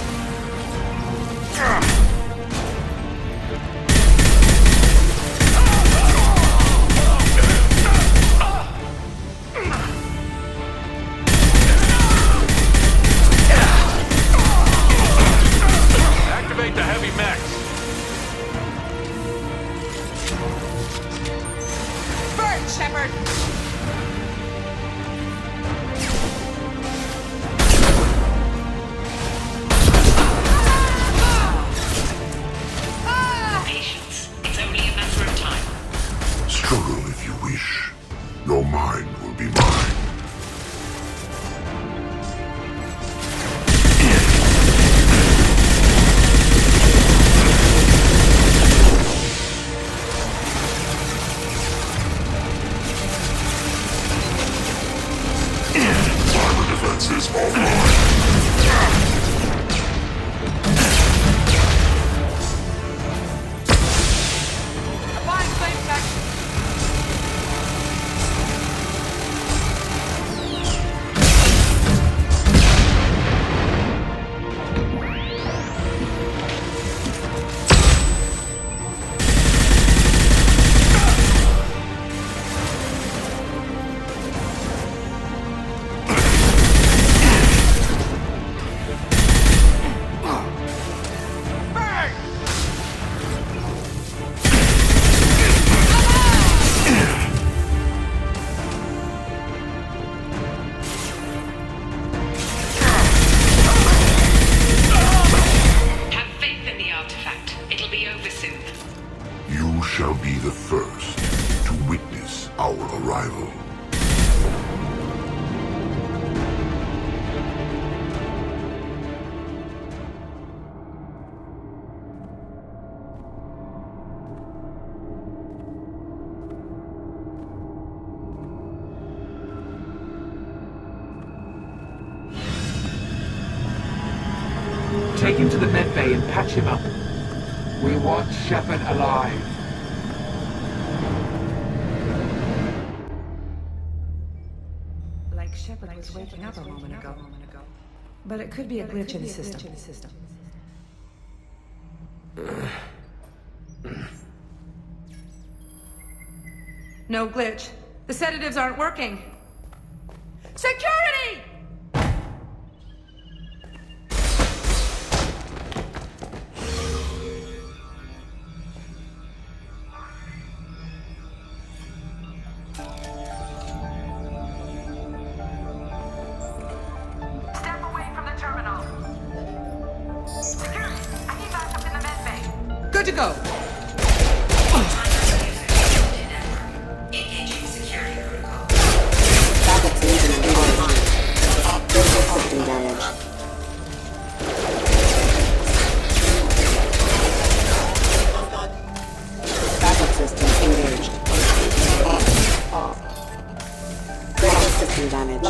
Activate the heavy mechs. Shepard! Patience. It's only a matter of time. Struggle if you wish. Your mind will be mine. shall be the first to witness our arrival. Take him to the medbay and patch him up. We want Shepard alive. Like Shepard was waking up a moment ago. But it could be a glitch in the system. No glitch. The sedatives aren't working. Security! Step away from the terminal. Security, I need backup in the medbay. Good to go. Engaging security protocol. Backup system online. System damage. Backup system engaged. Off. Backup system damage.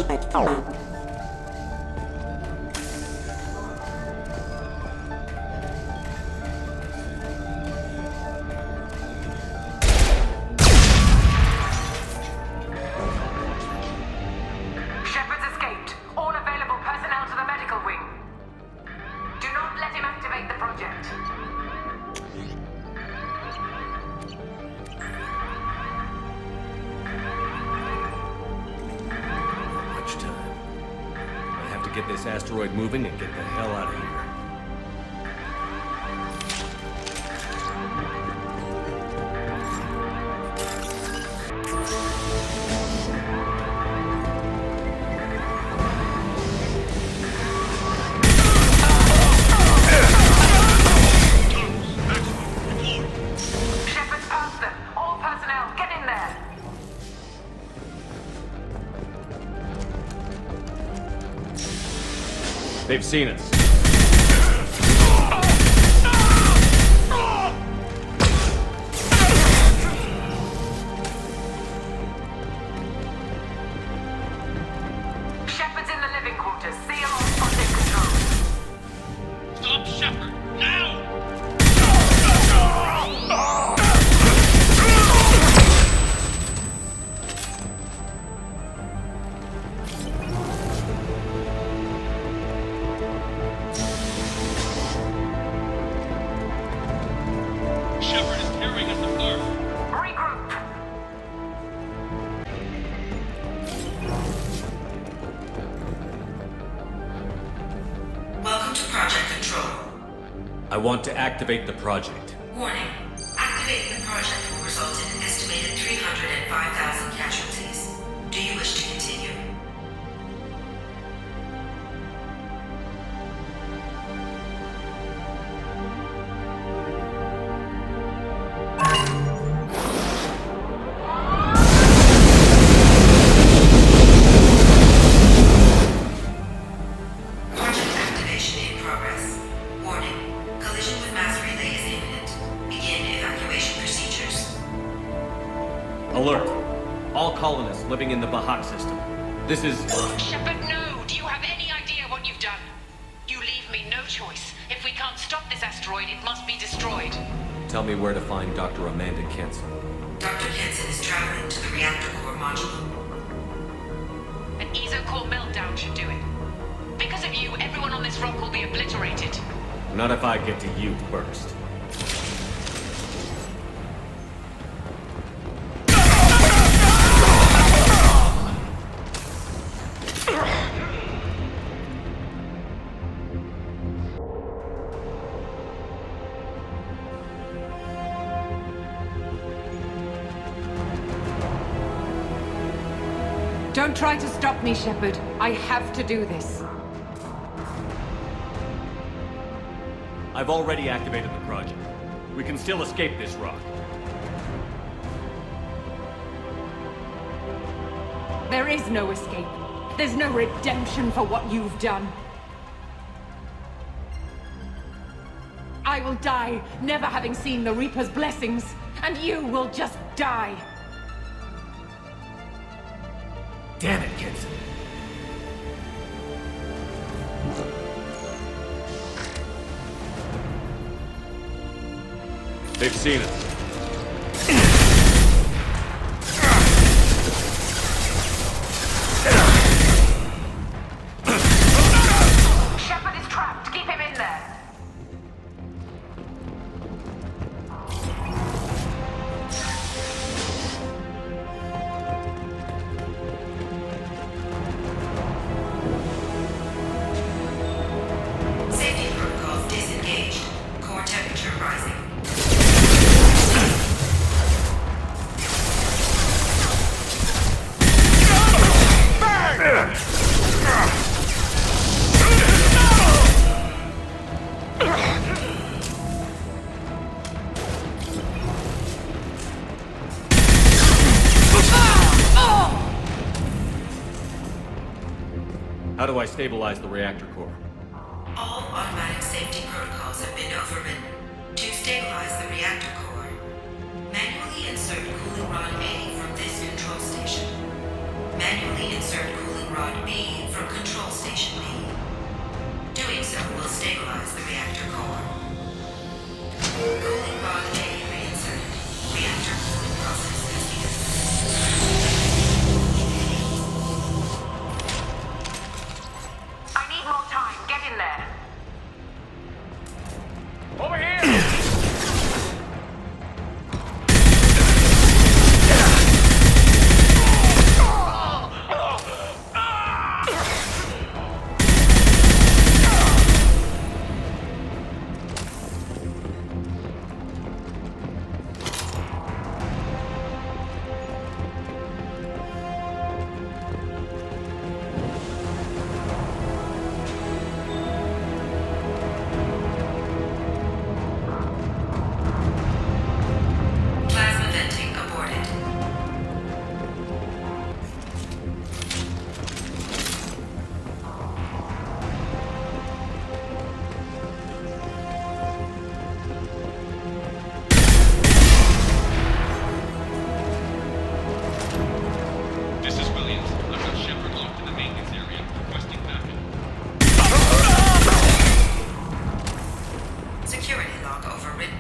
Shepard's escaped. All available personnel to the medical wing. Do not let him activate the project. Much time. I have to get this asteroid moving and get the hell out of here. Shepard's past them. All personnel, get in there. They've seen us. Shepard's in the living quarters. Seal on project control. Stop Shepard, now! Shepard is tearing us apart. Regroup. Welcome to Project Control. I want to activate the project. Warning. Activating the project will result in an estimated 305,000 casualties. Do you wish to continue? Project activation in progress. Warning. Collision with mass relay is imminent. Begin evacuation procedures. Alert! All colonists living in the Bahak system. This is... Shepard, no! Do you have any idea what you've done? You leave me no choice. If we can't stop this asteroid, it must be destroyed. Tell me where to find Dr. Amanda Kenson. Dr. Kenson is traveling to the reactor core module. An ESO-core meltdown should do it. Because of you, everyone on this rock will be obliterated. Not if I get to you first. Don't try to stop me, Shepard. I have to do this. I've already activated the project. We can still escape this rock. There is no escape. There's no redemption for what you've done. I will die, never having seen the Reaper's blessings, and you will just die. Damn it, kids. They've seen us. Shepard is trapped. Keep him in there. Safety protocols disengaged. Core temperature rising. How do I stabilize the reactor core? All automatic safety protocols have been overridden. To stabilize the reactor core, manually insert cooling rod A from this control station. Manually insert cooling rod B from control station B. Doing so will stabilize the reactor core. Cooling rod A reinserted. Reactor cooling process has begun. I need more time. Get in there. Over here! Plasma venting aborted. This is Williams. I've got Shepard locked in the maintenance area, requesting backup. Security log overridden.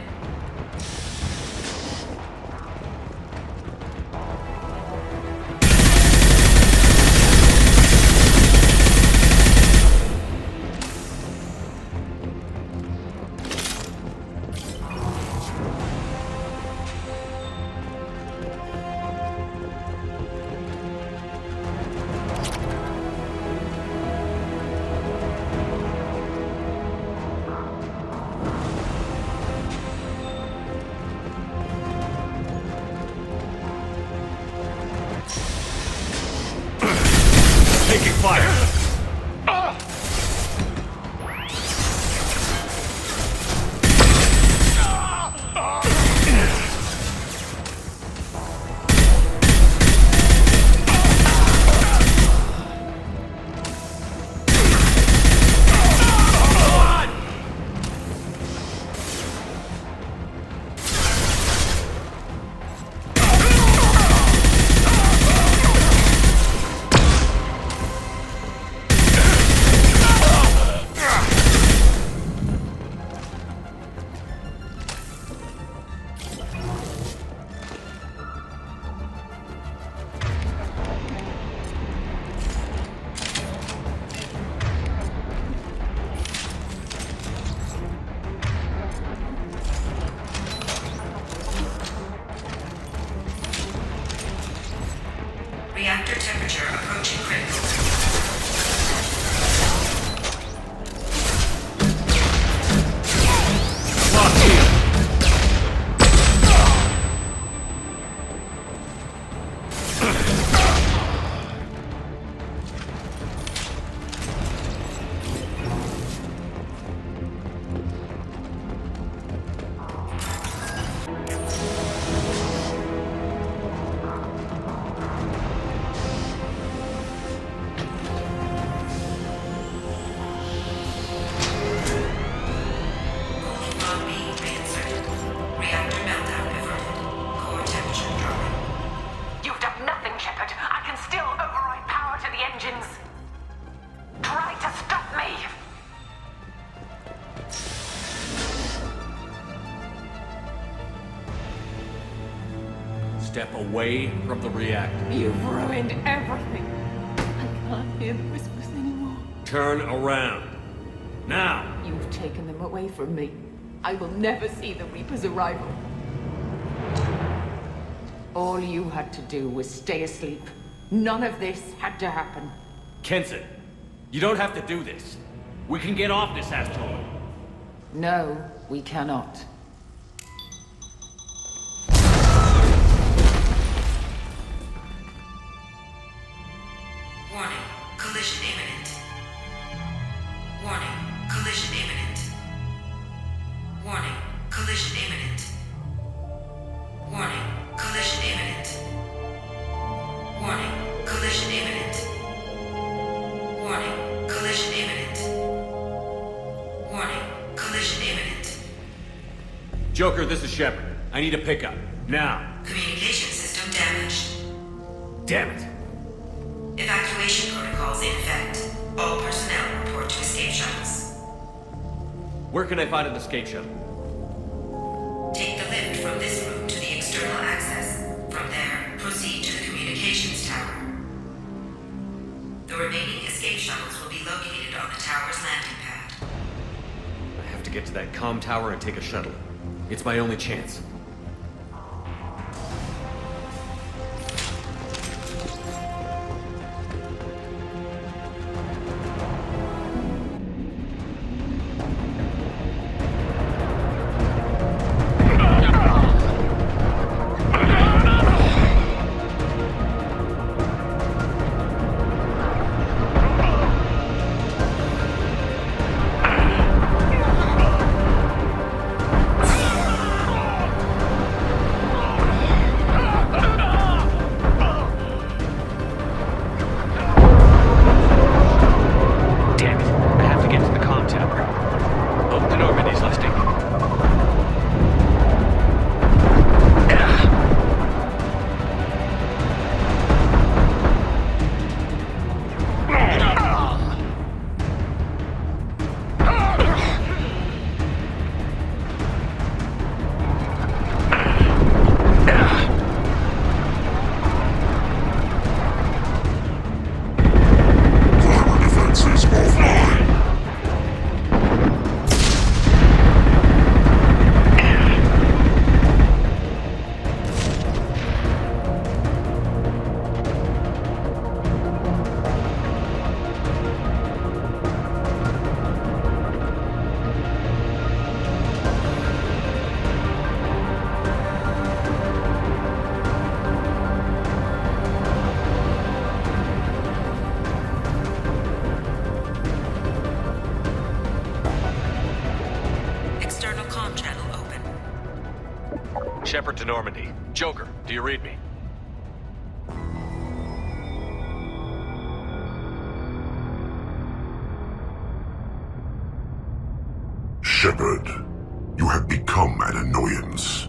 Step away from the reactor. You've ruined everything. I can't hear the whispers anymore. Turn around. Now! You've taken them away from me. I will never see the Reaper's arrival. All you had to do was stay asleep. None of this had to happen. Kenson, you don't have to do this. We can get off this asteroid. No, we cannot. Warning, collision imminent. Warning, collision imminent. Warning, collision imminent. Warning, collision imminent. Warning, collision imminent. Warning, collision imminent. Warning, collision imminent. Joker, this is Shepard. I need a pickup. Now. Communication system damaged. Damn it. Evacuation protocols in effect. All personnel report to escape shuttles. Where can I find an escape shuttle? Take the lift from this room to the external access. From there, proceed to the communications tower. The remaining escape shuttles will be located on the tower's landing pad. I have to get to that comm tower and take a shuttle. It's my only chance. Shepard to Normandy. Joker, do you read me? Shepard, you have become an annoyance.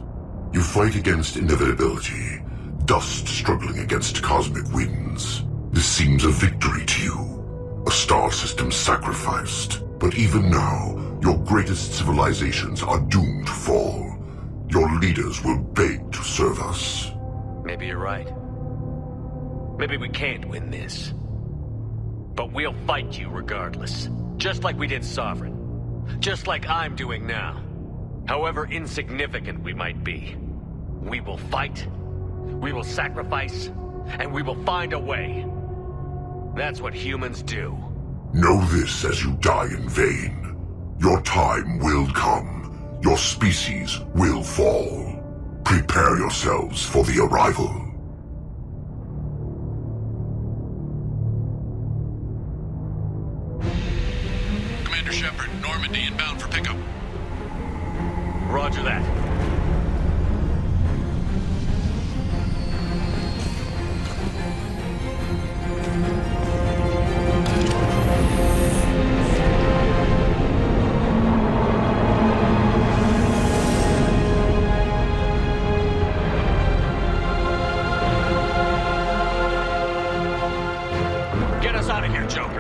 You fight against inevitability, dust struggling against cosmic winds. This seems a victory to you, a star system sacrificed. But even now, your greatest civilizations are doomed to fall. Your leaders will beg to serve us. Maybe you're right. Maybe we can't win this. But we'll fight you regardless. Just like we did Sovereign. Just like I'm doing now. However insignificant we might be. We will fight, we will sacrifice, and we will find a way. That's what humans do. Know this as you die in vain. Your time will come. Your species will fall. Prepare yourselves for the arrival. Commander Shepard, Normandy inbound for pickup. Roger that. Get us out of here, Joker.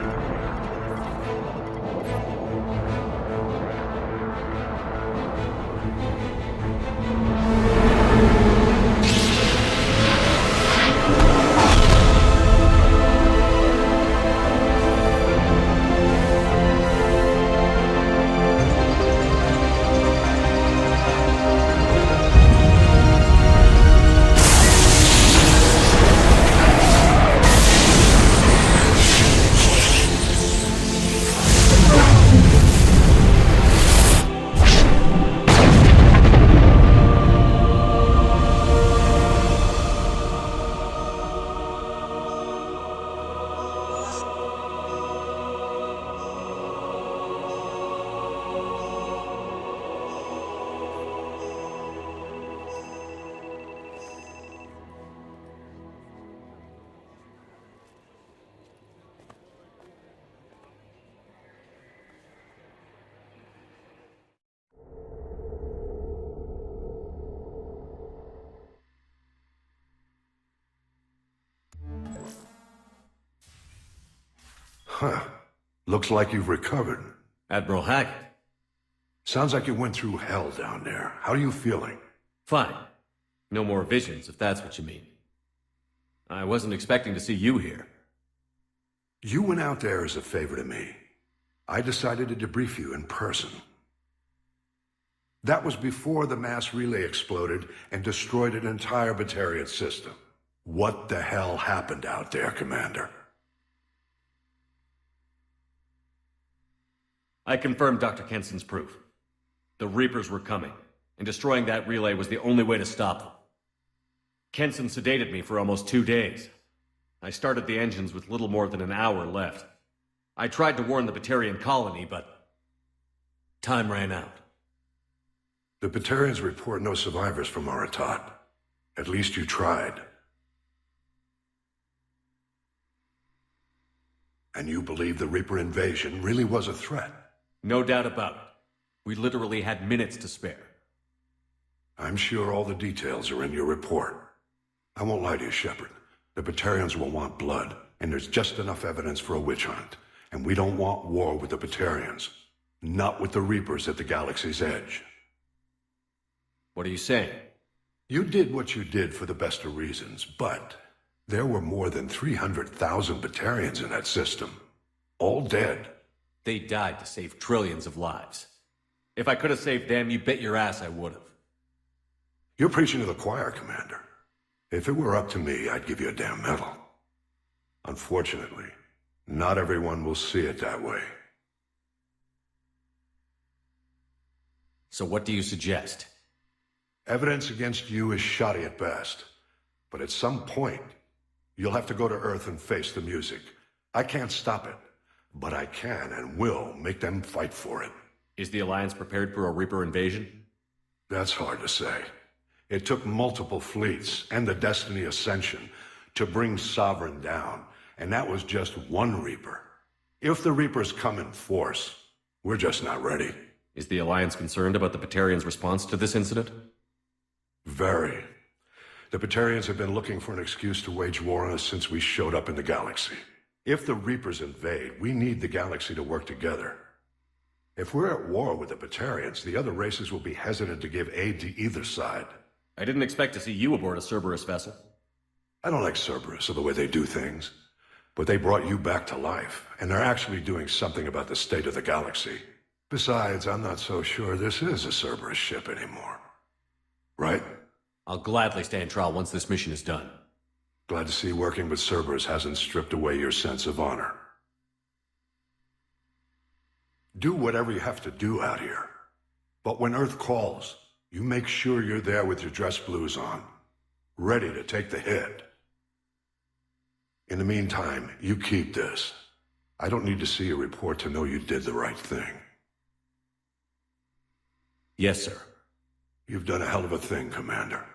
Huh. Looks like you've recovered. Admiral Hackett. Sounds like you went through hell down there. How are you feeling? Fine. No more visions, if that's what you mean. I wasn't expecting to see you here. You went out there as a favor to me. I decided to debrief you in person. That was before the mass relay exploded and destroyed an entire Batarian system. What the hell happened out there, Commander? I confirmed Dr. Kenson's proof. The Reapers were coming, and destroying that relay was the only way to stop them. Kenson sedated me for almost 2 days. I started the engines with little more than an hour left. I tried to warn the Batarian colony, but time ran out. The Batarians report no survivors from Aratat. At least you tried. And you believe the Reaper invasion really was a threat? No doubt about it. We literally had minutes to spare. I'm sure all the details are in your report. I won't lie to you, Shepard. The Batarians will want blood, and there's just enough evidence for a witch hunt. And we don't want war with the Batarians. Not with the Reapers at the galaxy's edge. What are you saying? You did what you did for the best of reasons, but there were more than 300,000 Batarians in that system. All dead. They died to save trillions of lives. If I could have saved them, you bet your ass I would have. You're preaching to the choir, Commander. If it were up to me, I'd give you a damn medal. Unfortunately, not everyone will see it that way. So what do you suggest? Evidence against you is shoddy at best. But at some point, you'll have to go to Earth and face the music. I can't stop it, but I can and will make them fight for it. Is the Alliance prepared for a Reaper invasion? That's hard to say. It took multiple fleets and the Destiny Ascension to bring Sovereign down, and that was just one Reaper. If the Reapers come in force, we're just not ready. Is the Alliance concerned about the Batarians' response to this incident? Very. The Batarians have been looking for an excuse to wage war on us since we showed up in the galaxy. If the Reapers invade, we need the galaxy to work together. If we're at war with the Batarians, the other races will be hesitant to give aid to either side. I didn't expect to see you aboard a Cerberus vessel. I don't like Cerberus or the way they do things, but they brought you back to life, and they're actually doing something about the state of the galaxy. Besides, I'm not so sure this is a Cerberus ship anymore. Right? I'll gladly stand trial once this mission is done. Glad to see working with Cerberus hasn't stripped away your sense of honor. Do whatever you have to do out here. But when Earth calls, you make sure you're there with your dress blues on, ready to take the hit. In the meantime, you keep this. I don't need to see a report to know you did the right thing. Yes, sir. You've done a hell of a thing, Commander.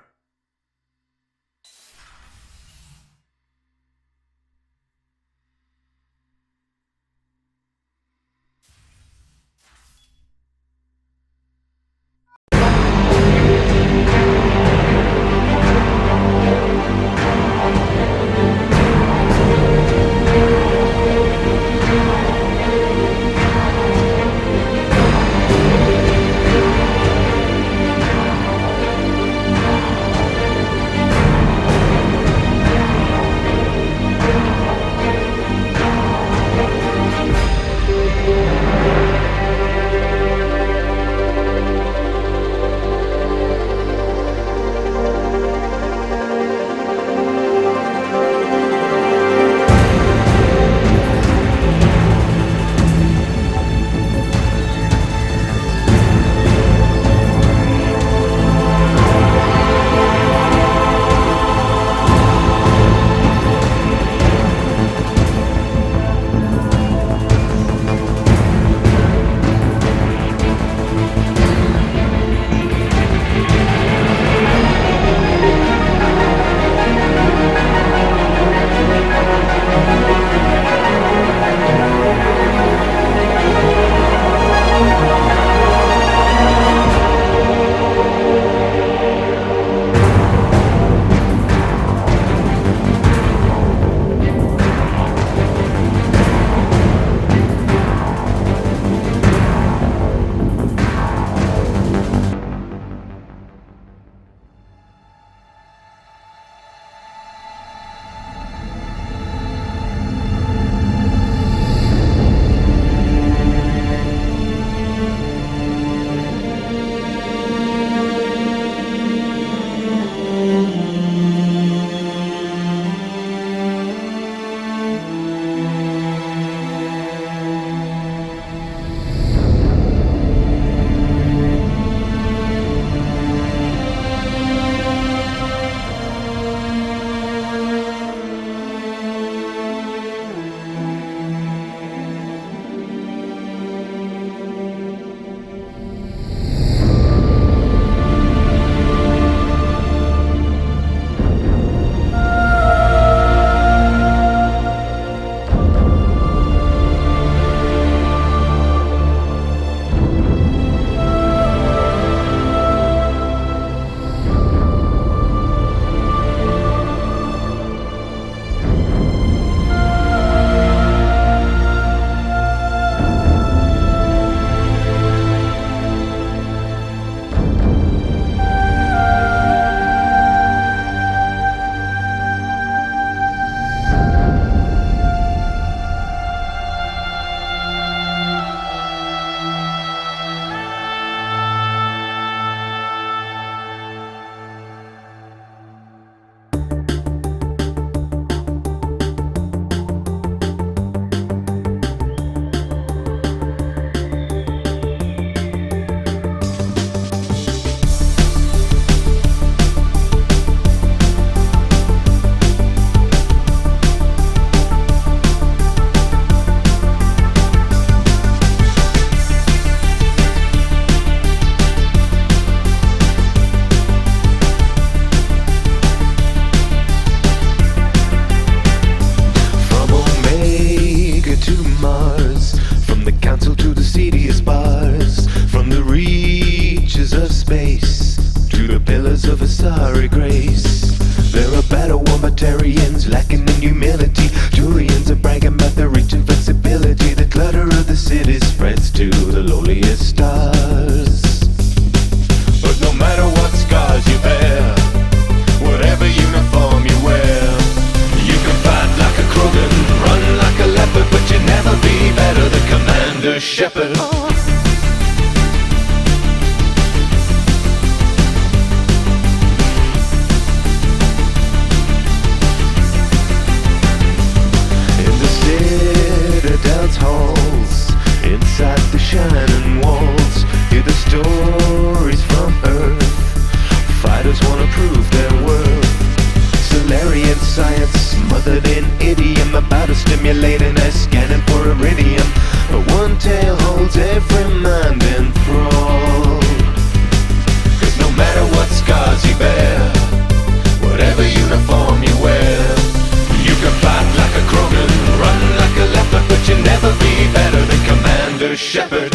to the pillars of a sorry grace. There are battle wombitarians lacking in humility. Turians are bragging about their reach and flexibility. The clutter of the city spreads to the lowliest stars. But no matter what scars you bear, whatever uniform you wear, you can fight like a Krogan, run like a leopard, but you'll never be better than Commander Shepard. Citadel's halls, inside the shining walls, hear the stories from Earth. Fighters wanna prove their worth. Solarian science smothered in idiom, about to stimulate an eye scanning for iridium. But one tale holds every mind enthralled. 'Cause no matter what scars you bear, whatever uniform you wear, you can fight like a Krogan, run like a leopard, but you'll never be better than Commander Shepard.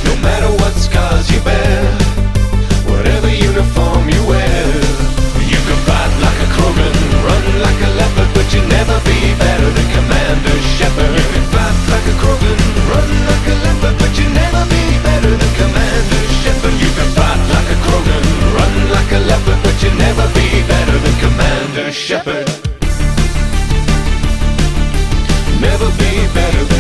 No matter what scars you bear, whatever uniform you wear, you can fight like a Krogan, run like a leopard, but you'll never be better than Commander Shepard. You can fight like a Krogan, run like a leopard, but you'll never be better than Commander Shepard. You can fight like a Krogan, run like a leopard, but you'll never be better than Commander Shepard. Never be better than